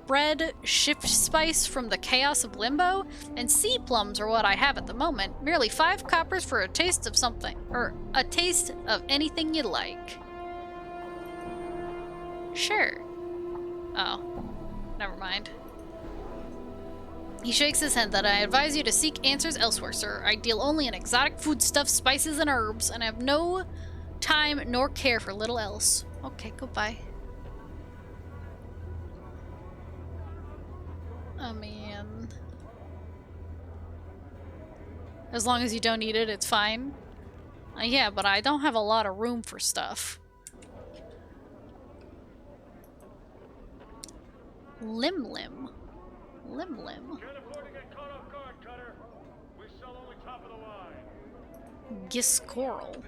bread, shift spice from the chaos of limbo, and sea plums are what I have at the moment. Merely 5 coppers for a taste of something, or a taste of anything you like. Sure. Oh, never mind. He shakes his head that I advise you to seek answers elsewhere, sir. I deal only in exotic foodstuffs, spices, and herbs, and have no time nor care for little else. Okay, goodbye. I mean, as long as you don't eat it, it's fine. Yeah, but I don't have a lot of room for stuff. Lim Lim. Lim Lim. Can't afford to get caught off guard, Cutter. We sell only top of the line. Giscoral.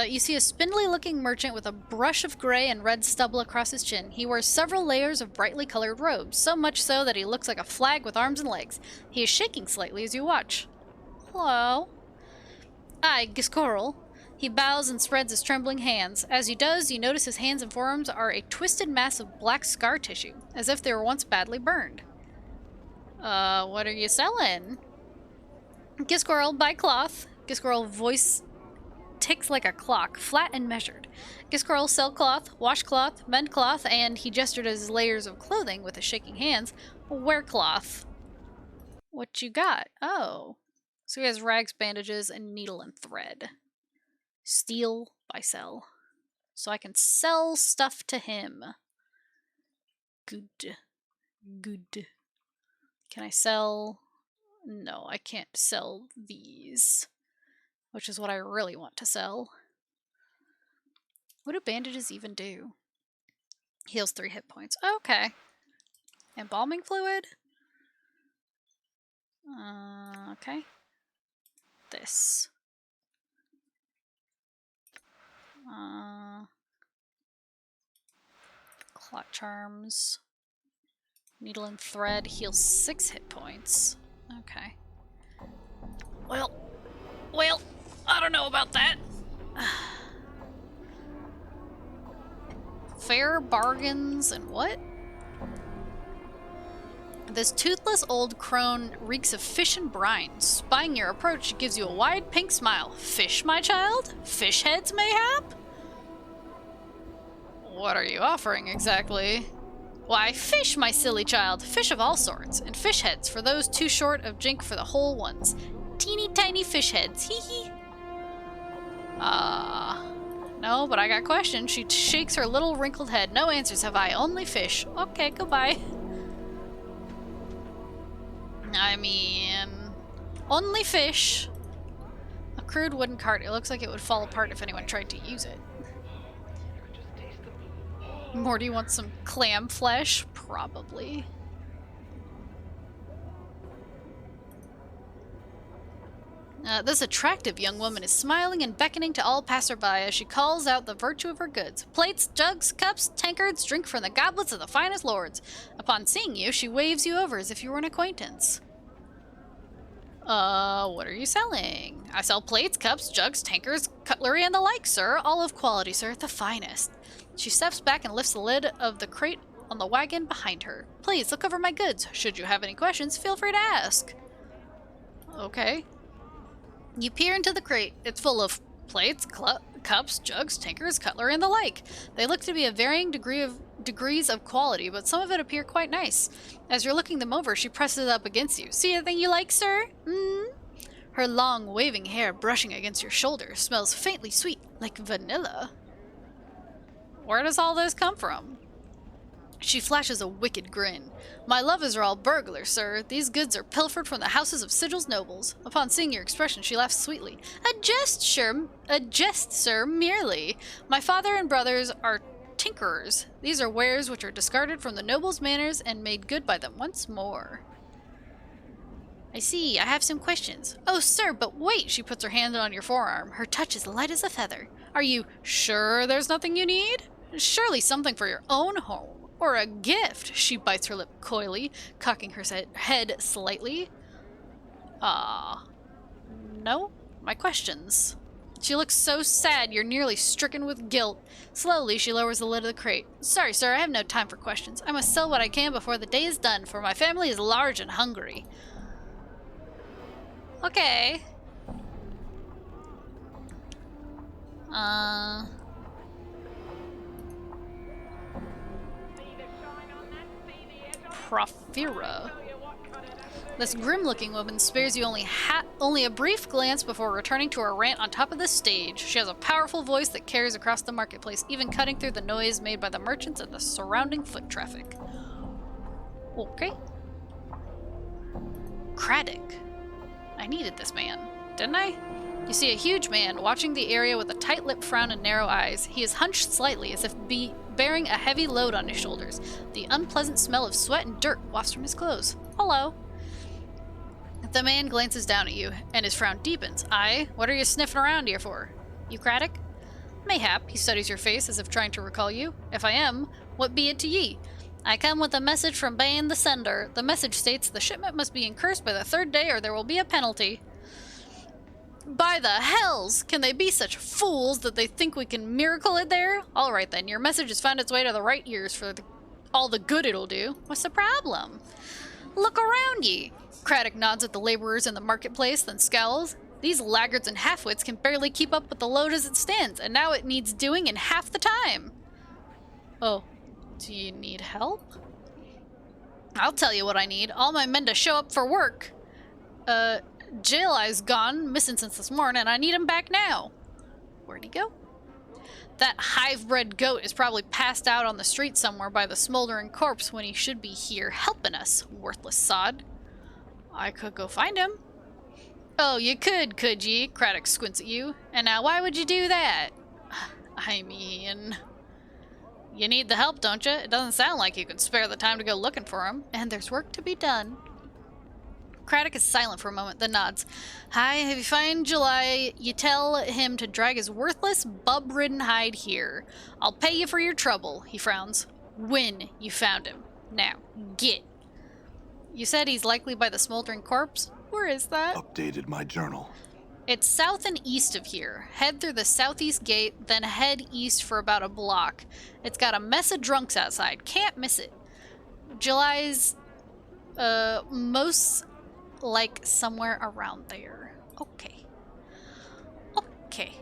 You see a spindly-looking merchant with a brush of gray and red stubble across his chin. He wears several layers of brightly colored robes, so much so that he looks like a flag with arms and legs. He is shaking slightly as you watch. Hello. I, Giscoral. He bows and spreads his trembling hands. As he does, you notice his hands and forearms are a twisted mass of black scar tissue, as if they were once badly burned. What are you selling? Giscoral, buy cloth. Giscoral voice ticks like a clock, flat and measured. Giscoral, sell cloth, wash cloth, mend cloth, and he gestured at his layers of clothing with his shaking hands. Wear cloth. What you got? Oh. So he has rags, bandages, and needle and thread. Steal, buy, sell. So I can sell stuff to him. Good. Good. Can I sell? No, I can't sell these. Which is what I really want to sell. What do bandages even do? Heals 3 hit points. Okay. Embalming fluid? Okay. This. Clot charms. Needle and thread heals 6 hit points. Okay. Well, I don't know about that. Fair bargains and what? This toothless old crone reeks of fish and brine. Spying your approach, she gives you a wide pink smile. Fish, my child? Fish heads, mayhap? What are you offering exactly? Why, fish, my silly child. Fish of all sorts, and fish heads for those too short of jink for the whole ones. Teeny tiny fish heads, hee hee. No, but I got questions. She shakes her little wrinkled head. No answers have I, only fish. Okay, goodbye. I mean, only fish. A crude wooden cart. It looks like it would fall apart if anyone tried to use it. Morty wants some clam flesh? Probably. This attractive young woman is smiling and beckoning to all passerby as she calls out the virtue of her goods. Plates, jugs, cups, tankards, drink from the goblets of the finest lords. Upon seeing you, she waves you over as if you were an acquaintance. What are you selling? I sell plates, cups, jugs, tankards, cutlery, and the like, sir. All of quality, sir. The finest. She steps back and lifts the lid of the crate on the wagon behind her. Please, look over my goods. Should you have any questions, feel free to ask. Okay. You peer into the crate. It's full of plates, cups, jugs, tankards, cutlery, and the like. They look to be a varying degree of degrees of quality, but some of it appear quite nice. As you're looking them over, she presses it up against you. See anything you like, sir? Her long, waving hair brushing against your shoulder smells faintly sweet, like vanilla. Where does all this come from? She flashes a wicked grin. My lovers are all burglars, sir. These goods are pilfered from the houses of Sigil's nobles. Upon seeing your expression, she laughs sweetly. A jest, sir, merely. My father and brothers are tinkerers. These are wares which are discarded from the nobles' manors and made good by them once more. I see. I have some questions. Oh, sir, but wait. She puts her hand on your forearm. Her touch is light as a feather. Are you sure there's nothing you need? Surely something for your own home. Or a gift. She bites her lip coyly, cocking her head slightly. No? My questions. She looks so sad you're nearly stricken with guilt. Slowly, she lowers the lid of the crate. Sorry, sir, I have no time for questions. I must sell what I can before the day is done, for my family is large and hungry. Okay. Profira. This grim-looking woman spares you only a brief glance before returning to her rant on top of the stage. She has a powerful voice that carries across the marketplace, even cutting through the noise made by the merchants and the surrounding foot traffic. Okay. Craddock. I needed this man, didn't I? You see a huge man watching the area with a tight-lipped frown and narrow eyes. He is hunched slightly as if bearing a heavy load on his shoulders. The unpleasant smell of sweat and dirt wafts from his clothes. Hello. The man glances down at you, and his frown deepens. Aye, what are you sniffing around here for? You Craddock? Mayhap, he studies your face as if trying to recall you. If I am, what be it to ye? I come with a message from Bane the Sender. The message states the shipment must be incursed by the 3rd day or there will be a penalty. By the hells! Can they be such fools that they think we can miracle it there? Alright then, your message has found its way to the right ears for all the good it'll do. What's the problem? Look around ye! Craddock nods at the laborers in the marketplace, then scowls. These laggards and halfwits can barely keep up with the load as it stands, and now it needs doing in half the time. Oh, do you need help? I'll tell you what I need. All my men to show up for work. Jail Eye's gone, missing since this morning, and I need him back now. Where'd he go? That hive-bred goat is probably passed out on the street somewhere by the smoldering corpse when he should be here helping us, worthless sod. I could go find him. Oh, you could ye? Craddock squints at you. And now why would you do that? I mean... You need the help, don't you? It doesn't sound like you can spare the time to go looking for him. And there's work to be done. Craddock is silent for a moment, then nods. Hi, have you found July? You tell him to drag his worthless, bub-ridden hide here. I'll pay you for your trouble, he frowns. When you found him. Now, get. You said he's likely by the smoldering corpse? Where is that? Updated my journal. It's south and east of here. Head through the southeast gate, then head east for about a block. It's got a mess of drunks outside. Can't miss it. July's, most like somewhere around there. Okay. Okay.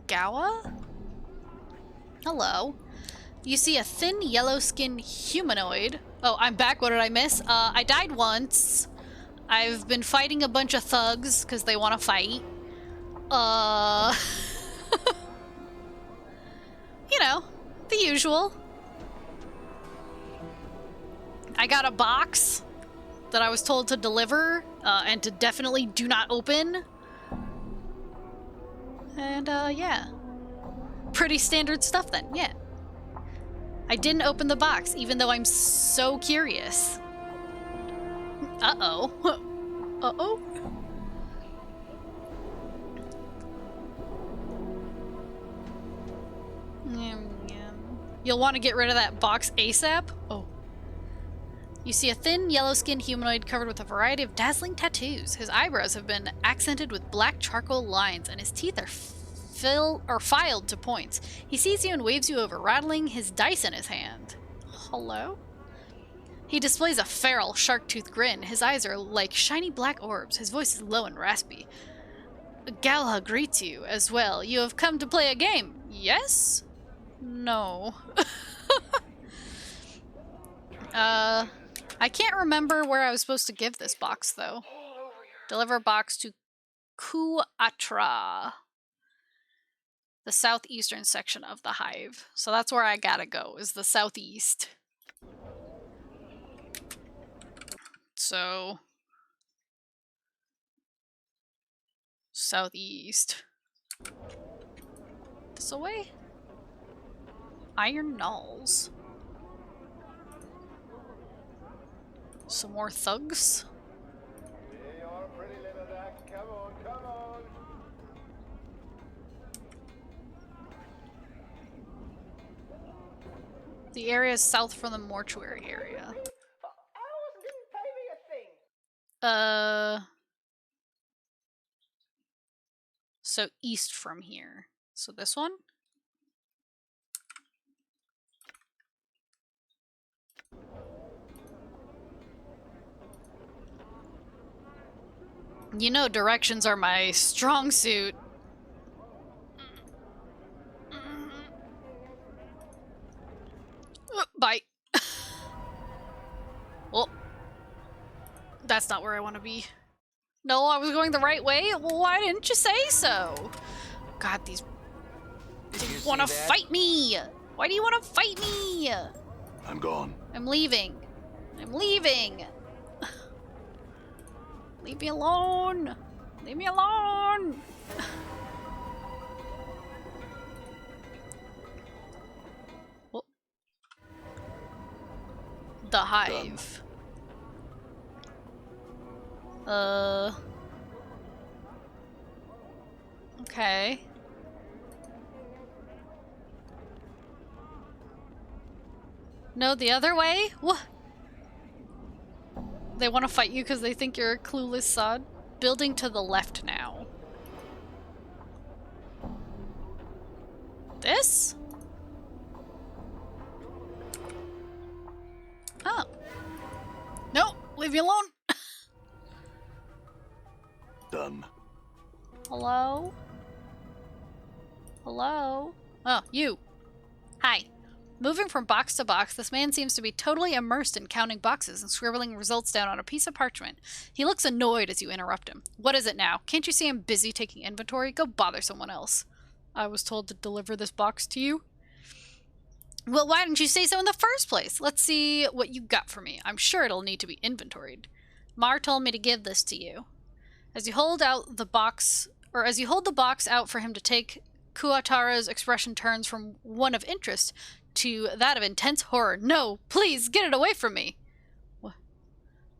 Gawa? Hello. You see a thin, yellow-skinned humanoid. Oh, I'm back. What did I miss? I died once. I've been fighting a bunch of thugs because they want to fight. You know, the usual. I got a box that I was told to deliver and to definitely do not open. And, yeah. Pretty standard stuff then, yeah. I didn't open the box, even though I'm so curious. Uh-oh. Uh-oh. You'll want to get rid of that box ASAP? Oh. You see a thin, yellow-skinned humanoid covered with a variety of dazzling tattoos. His eyebrows have been accented with black charcoal lines, and his teeth are filed to points. He sees you and waves you over, rattling his dice in his hand. Hello? He displays a feral, shark-toothed grin. His eyes are like shiny black orbs. His voice is low and raspy. Galha greets you as well. You have come to play a game. Yes? No. I can't remember where I was supposed to give this box, though. Deliver box to Kuatra, the southeastern section of the hive. So that's where I gotta go, is the southeast. So... southeast. This away? Iron Knolls. Some more thugs? You're pretty little duck. Come on, come on. The area is south from the mortuary area. Owls didn't pay me a thing. So east from here. So this one? You know directions are my strong suit. Bye. Well, that's not where I want to be. No, I was going the right way? Well, why didn't you say so? God, these want to fight me! Why do you want to fight me? I'm gone. I'm leaving. I'm leaving! Leave me alone! Leave me alone! Well, the hive. Okay. No, the other way? What? They want to fight you because they think you're a clueless sod? Building to the left now. This? Oh. No, leave me alone. Done. Hello? Hello? Oh, you. Hi. Moving from box to box, this man seems to be totally immersed in counting boxes and scribbling results down on a piece of parchment. He looks annoyed as you interrupt him. What is it now? Can't you see I'm busy taking inventory? Go bother someone else. I was told to deliver this box to you. Well, why didn't you say so in the first place? Let's see what you got for me. I'm sure it'll need to be inventoried. Mar told me to give this to you. As you hold out the box, or as you hold the box out for him to take, Kuatara's expression turns from one of interest to that of intense horror. No, please, get it away from me! What?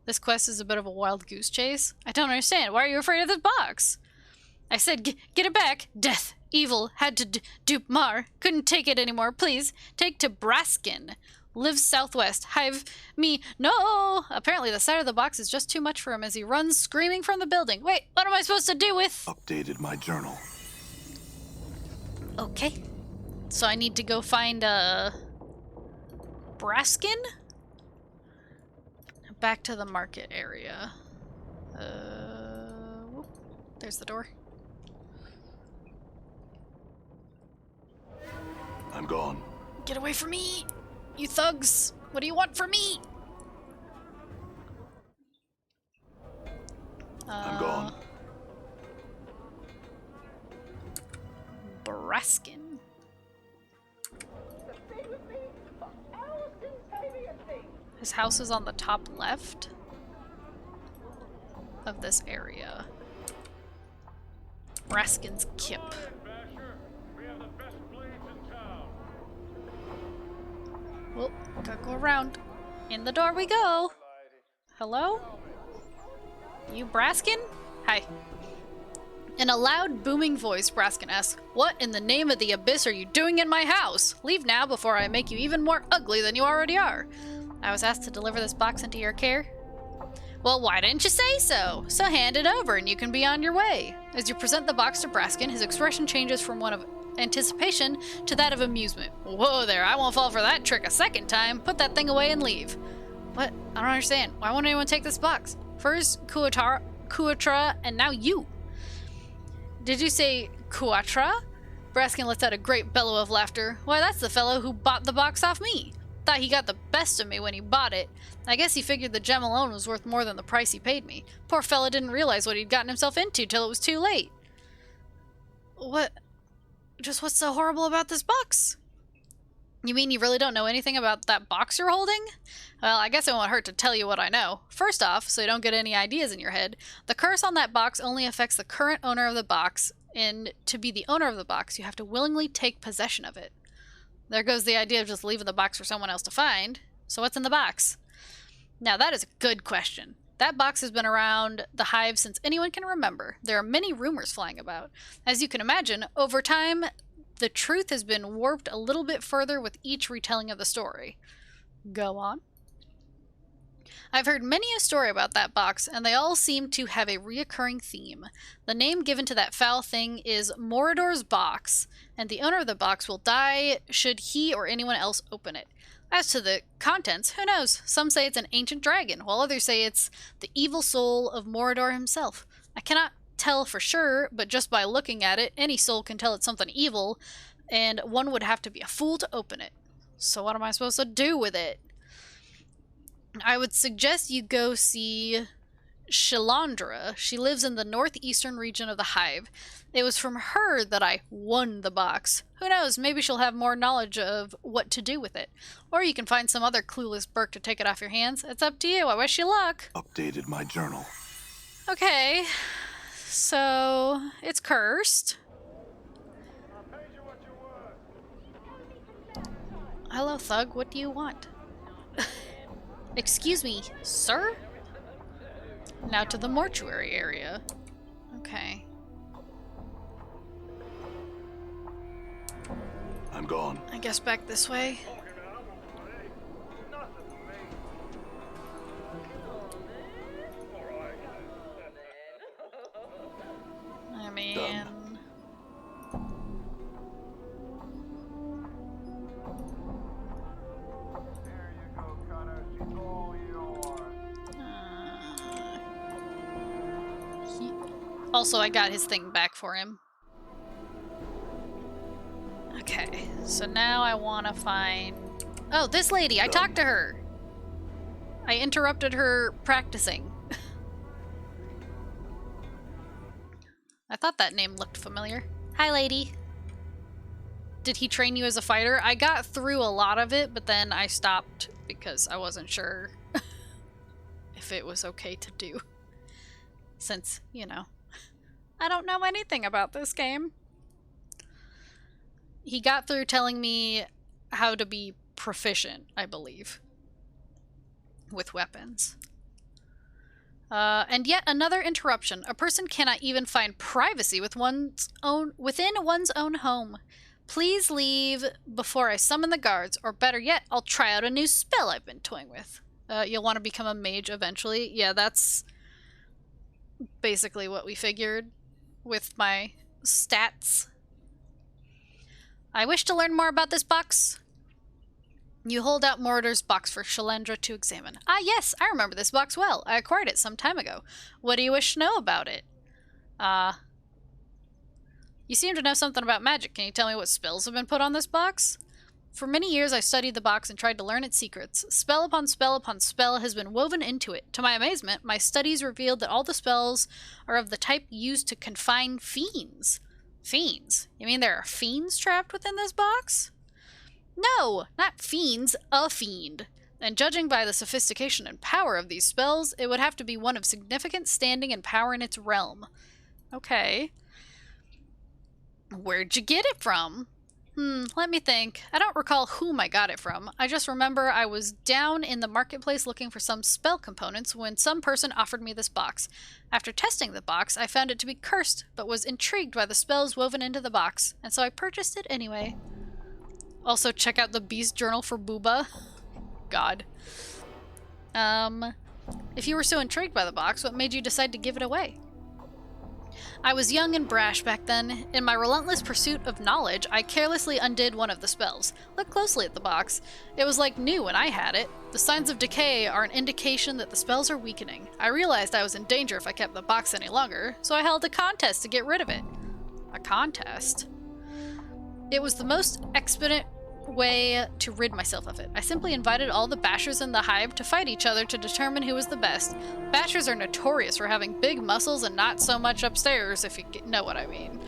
This quest is a bit of a wild goose chase? I don't understand. Why are you afraid of this box? I said, get it back! Death! Evil! Had to dupe Mar! Couldn't take it anymore. Please, take to Braskin. Lives southwest. Hive me. No! Apparently the side of the box is just too much for him as he runs screaming from the building. Wait, what am I supposed to do with... Updated my journal. Okay. So I need to go find, Braskin? Back to the market area. Whoop. There's the door. I'm gone. Get away from me! You thugs! What do you want from me? I'm gone. Braskin. His house is on the top left of this area. Braskin's Kip. Well, gotta go around. In the door we go. Hello? You Braskin? Hi. In a loud, booming voice, Braskin asks, "What in the name of the abyss are you doing in my house? Leave now before I make you even more ugly than you already are. I was asked to deliver this box into your care." Well, why didn't you say so? So hand it over and you can be on your way. As you present the box to Braskin, his expression changes from one of anticipation to that of amusement. Whoa there, I won't fall for that trick a second time. Put that thing away and leave. What? I don't understand. Why won't anyone take this box? First Kuatra, and now you. Did you say Kuatra? Braskin lets out a great bellow of laughter. Why, that's the fellow who bought the box off me. Thought he got the best of me when he bought it. I guess he figured the gem alone was worth more than the price he paid me. Poor fella didn't realize what he'd gotten himself into till it was too late. What? Just what's so horrible about this box? You mean you really don't know anything about that box you're holding? Well, I guess it won't hurt to tell you what I know. First off, so you don't get any ideas in your head, the curse on that box only affects the current owner of the box, and to be the owner of the box, you have to willingly take possession of it. There goes the idea of just leaving the box for someone else to find. So what's in the box? Now that is a good question. That box has been around the hive since anyone can remember. There are many rumors flying about. As you can imagine, over time, the truth has been warped a little bit further with each retelling of the story. Go on. I've heard many a story about that box, and they all seem to have a reoccurring theme. The name given to that foul thing is Morador's Box, and the owner of the box will die should he or anyone else open it. As to the contents, who knows? Some say it's an ancient dragon, while others say it's the evil soul of Morador himself. I cannot tell for sure, but just by looking at it, any soul can tell it's something evil, and one would have to be a fool to open it. So what am I supposed to do with it? I would suggest you go see Shalandra. She lives in the northeastern region of the hive. It was from her that I won the box. Who knows, maybe she'll have more knowledge of what to do with it. Or you can find some other clueless Burke to take it off your hands. It's up to you. I wish you luck. Updated my journal. Okay, so it's cursed. Hello, Thug. What do you want? Excuse me, sir? Now to the mortuary area. Okay. I'm gone. I guess back this way. I mean... Done. Also, I got his thing back for him. Okay, so now I want to find... Oh, this lady! I talked to her! I interrupted her practicing. I thought that name looked familiar. Hi, lady. Did he train you as a fighter? I got through a lot of it, but then I stopped because I wasn't sure if it was okay to do. Since, you know, I don't know anything about this game. He got through telling me how to be proficient, I believe, with weapons. And yet another interruption. A person cannot even find privacy within one's own home. Please leave before I summon the guards, or better yet, I'll try out a new spell I've been toying with. You'll want to become a mage eventually. Yeah, that's basically what we figured with my stats. I wish to learn more about this box. You hold out Morador's box for Shalandra to examine. Ah, yes, I remember this box well. I acquired it some time ago. What do you wish to know about it? You seem to know something about magic. Can you tell me what spells have been put on this box? For many years, I studied the box and tried to learn its secrets. Spell upon spell upon spell has been woven into it. To my amazement, my studies revealed that all the spells are of the type used to confine fiends. Fiends? You mean there are fiends trapped within this box? No, not fiends, a fiend. And judging by the sophistication and power of these spells, it would have to be one of significant standing and power in its realm. Okay. Where'd you get it from? Let me think. I don't recall whom I got it from. I just remember I was down in the marketplace looking for some spell components when some person offered me this box. After testing the box, I found it to be cursed, but was intrigued by the spells woven into the box, and so I purchased it anyway. Also, check out the Beast Journal for Booba. God. If you were so intrigued by the box, what made you decide to give it away? I was young and brash back then. In my relentless pursuit of knowledge, I carelessly undid one of the spells. Look closely at the box. It was like new when I had it. The signs of decay are an indication that the spells are weakening. I realized I was in danger if I kept the box any longer, so I held a contest to get rid of it. A contest? It was the most expedient way to rid myself of it. I simply invited all the bashers in the hive to fight each other to determine who was the best. Bashers are notorious for having big muscles and not so much upstairs, if you know what I mean.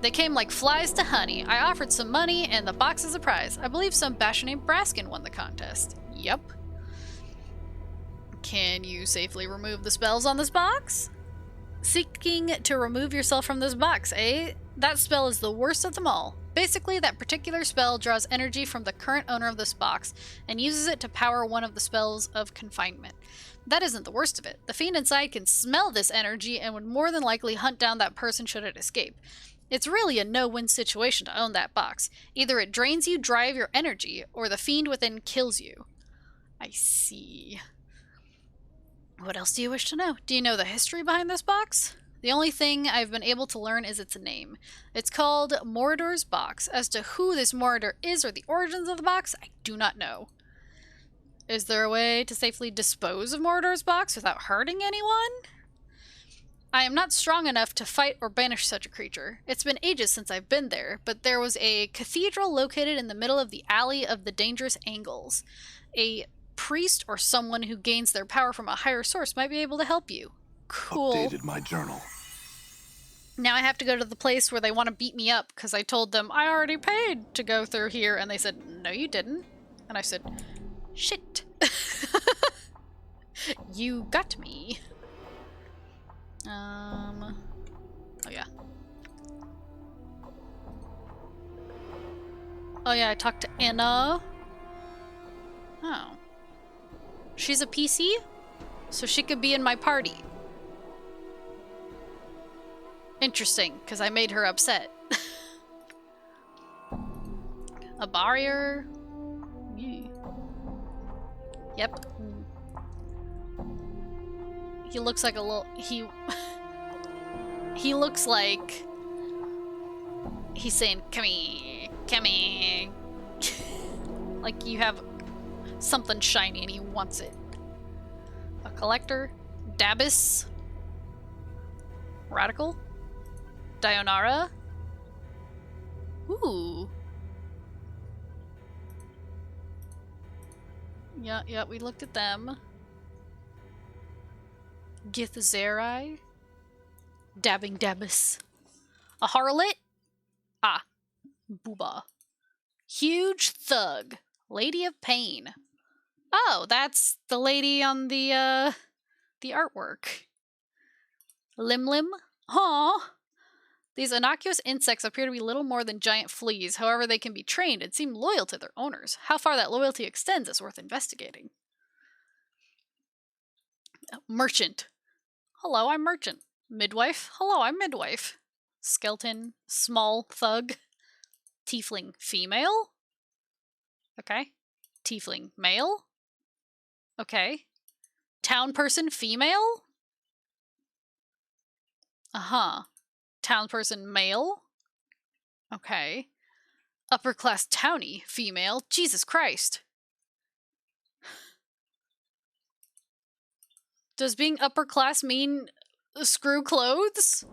They came like flies to honey. I offered some money and the box as a prize. I believe some basher named Braskin won the contest. Yep. Can you safely remove the spells on this box? Seeking to remove yourself from this box, eh? That spell is the worst of them all. Basically, that particular spell draws energy from the current owner of this box and uses it to power one of the spells of confinement. That isn't the worst of it. The fiend inside can smell this energy and would more than likely hunt down that person should it escape. It's really a no-win situation to own that box. Either it drains you dry of your energy, or the fiend within kills you. I see. What else do you wish to know? Do you know the history behind this box? The only thing I've been able to learn is its name. It's called Mordor's Box. As to who this Mordor is or the origins of the box, I do not know. Is there a way to safely dispose of Mordor's Box without hurting anyone? I am not strong enough to fight or banish such a creature. It's been ages since I've been there, but there was a cathedral located in the middle of the Alley of the Dangerous Angles. A priest or someone who gains their power from a higher source might be able to help you. Cool. Updated my journal. Now I have to go to the place where they want to beat me up because I told them I already paid to go through here, and they said, no you didn't. And I said, shit. You got me. Oh yeah. Oh yeah, I talked to Anna. Oh. She's a PC? So she could be in my party. Interesting, because I made her upset. A barrier? Yeah. Yep. He looks like a little... He looks like... He's saying, come here, come here. Like you have something shiny and he wants it. A collector? Dabis? Radical? Dionara? Ooh. Yeah, we looked at them. Githzerai? Dabbing Dabis. A harlot? Ah. Booba. Huge thug. Lady of Pain. Oh, that's the lady on the artwork. Lim Lim? Aw. These innocuous insects appear to be little more than giant fleas. However, they can be trained and seem loyal to their owners. How far that loyalty extends is worth investigating. Merchant. Hello, I'm Merchant. Midwife. Hello, I'm Midwife. Skeleton. Small thug. Tiefling female? Okay. Tiefling male? Okay. Town person female? Uh-huh. Town person male? Okay. Upper class townie female? Jesus Christ. Does being upper class mean screw clothes?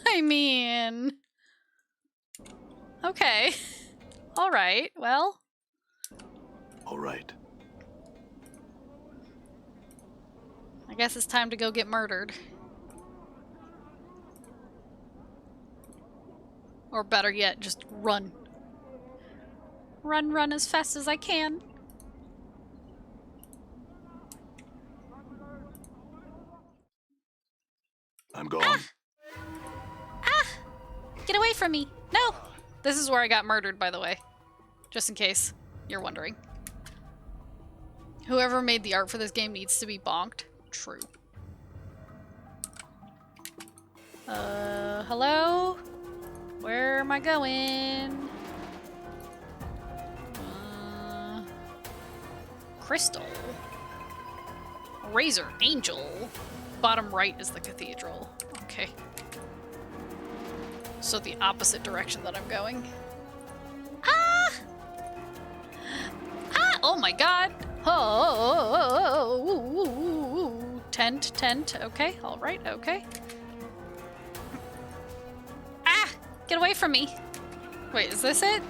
I mean... Okay. Alright, well... Alright. I guess it's time to go get murdered. Or better yet, just run. Run as fast as I can. I'm gone. Ah! Get away from me! No! This is where I got murdered, by the way. Just in case you're wondering. Whoever made the art for this game needs to be bonked. True. Hello? Where am I going? Crystal. Razor Angel. Bottom right is the cathedral. Okay. So the opposite direction that I'm going. Ah! Ah! Oh my god! Oh! Tent. Okay, alright, okay. Ah! Get away from me. Wait, is this it?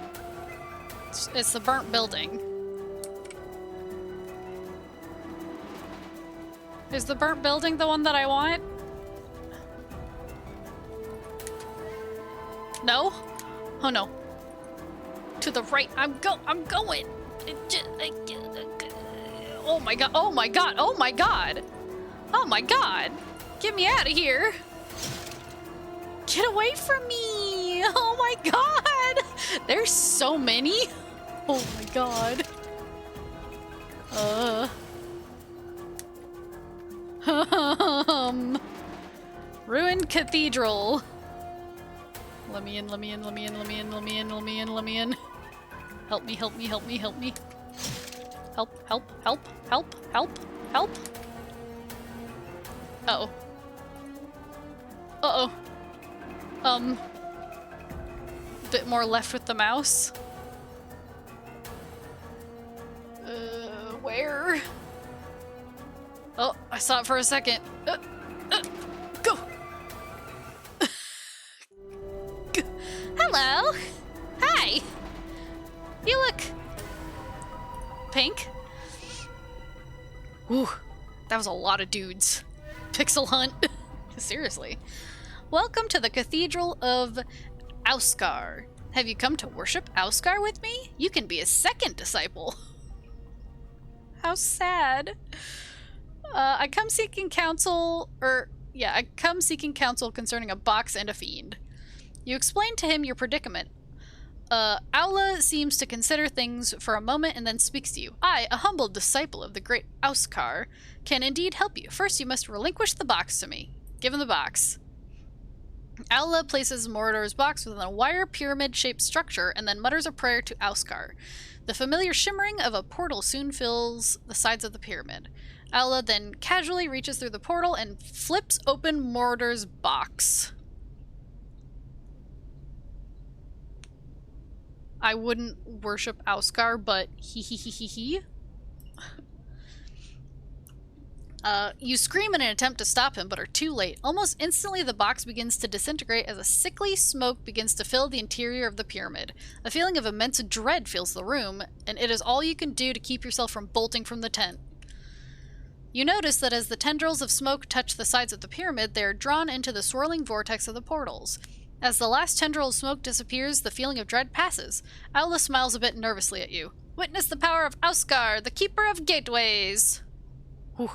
It's the burnt building. Is the burnt building the one that I want? No? Oh no. To the right. I'm going. Oh my god. Oh my god. Oh my god. Oh my god. Get me out of here. Get away from me. Oh my god. There's so many. Oh my god. Ruined cathedral. Let me in, let me in, let me in, let me in, let me in, let me in, let me in. Help me, help me, help me, help me. Help, help, help, help, help, help. Uh-oh. Uh-oh. Bit more left with the mouse. Where? Oh, I saw it for a second. Go! Hello! Hi! You look... pink? Ooh, that was a lot of dudes. Pixel hunt. Seriously. Welcome to the Cathedral of Auskar. Have you come to worship Auskar with me? You can be a second disciple. How sad. I come seeking counsel, I come seeking counsel concerning a box and a fiend. You explain to him your predicament. Aula seems to consider things for a moment and then speaks to you. I, a humble disciple of the great Auskar, can indeed help you. First, you must relinquish the box to me. Give him the box. Aula places Mordor's box within a wire pyramid-shaped structure and then mutters a prayer to Auskar. The familiar shimmering of a portal soon fills the sides of the pyramid. Aula then casually reaches through the portal and flips open Mordor's box. I wouldn't worship Auskar, but he. You scream in an attempt to stop him, but are too late. Almost instantly, the box begins to disintegrate as a sickly smoke begins to fill the interior of the pyramid. A feeling of immense dread fills the room, and it is all you can do to keep yourself from bolting from the tent. You notice that as the tendrils of smoke touch the sides of the pyramid, they are drawn into the swirling vortex of the portals. As the last tendril of smoke disappears, the feeling of dread passes. Aula smiles a bit nervously at you. Witness the power of Auskar, the keeper of gateways! Whew.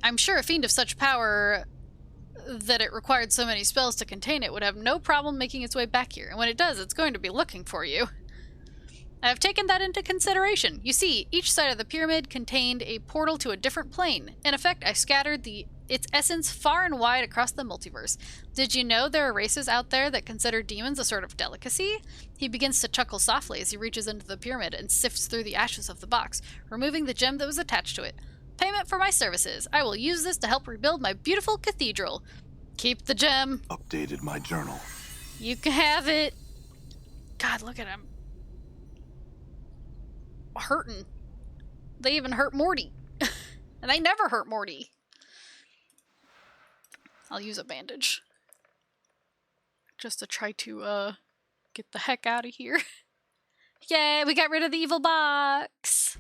I'm sure a fiend of such power that it required so many spells to contain it would have no problem making its way back here, and when it does, it's going to be looking for you. I have taken that into consideration. You see, each side of the pyramid contained a portal to a different plane. In effect, I scattered its essence far and wide across the multiverse. Did you know there are races out there that consider demons a sort of delicacy? He begins to chuckle softly as he reaches into the pyramid and sifts through the ashes of the box, removing the gem that was attached to it. Payment for my services. I will use this to help rebuild my beautiful cathedral. Keep the gem. Updated my journal. You can have it. God, look at him. Hurting. They even hurt Morty. And they never hurt Morty. I'll use a bandage. Just to try to, get the heck out of here. Yay, we got rid of the evil box!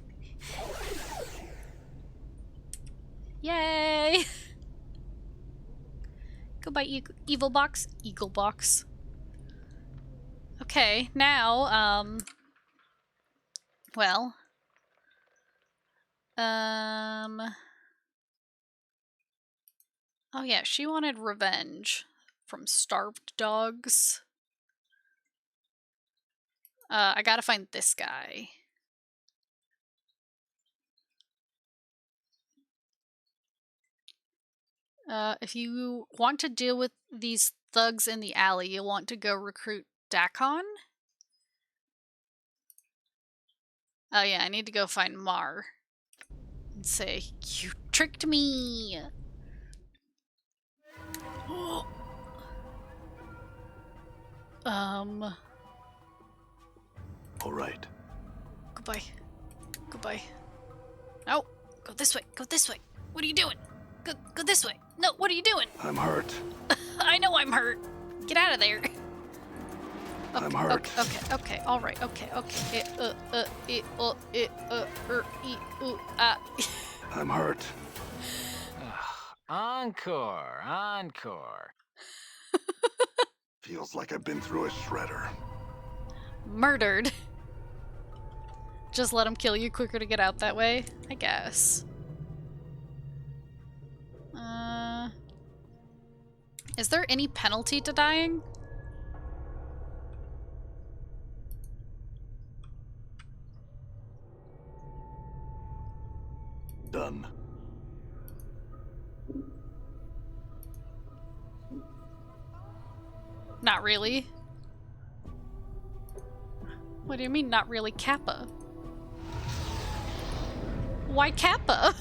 Yay! Goodbye, evil box. Eagle box. Okay, now, well... Oh yeah, she wanted revenge from starved dogs. I gotta find this guy. If you want to deal with these thugs in the alley, you'll want to go recruit Dakon. Oh yeah, I need to go find Mar. And say, you tricked me! All right. Goodbye. Goodbye. No! Go this way! Go this way! What are you doing? Go this way! No, what are you doing? I'm hurt. I know I'm hurt. Get out of there. I'm hurt. Okay, alright, okay. I'm hurt. Encore, encore. Feels like I've been through a shredder. Murdered. Just let him kill you quicker to get out that way, I guess. Is there any penalty to dying? Done. Not really. What do you mean, not really? Kappa? Why Kappa?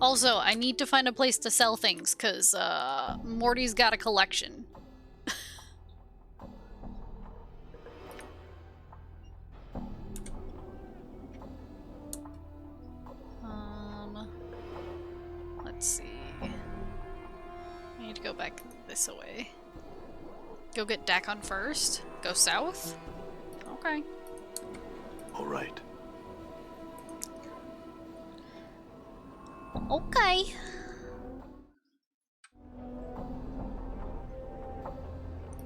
Also, I need to find a place to sell things, because Morty's got a collection. Let's see. I need to go back this way. Go get Dakon first? Go south? Okay. All right. Okay.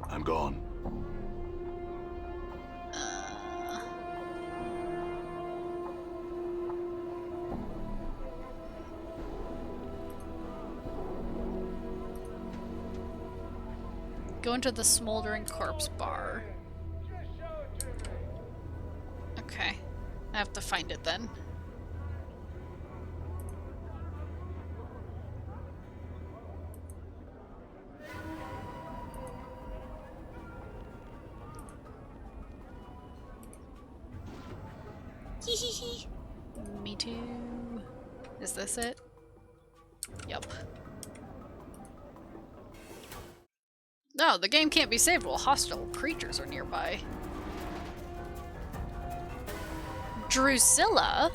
I'm gone. Go into the Smoldering Corpse bar. Okay. I have to find it then. Me too. Is this it? Yup. No, the game can't be saved while hostile creatures are nearby. Drusilla?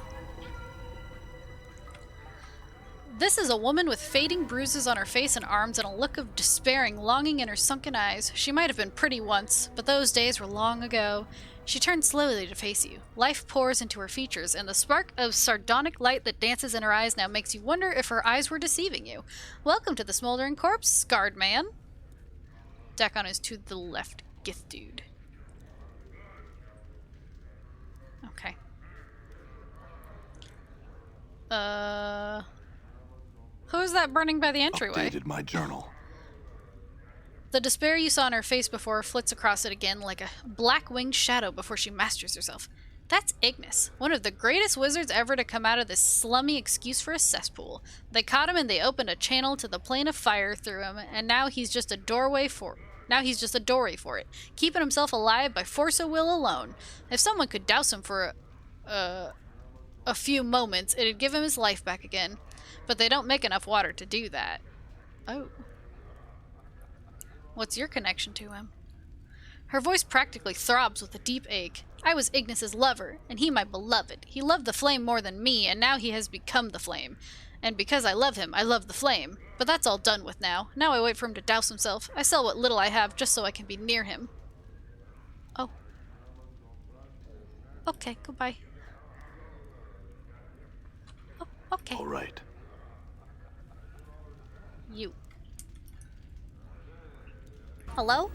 This is a woman with fading bruises on her face and arms and a look of despairing longing in her sunken eyes. She might have been pretty once, but those days were long ago. She turned slowly to face you. Life pours into her features, and the spark of sardonic light that dances in her eyes now makes you wonder if her eyes were deceiving you. Welcome to the Smoldering Corpse, scarred man. Dakon is to the left, Gith dude. Okay. Who's that burning by the entryway? Updated my journal. The despair you saw on her face before flits across it again like a black-winged shadow before she masters herself. That's Ignis, one of the greatest wizards ever to come out of this slummy excuse for a cesspool. They caught him and they opened a channel to the plane of fire through him, and now he's just a doorway for it, keeping himself alive by force of will alone. If someone could douse him for a few moments, it'd give him his life back again. But they don't make enough water to do that. Oh. What's your connection to him? Her voice practically throbs with a deep ache. I was Ignis's lover, and he my beloved. He loved the flame more than me, and now he has become the flame. And because I love him, I love the flame. But that's all done with now. Now I wait for him to douse himself. I sell what little I have just so I can be near him. Oh. Okay, goodbye. Oh, okay. All right. You. Hello?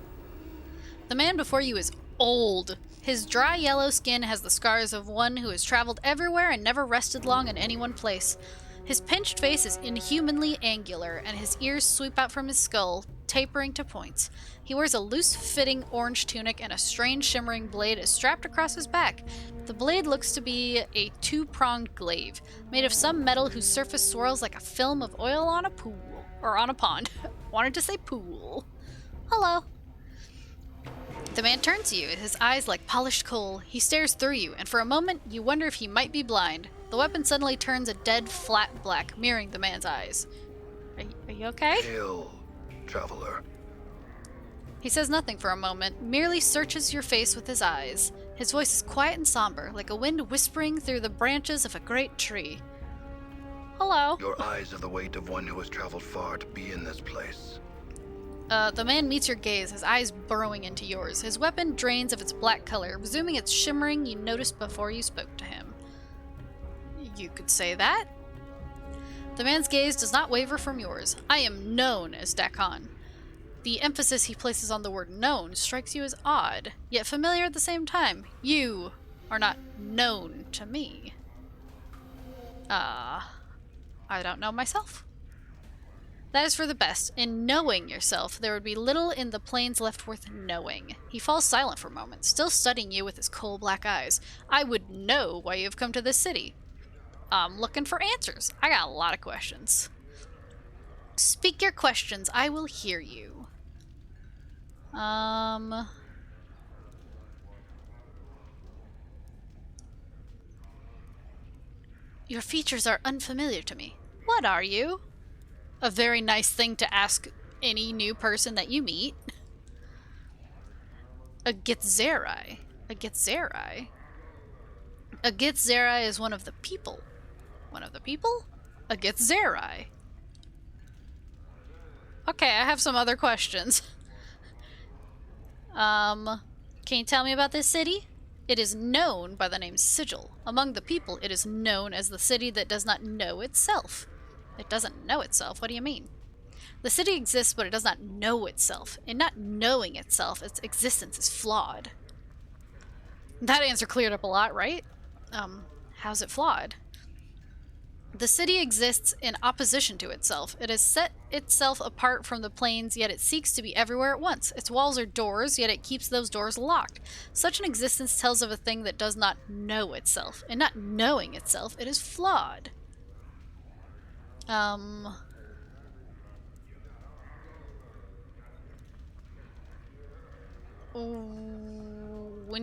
The man before you is old. His dry yellow skin has the scars of one who has traveled everywhere and never rested long in any one place. His pinched face is inhumanly angular, and his ears sweep out from his skull, tapering to points. He wears a loose-fitting orange tunic, and a strange shimmering blade is strapped across his back. The blade looks to be a two-pronged glaive, made of some metal whose surface swirls like a film of oil on a pool. Or on a pond. Wanted to say pool. Hello. The man turns to you, his eyes like polished coal. He stares through you, and for a moment, you wonder if he might be blind. The weapon suddenly turns a dead, flat black, mirroring the man's eyes. Are you okay? Hail, traveler. He says nothing for a moment, merely searches your face with his eyes. His voice is quiet and somber, like a wind whispering through the branches of a great tree. Hello. Your eyes have the weight of one who has traveled far to be in this place. The man meets your gaze, his eyes burrowing into yours. His weapon drains of its black color, resuming its shimmering you noticed before you spoke to him. You could say that. The man's gaze does not waver from yours. I am known as Dakon. The emphasis he places on the word known strikes you as odd, yet familiar at the same time. You are not known to me. I don't know myself. That is for the best. In knowing yourself, there would be little in the plains left worth knowing. He falls silent for a moment, still studying you with his coal black eyes. I would know why you have come to this city. I'm looking for answers. I got a lot of questions. Speak your questions. I will hear you. Your features are unfamiliar to me. What are you? A very nice thing to ask any new person that you meet. A Githzerai. A Githzerai? A Githzerai is one of the people. One of the people? A Githzerai. Okay, I have some other questions. Can you tell me about this city? It is known by the name Sigil. Among the people, it is known as the city that does not know itself. It doesn't know itself? What do you mean? The city exists, but it does not know itself. In not knowing itself, its existence is flawed. That answer cleared up a lot, right? How's it flawed? The city exists in opposition to itself. It has set itself apart from the plains, yet it seeks to be everywhere at once. Its walls are doors, yet it keeps those doors locked. Such an existence tells of a thing that does not know itself. In not knowing itself, it is flawed. When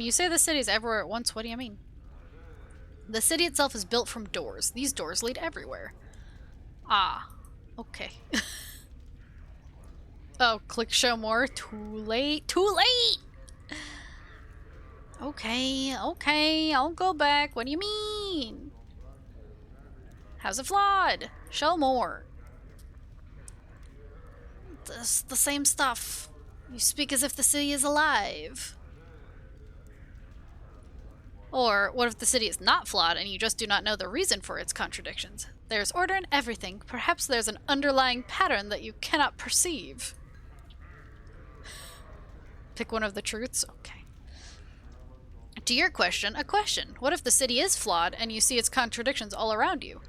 you say the city is everywhere at once, what do you mean? The city itself is built from doors. These doors lead everywhere. Ah, okay. Oh, click show more. Too late. Too late! Okay, okay, I'll go back. What do you mean? How's it flawed? Show more. This, the same stuff. You speak as if the city is alive. Or, what if the city is not flawed and you just do not know the reason for its contradictions? There's order in everything. Perhaps there's an underlying pattern that you cannot perceive. Pick one of the truths? Okay. To your question, a question. What if the city is flawed and you see its contradictions all around you?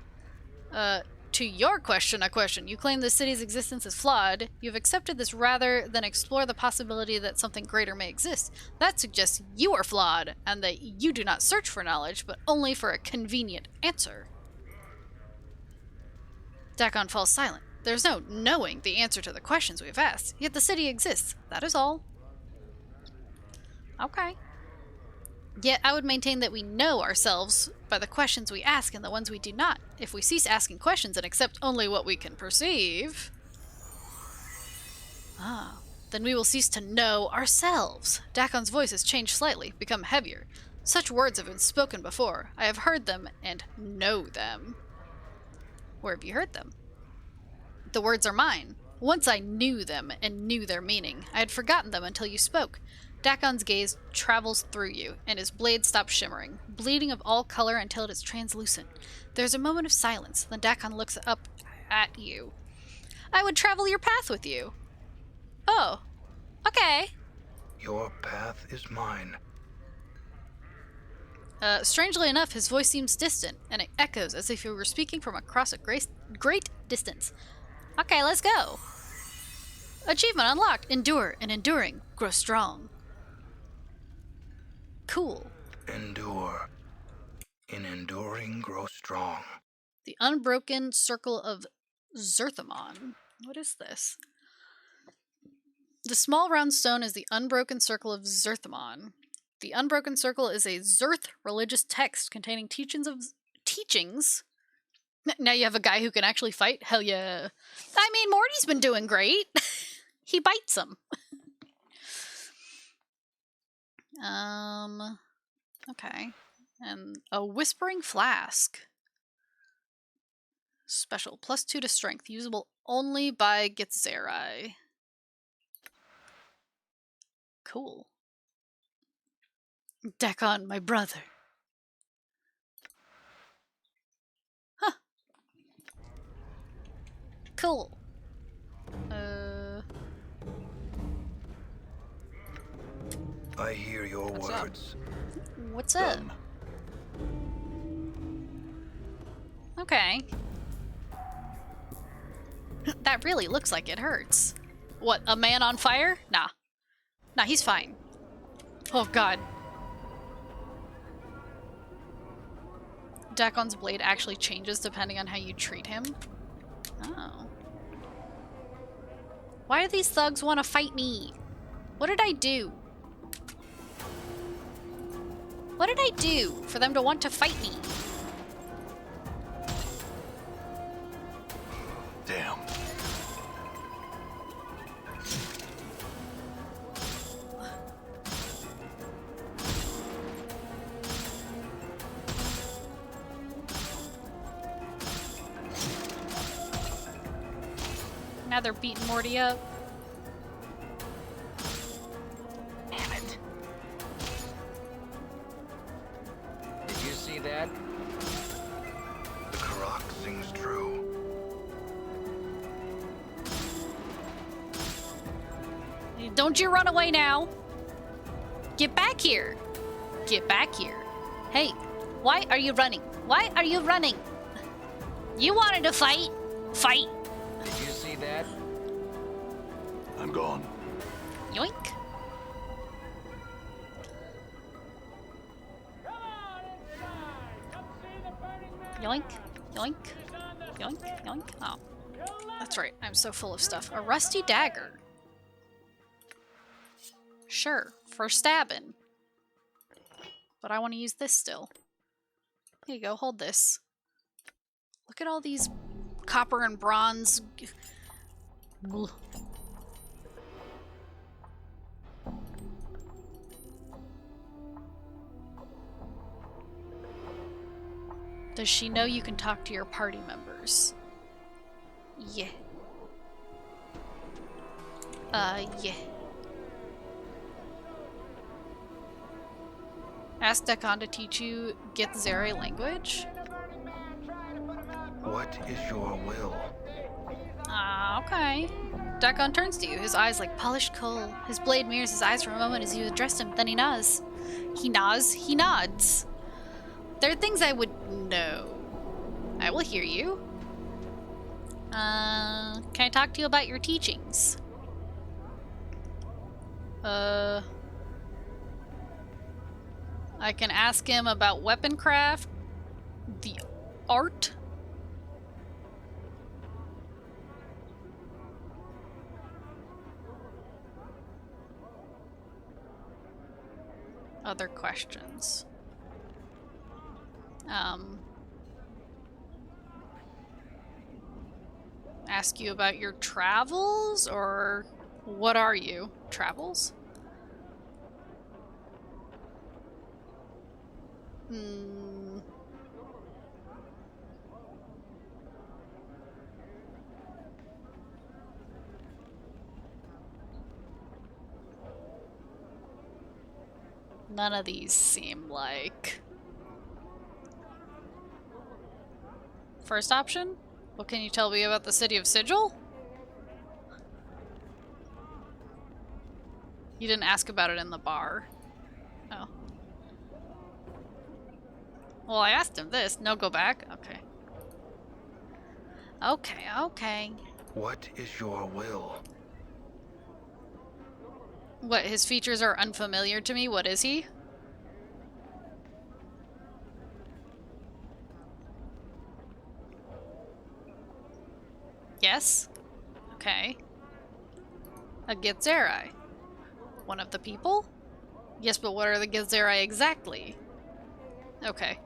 To your question, a question. You claim the city's existence is flawed. You've accepted this rather than explore the possibility that something greater may exist. That suggests you are flawed, and that you do not search for knowledge, but only for a convenient answer. Dakon falls silent. There's no knowing the answer to the questions we've asked, yet the city exists. That is all. Okay. Yet I would maintain that we know ourselves by the questions we ask and the ones we do not. If we cease asking questions and accept only what we can perceive, then we will cease to know ourselves. Dakon's voice has changed slightly, become heavier. Such words have been spoken before. I have heard them and know them. Where have you heard them? The words are mine. Once I knew them and knew their meaning. I had forgotten them until you spoke. Dakon's gaze travels through you, and his blade stops shimmering, bleeding of all color until it is translucent. There's a moment of silence, then Dakon looks up at you. I would travel your path with you. Oh, okay. Your path is mine. Strangely enough, his voice seems distant, and it echoes as if he were speaking from across a great distance. Okay, let's go. Achievement unlocked. Endure, and enduring, grow strong. Cool. Endure. In enduring, grow strong. The Unbroken Circle of Zerthamon. What is this? The small round stone is the Unbroken Circle of Zerthamon. The Unbroken Circle is a Zerth religious text containing teachings. Now you have a guy who can actually fight? Hell yeah. I mean, Morty's been doing great. He bites him. Okay. And a Whispering Flask. Special. +2 to strength. Usable only by Githzerai. Cool. Dekon, my brother. Huh. Cool. I hear your What's up? words. What's up? Done. Okay. That really looks like it hurts. What, a man on fire? Nah. Nah, he's fine. Oh god. Dakon's blade actually changes depending on how you treat him. Oh. Why do these thugs want to fight me? What did I do? What did I do for them to want to fight me? Damn. Now they're beating Morty up. Damn it. Did you see that? The Karak sings true. Don't you run away now. Get back here. Get back here. Hey, why are you running? Why are you running? You wanted to fight. Fight. Did you see that? I'm gone. Yoink. Come on inside. Come see the Burning Man. Yoink. Yoink. It's on the Yoink. stick. Yoink. Oh, You'll love that's right. I'm so full of stuff. A rusty dagger. Sure, for stabbing. But I want to use this still. Here you go, hold this. Look at all these copper and bronze. Ugh. Does she know you can talk to your party members? Yeah. Yeah. Ask Dekon to teach you Githzerai language? What is your will? Ah, okay. Dekon turns to you, his eyes like polished coal. His blade mirrors his eyes for a moment as you address him, then he nods. He nods? He nods. There are things I would know. I will hear you. Can I talk to you about your teachings? I can ask him about weapon craft, the art. Other questions. Ask you about your travels, or what are you? Travels? None of these seem like... First option? What can you tell me about the city of Sigil? You didn't ask about it in the bar. Oh. Well, I asked him this. No, go back? Okay. Okay, okay. What is your will? What, his features are unfamiliar to me? What is he? Yes? Okay. A Githzerai. One of the people? Yes, but what are the Githzerai exactly? Okay.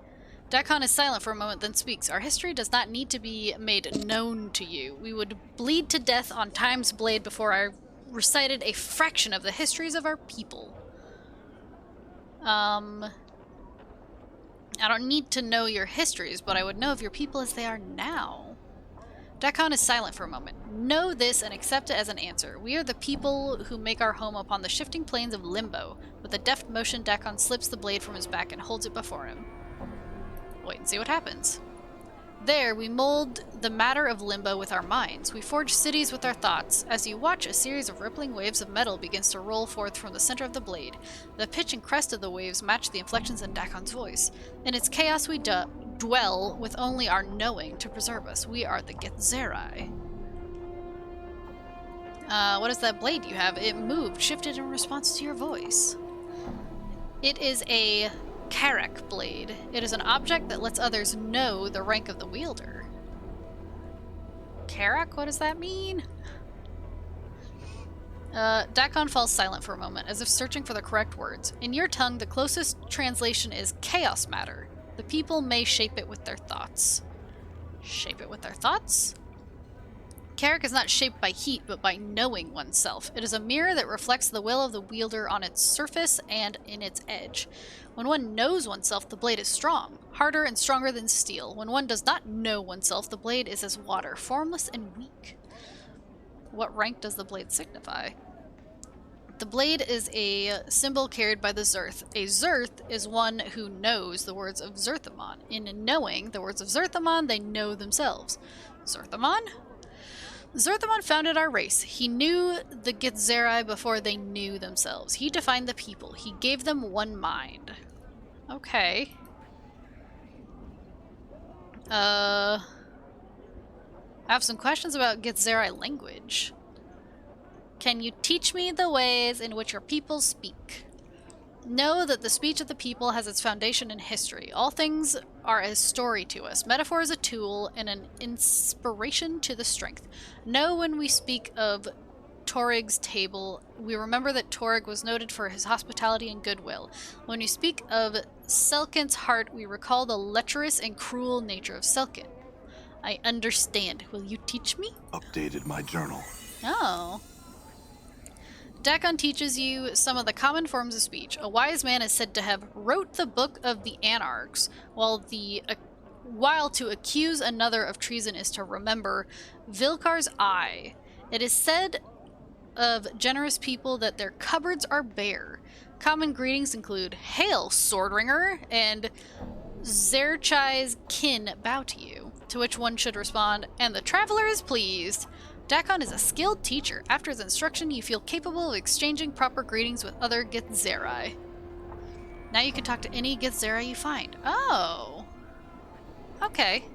Dekon is silent for a moment, then speaks. Our history does not need to be made known to you. We would bleed to death on Time's blade before I recited a fraction of the histories of our people. I don't need to know your histories, but I would know of your people as they are now. Dakon is silent for a moment. Know this and accept it as an answer. We are the people who make our home upon the shifting plains of Limbo. With a deft motion, Dakon slips the blade from his back and holds it before him. Wait and see what happens. There, we mold the matter of Limbo with our minds. We forge cities with our thoughts. As you watch, a series of rippling waves of metal begins to roll forth from the center of the blade. The pitch and crest of the waves match the inflections in Dakon's voice. In its chaos we dwell with only our knowing to preserve us. We are the Githzerai. What is that blade you have? It moved, shifted in response to your voice. It is a Karak blade. It is an object that lets others know the rank of the wielder. Karak? What does that mean? Dakon falls silent for a moment, as if searching for the correct words. In your tongue, the closest translation is chaos matter. The people may shape it with their thoughts. Shape it with their thoughts? Karak is not shaped by heat, but by knowing oneself. It is a mirror that reflects the will of the wielder on its surface and in its edge. When one knows oneself, the blade is strong, harder and stronger than steel. When one does not know oneself, the blade is as water, formless and weak. What rank does the blade signify? The blade is a symbol carried by the Zerth. A Zerth is one who knows the words of Zerthamon. In knowing the words of Zerthamon, they know themselves. Zerthamon? Zerthamon founded our race. He knew the Githzerai before they knew themselves. He defined the people. He gave them one mind. Okay. I have some questions about Githzerai language. Can you teach me the ways in which your people speak? Know that the speech of the people has its foundation in history. All things are as story to us. Metaphor is a tool and an inspiration to the strength. Know when we speak of Torig's table, we remember that Torig was noted for his hospitality and goodwill. When we speak of Selkin's heart, we recall the lecherous and cruel nature of Selkin. I understand. Will you teach me? Updated my journal. Oh. Dakon teaches you some of the common forms of speech. A wise man is said to have wrote the Book of the Anarchs, while to accuse another of treason is to remember Vilkar's eye. It is said of generous people that their cupboards are bare. Common greetings include "Hail, Swordringer," and "Zerchai's kin bow to you," to which one should respond, "And the traveler is pleased." Dakon is a skilled teacher. After his instruction, you feel capable of exchanging proper greetings with other Githzerai. Now you can talk to any Githzerai you find. Oh. Okay.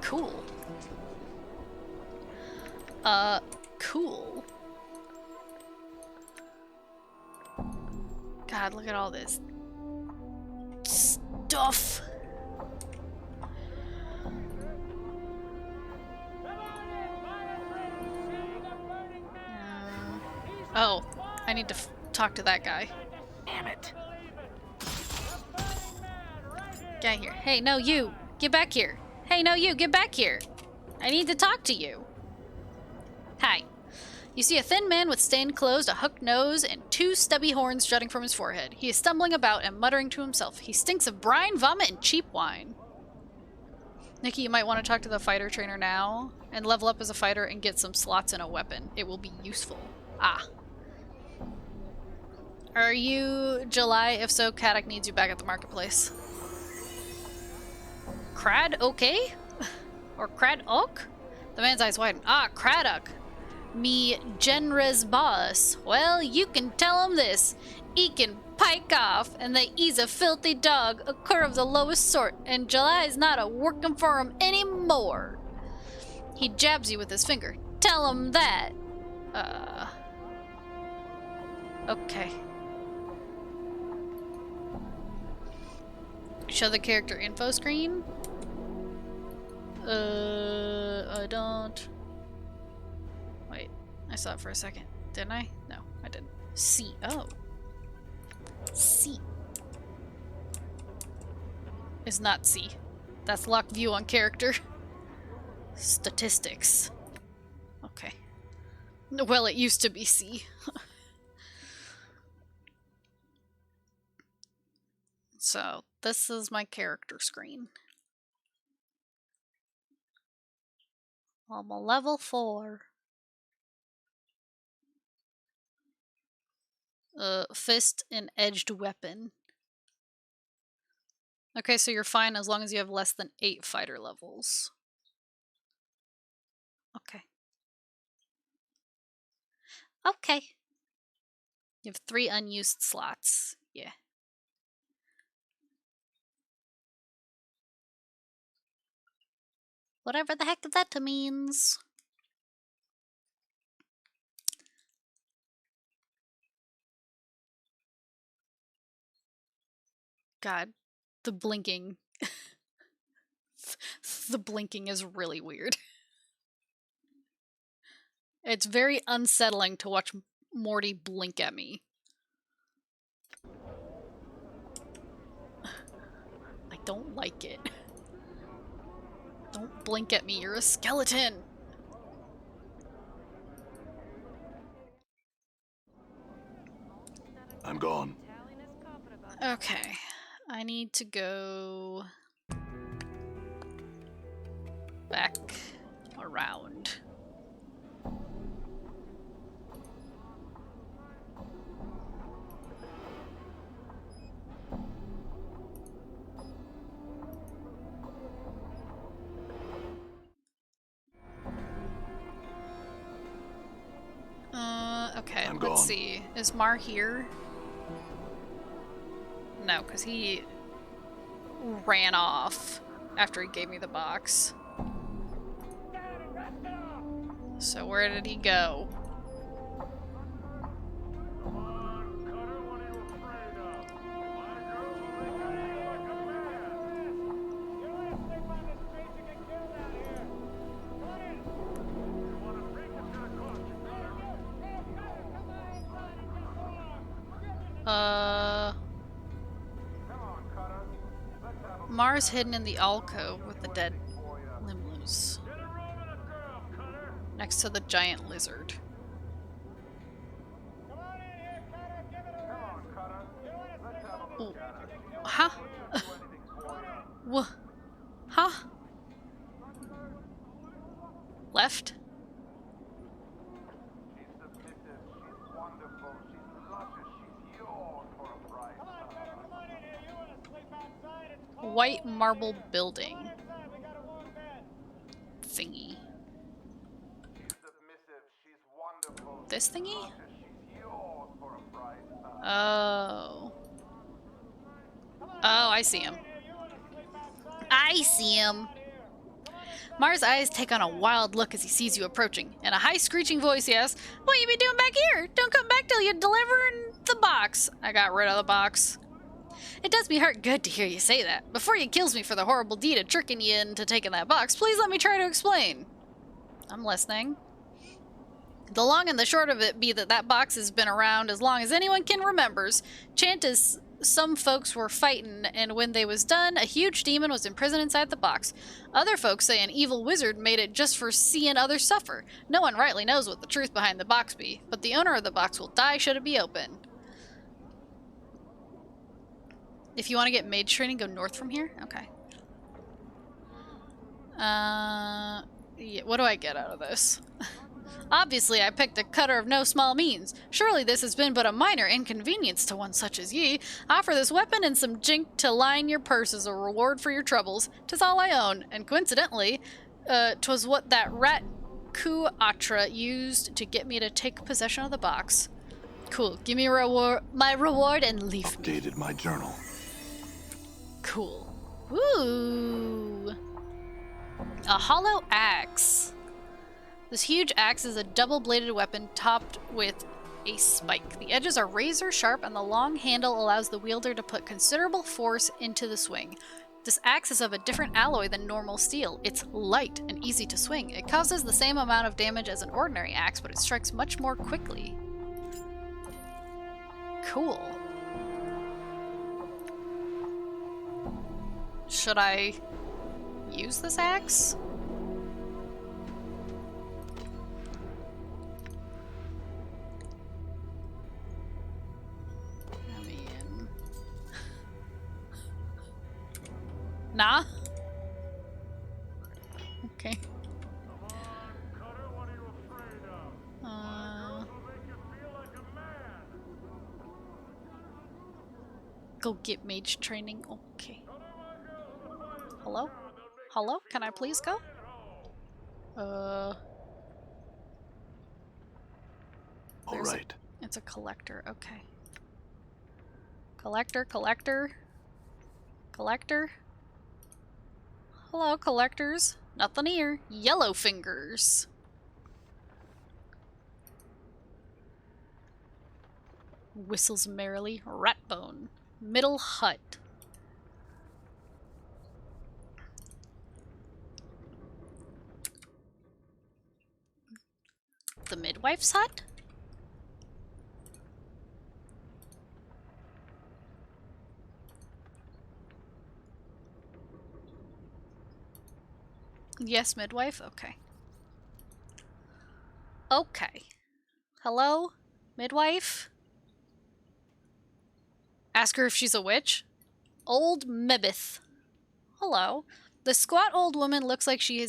Cool. Cool. God, look at all this stuff. Oh, I need to talk to that guy. Damn it. Get here. Hey, no, you. Get back here. Hey, no, you. Get back here. I need to talk to you. Hi. You see a thin man with stained clothes, a hooked nose, and two stubby horns jutting from his forehead. He is stumbling about and muttering to himself. He stinks of brine, vomit, and cheap wine. Nikki, you might want to talk to the fighter trainer now and level up as a fighter and get some slots in a weapon. It will be useful. Ah. Are you July? If so, Kadak needs you back at the marketplace. Crad okay? Or Crad ok? The man's eyes widen. Ah, Craddock. Me Genra's boss. Well, you can tell him this. He can pike off, and that he's a filthy dog, a cur of the lowest sort, and July's not a working for him anymore. He jabs you with his finger. Tell him that. Okay. Show the character info screen? I don't... Wait, I saw it for a second. Didn't I? No, I didn't. C. Oh. C. Is not C. That's locked view on character. Statistics. Okay. Well, it used to be C. So, this is my character screen. I'm a level 4. Fist and edged weapon. Okay, so you're fine as long as you have less than 8 fighter levels. Okay. Okay. You have 3 unused slots. Yeah. Whatever the heck that means. God, the blinking. The blinking is really weird. It's very unsettling to watch Morty blink at me. I don't like it. Don't blink at me, you're a skeleton! I'm gone. Okay, I need to go back around. Okay, I'm let's gone. see. Is Mar here? No, because he ran off after he gave me the box. So where did he go? Come on, Cutter, what are you afraid of? My girl will make you feel like a man. You don't want to sleep on the streets, you get killed out here. Run it! You want to drink, it's gonna cost you, Cutter. Hey, Cutter, come on inside and get warm. Come on, Cutter. Let's have a Mars hidden in the alcove with the dead Limlos. Get a room and a girl, Cutter. Next to the giant lizard. Come on in here, Cutter. Give it a run. Come on, Cutter. You don't want to sleep on the Ooh. streets, you get killed Huh? out here. Wha? Huh? Left? She's submissive, she's wonderful, she's luscious, she's yours for a price. Come on, Cutter, come on in here. You want to sleep outside? It's cold. White marble building Come on inside, we got a warm bed. thingy. She's submissive, she's wonderful. This thingy? Luscious, she's yours for a price. Oh. Oh, I see him. I see him. Mars' eyes take on a wild look as he sees you approaching. In a high screeching voice, he asks, "What you be doing back here? Don't come back till you deliver the box." I got rid of the box. "It does me heart good to hear you say that. Before you kills me for the horrible deed of tricking you into taking that box, please let me try to explain." I'm listening. "The long and the short of it be that box has been around as long as anyone can remembers. Chant is some folks were fighting, and when they was done, a huge demon was imprisoned inside the box. Other folks say an evil wizard made it just for seeing others suffer. No one rightly knows what the truth behind the box be, but the owner of the box will die should it be open. If you want to get mage training, go north from here?" Okay. Yeah, what do I get out of this? "Obviously, I picked a cutter of no small means. Surely this has been but a minor inconvenience to one such as ye. Offer this weapon and some jink to line your purse as a reward for your troubles. 'Tis all I own, and coincidentally, 'twas what that rat Kuatra used to get me to take possession of the box. Cool. Give me my reward and leave me." Updated my journal. Cool. Ooh. A hollow axe. This huge axe is a double-bladed weapon topped with a spike. The edges are razor sharp and the long handle allows the wielder to put considerable force into the swing. This axe is of a different alloy than normal steel. It's light and easy to swing. It causes the same amount of damage as an ordinary axe, but it strikes much more quickly. Cool. Should I use this axe? I mean... Nah? Okay. He'll get mage training. Okay. Hello? Hello? Can I please go? All There's right. It's a collector. Okay. Collector, collector. Collector. Hello, collectors. Nothing here. Yellow fingers. Whistles merrily. Ratbone. Middle hut. The midwife's hut? Yes, midwife? Okay. Okay. Hello? Midwife? Ask her if she's a witch? Old Mebith. Hello. The squat old woman looks like she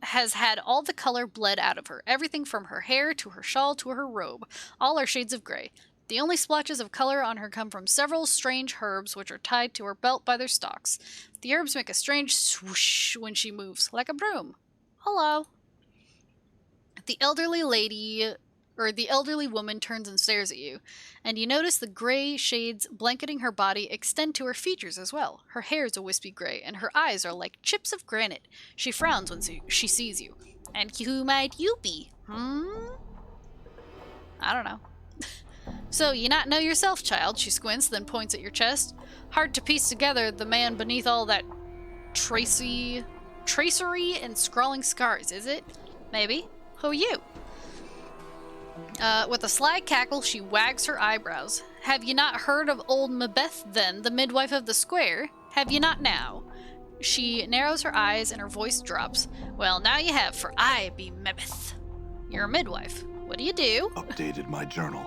has had all the color bled out of her. Everything from her hair to her shawl to her robe. All are shades of gray. The only splotches of color on her come from several strange herbs which are tied to her belt by their stalks. The herbs make a strange swoosh when she moves, like a broom. Hello. The elderly woman turns and stares at you, and you notice the gray shades blanketing her body extend to her features as well. Her hair is a wispy gray, and her eyes are like chips of granite. She frowns when she sees you. And who might you be? I don't know. So, you not know yourself, child? She squints, then points at your chest. Hard to piece together the man beneath all that tracery and scrawling scars, is it? Maybe. Who are you? With a sly cackle, she wags her eyebrows. Have you not heard of old Mebeth, then, the midwife of the square? Have you not now? She narrows her eyes and her voice drops. Well, now you have, for I be Mebeth. You're a midwife. What do you do? Updated my journal.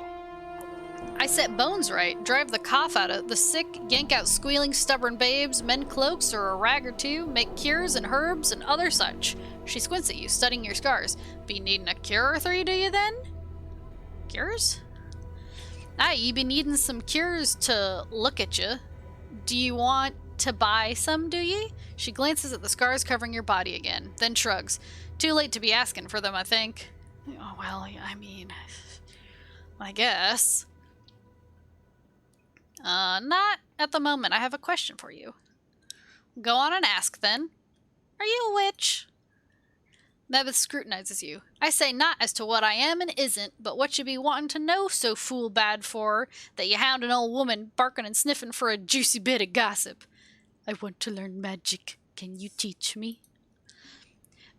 I set bones right, drive the cough out of the sick, yank out squealing, stubborn babes, mend cloaks or a rag or two, make cures and herbs and other such. She squints at you, studying your scars. Be needing a cure or three, do you then? Cures? Aye, you be needing some cures to look at you. Do you want to buy some, do ye? She glances at the scars covering your body again, then shrugs. Too late to be asking for them, I think. Oh, well, I mean, I guess. Not at the moment. I have a question for you. Go on and ask, then. Are you a witch? Mebeth scrutinizes you. I say not as to what I am and isn't, but what you be wanting to know so fool bad for, that you hound an old woman barking and sniffing for a juicy bit of gossip. I want to learn magic. Can you teach me?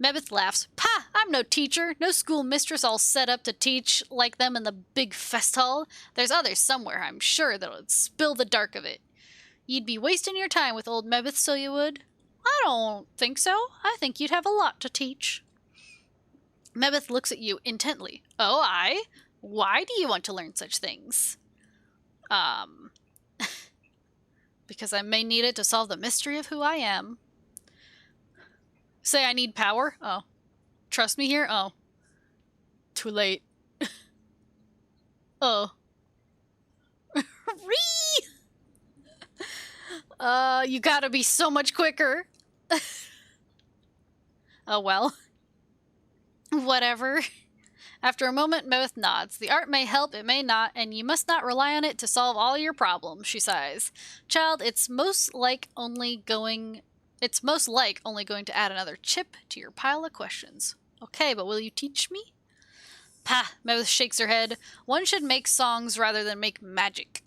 Mebeth laughs. Pah! I'm no teacher, no school mistress all set up to teach like them in the big fest hall. There's others somewhere, I'm sure, that'll spill the dark of it. You'd be wasting your time with old Mebeth, so you would? I don't think so. I think you'd have a lot to teach. Mebeth looks at you intently. Oh, aye? Why do you want to learn such things? Because I may need it to solve the mystery of who I am. Say I need power? Oh. Trust me here? Oh. Too late. Oh. You gotta be so much quicker. Oh well. Whatever. After a moment, Mebeth nods. The art may help, it may not, and you must not rely on it to solve all your problems, she sighs. Child, it's most like only going to add another chip to your pile of questions. Okay, but will you teach me? Pah, Mebeth shakes her head. One should make songs rather than make magic.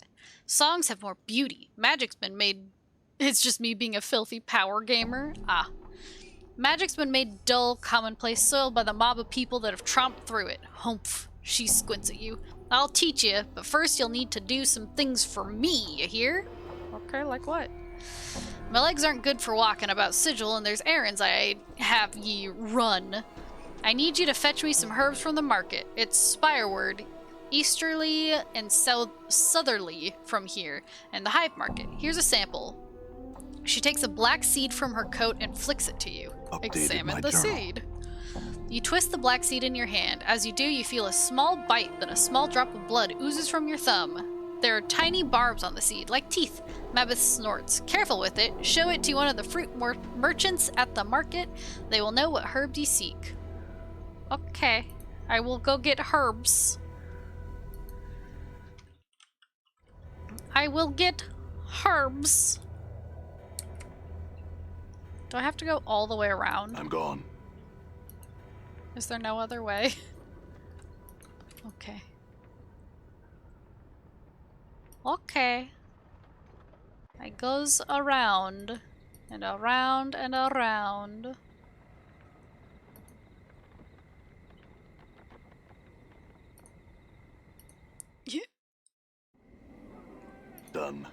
Songs have more beauty. Magic's been made... It's just me being a filthy power gamer. Ah. Magic's been made dull, commonplace, soiled by the mob of people that have tromped through it. Humph. She squints at you. I'll teach you, but first you'll need to do some things for me, you hear? Okay, like what? My legs aren't good for walking about Sigil, and there's errands I have ye run. I need you to fetch me some herbs from the market. It's Spireward, easterly and southerly from here, and the Hive Market. Here's a sample. She takes a black seed from her coat and flicks it to you. Updated Examine my the journal. seed. You twist the black seed in your hand. As you do, you feel a small bite, then a small drop of blood oozes from your thumb. There are tiny barbs on the seed, like teeth. Mabeth snorts. Careful with it. Show it to one of the fruit merchants at the market. They will know what herbs you seek. Okay. I will go get herbs. I will get herbs. Do I have to go all the way around? I'm gone. Is there no other way? Okay. Okay. It goes around and around and around. Yeah. Done.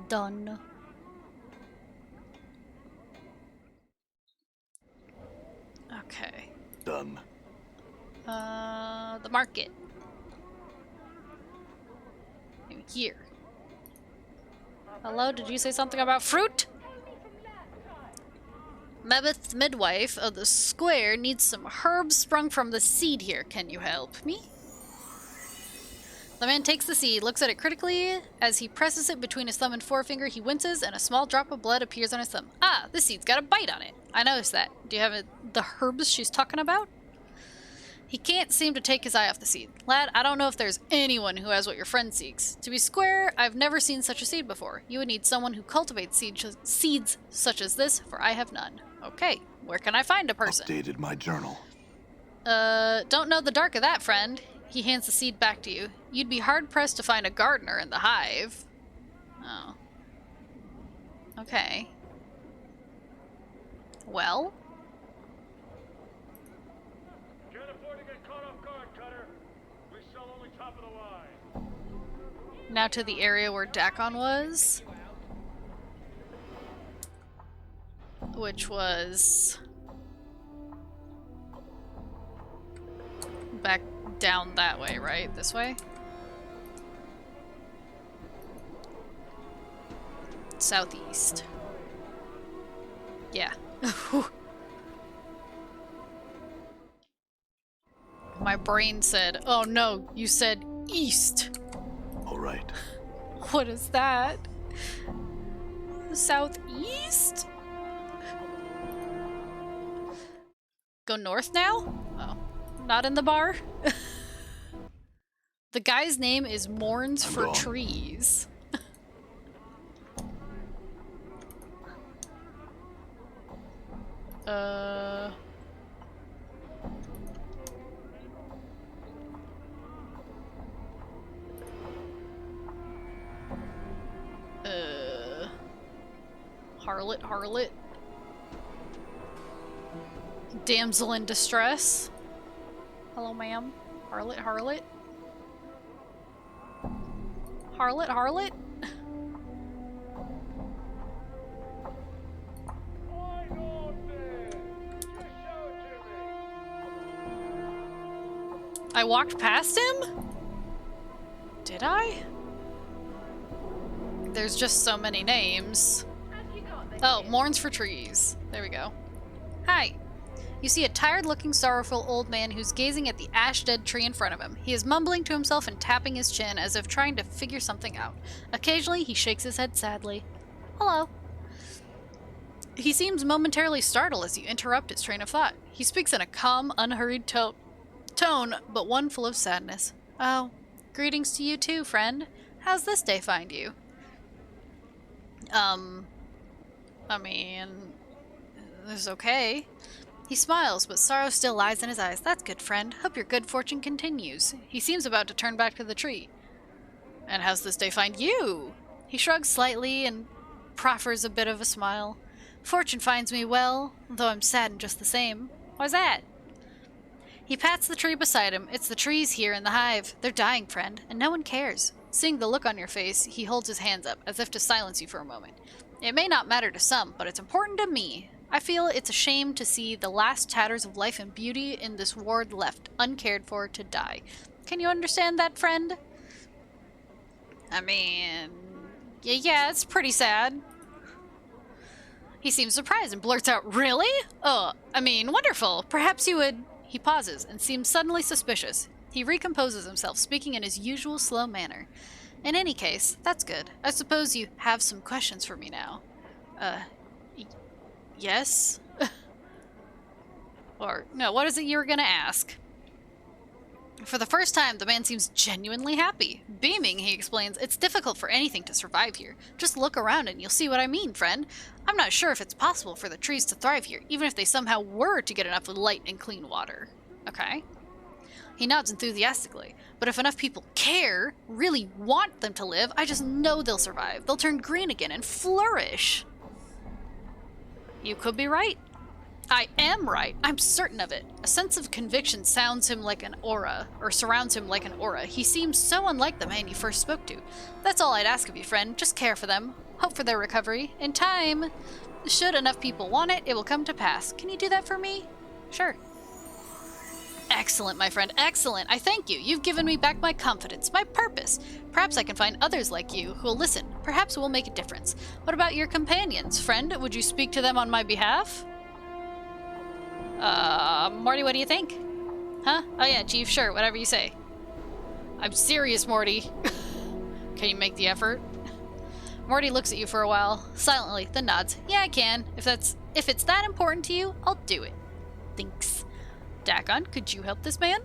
Done. Okay. Done. The market. Maybe here. Hello, did you say something about fruit? Mabeth's midwife of the square needs some herbs sprung from the seed here. Can you help me? The man takes the seed, looks at it critically. As he presses it between his thumb and forefinger, he winces, and a small drop of blood appears on his thumb. Ah, this seed's got a bite on it. I noticed that. Do you have the herbs she's talking about? He can't seem to take his eye off the seed. Lad, I don't know if there's anyone who has what your friend seeks. To be square, I've never seen such a seed before. You would need someone who cultivates seeds such as this, for I have none. Okay, where can I find a person? Updated my journal. Don't know the dark of that, friend. He hands the seed back to you. You'd be hard-pressed to find a gardener in the hive. Oh. Okay. Well? Can't afford to get caught off guard, Cutter. We sell only top of the line. Now to the area where Dakon was. Which was... back down that way, right? This way? Southeast. Yeah. My brain said, oh no, you said east. All right. What is that? Southeast? Go north now? Oh. Not in the bar? The guy's name is Mourns for gone. Trees. Harlot. Damsel in distress. Hello, ma'am. Harlot. Harlot? Why not then? Just show it to me. I walked past him? Did I? There's just so many names. Oh, Mourns for Trees. There we go. Hi. You see a tired-looking, sorrowful old man who's gazing at the ash-dead tree in front of him. He is mumbling to himself and tapping his chin as if trying to figure something out. Occasionally, he shakes his head sadly. Hello. He seems momentarily startled as you interrupt his train of thought. He speaks in a calm, unhurried tone, but one full of sadness. Oh, greetings to you too, friend. How's this day find you? I mean, it's okay. He smiles, but sorrow still lies in his eyes. That's good, friend. Hope your good fortune continues. He seems about to turn back to the tree. And how's this day find you? He shrugs slightly and proffers a bit of a smile. Fortune finds me well, though I'm saddened just the same. Why's that? He pats the tree beside him. It's the trees here in the hive. They're dying, friend, and no one cares. Seeing the look on your face, he holds his hands up, as if to silence you for a moment. It may not matter to some, but it's important to me. I feel it's a shame to see the last tatters of life and beauty in this ward left uncared for to die. Can you understand that, friend? I mean... Yeah, it's pretty sad. He seems surprised and blurts out, Really? Oh, I mean, wonderful. Perhaps you would... He pauses and seems suddenly suspicious. He recomposes himself, speaking in his usual slow manner. In any case, that's good. I suppose you have some questions for me now. Yes? Or, no, what is it you were gonna ask? For the first time, the man seems genuinely happy. Beaming, he explains, it's difficult for anything to survive here. Just look around and you'll see what I mean, friend. I'm not sure if it's possible for the trees to thrive here, even if they somehow were to get enough light and clean water. Okay. He nods enthusiastically. But if enough people care, really want them to live, I just know they'll survive. They'll turn green again and flourish. You could be right. I am right. I'm certain of it. A sense of conviction sounds him like an aura, or surrounds him like an aura. He seems so unlike the man you first spoke to. That's all I'd ask of you, friend. Just care for them. Hope for their recovery. In time, should enough people want it, it will come to pass. Can you do that for me? Sure. Excellent, my friend. Excellent. I thank you. You've given me back my confidence, my purpose. Perhaps I can find others like you who will listen. Perhaps we'll make a difference. What about your companions? Friend, would you speak to them on my behalf? Morty, what do you think? Huh? Oh yeah, Chief, sure, whatever you say. I'm serious, Morty. Can you make the effort? Morty looks at you for a while, silently, then nods. Yeah, I can. If it's that important to you, I'll do it. Thanks. Dakon, could you help this man?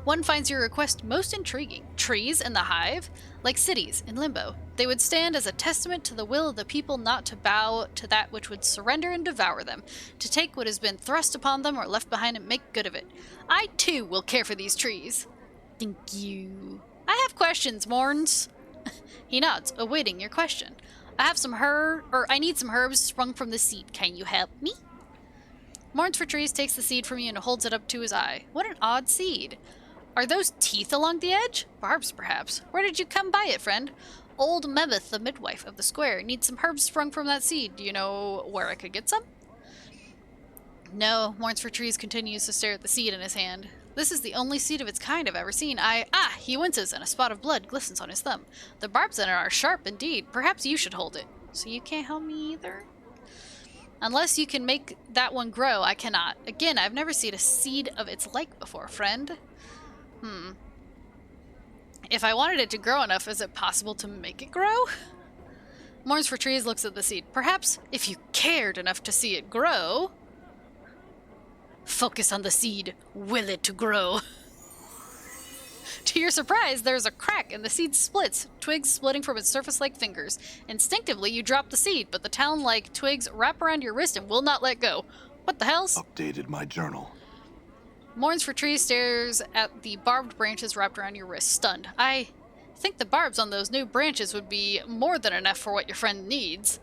One finds your request most intriguing. Trees in the hive? Like cities in limbo. They would stand as a testament to the will of the people not to bow to that which would surrender and devour them, to take what has been thrust upon them or left behind and make good of it. I, too, will care for these trees. Thank you. I have questions, Morns. He nods, awaiting your question. I need some herbs sprung from the seed. Can you help me? Morns for Trees takes the seed from you and holds it up to his eye. What an odd seed. Are those teeth along the edge? Barbs, perhaps. Where did you come by it, friend? Old Memeth, the midwife of the square, needs some herbs sprung from that seed. Do you know where I could get some? No, Mourns for Trees continues to stare at the seed in his hand. This is the only seed of its kind I've ever seen. He winces and a spot of blood glistens on his thumb. The barbs in it are sharp indeed. Perhaps you should hold it. So you can't help me either? Unless you can make that one grow, I cannot. Again, I've never seen a seed of its like before, friend. If I wanted it to grow enough, is it possible to make it grow? Mourns for Trees looks at the seed. Perhaps if you cared enough to see it grow. Focus on the seed. Will it to grow? To your surprise, there's a crack and the seed splits, twigs splitting from its surface like fingers. Instinctively, you drop the seed, but the talon-like twigs wrap around your wrist and will not let go. What the hell's? Updated my journal. Mourns for Trees stares at the barbed branches wrapped around your wrist, stunned. I think the barbs on those new branches would be more than enough for what your friend needs.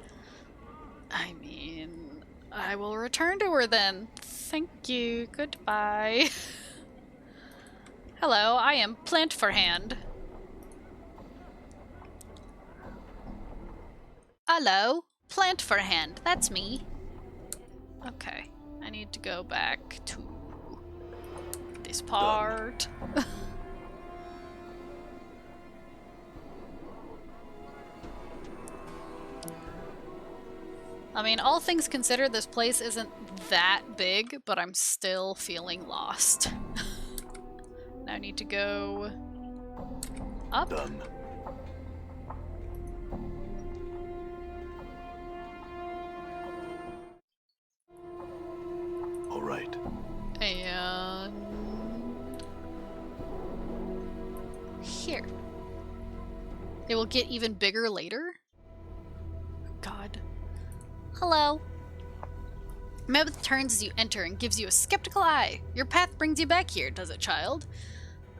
I mean, I will return to her then. Thank you. Goodbye. Hello, I am Plant for Hand. Hello, Plant for Hand. That's me. Okay, I need to go back to this part. I mean, all things considered, this place isn't that big, but I'm still feeling lost. Now I need to go up. Done. All right. And here. It will get even bigger later. God. Hello. Mebeth turns as you enter and gives you a skeptical eye. Your path brings you back here, does it, child?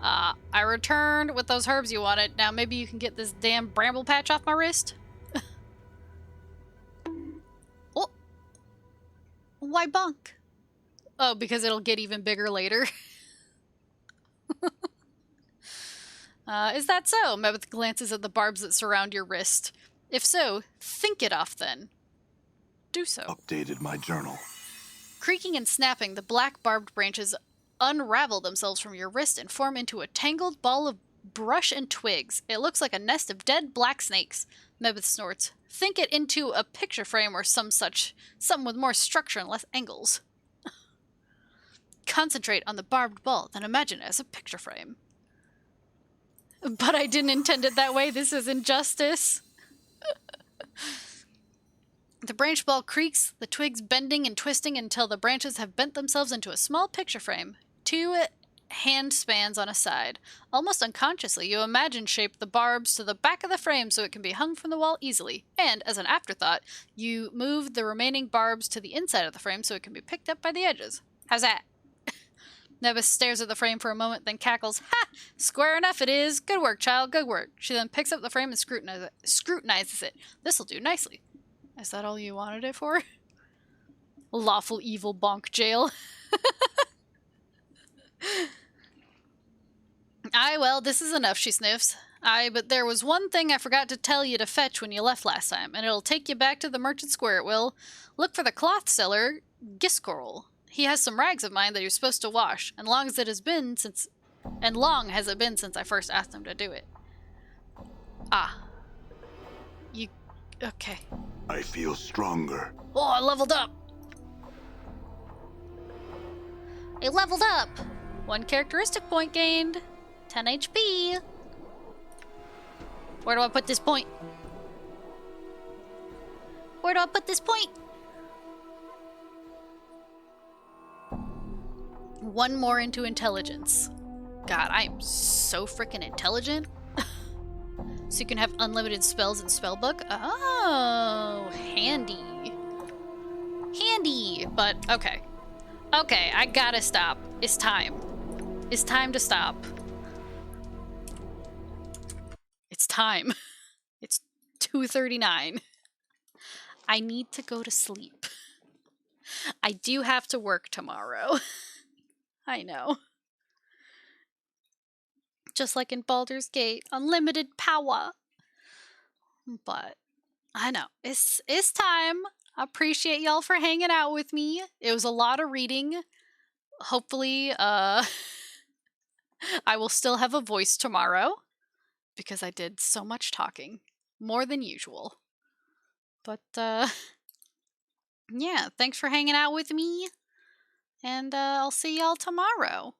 I returned with those herbs you wanted. Now maybe you can get this damn bramble patch off my wrist? Oh. Why bonk? Oh, because it'll get even bigger later. Is that so? Mebeth glances at the barbs that surround your wrist. If so, think it off then. Do so. Updated my journal. Creaking and snapping, the black barbed branches unravel themselves from your wrist and form into a tangled ball of brush and twigs. It looks like a nest of dead black snakes. Mebeth snorts. Think it into a picture frame or something with more structure and less angles. Concentrate on the barbed ball, then imagine it as a picture frame. But I didn't intend it that way. This is injustice. The branch ball creaks, the twigs bending and twisting until the branches have bent themselves into a small picture frame. 2 hand spans on a side. Almost unconsciously, you imagine shape the barbs to the back of the frame so it can be hung from the wall easily. And, as an afterthought, you move the remaining barbs to the inside of the frame so it can be picked up by the edges. How's that? Nevis stares at the frame for a moment, then cackles. Ha! Square enough it is. Good work, child, good work. She then picks up the frame and scrutinizes it. This'll do nicely. Is that all you wanted it for? Lawful evil bonk jail. Aye, well, this is enough, she sniffs. Aye, but there was one thing I forgot to tell you to fetch when you left last time, and it'll take you back to the merchant square, it will. Look for the cloth seller, Giskorl. He has some rags of mine that you're supposed to wash, and long has it been since I first asked him to do it. Ah. You... okay. I feel stronger. Oh, I leveled up! I leveled up! 1 characteristic point gained. 10 HP. Where do I put this point? Where do I put this point? 1 more into intelligence. God, I am so freaking intelligent. So you can have unlimited spells in spellbook. Oh, handy. Handy, but okay. Okay, I gotta stop. It's time. It's time to stop. It's time. It's 2:39. I need to go to sleep. I do have to work tomorrow. I know. Just like in Baldur's Gate, unlimited power. But I know, it's time. I appreciate y'all for hanging out with me. It was a lot of reading. Hopefully, I will still have a voice tomorrow because I did so much talking, more than usual. But yeah, thanks for hanging out with me, and I'll see y'all tomorrow.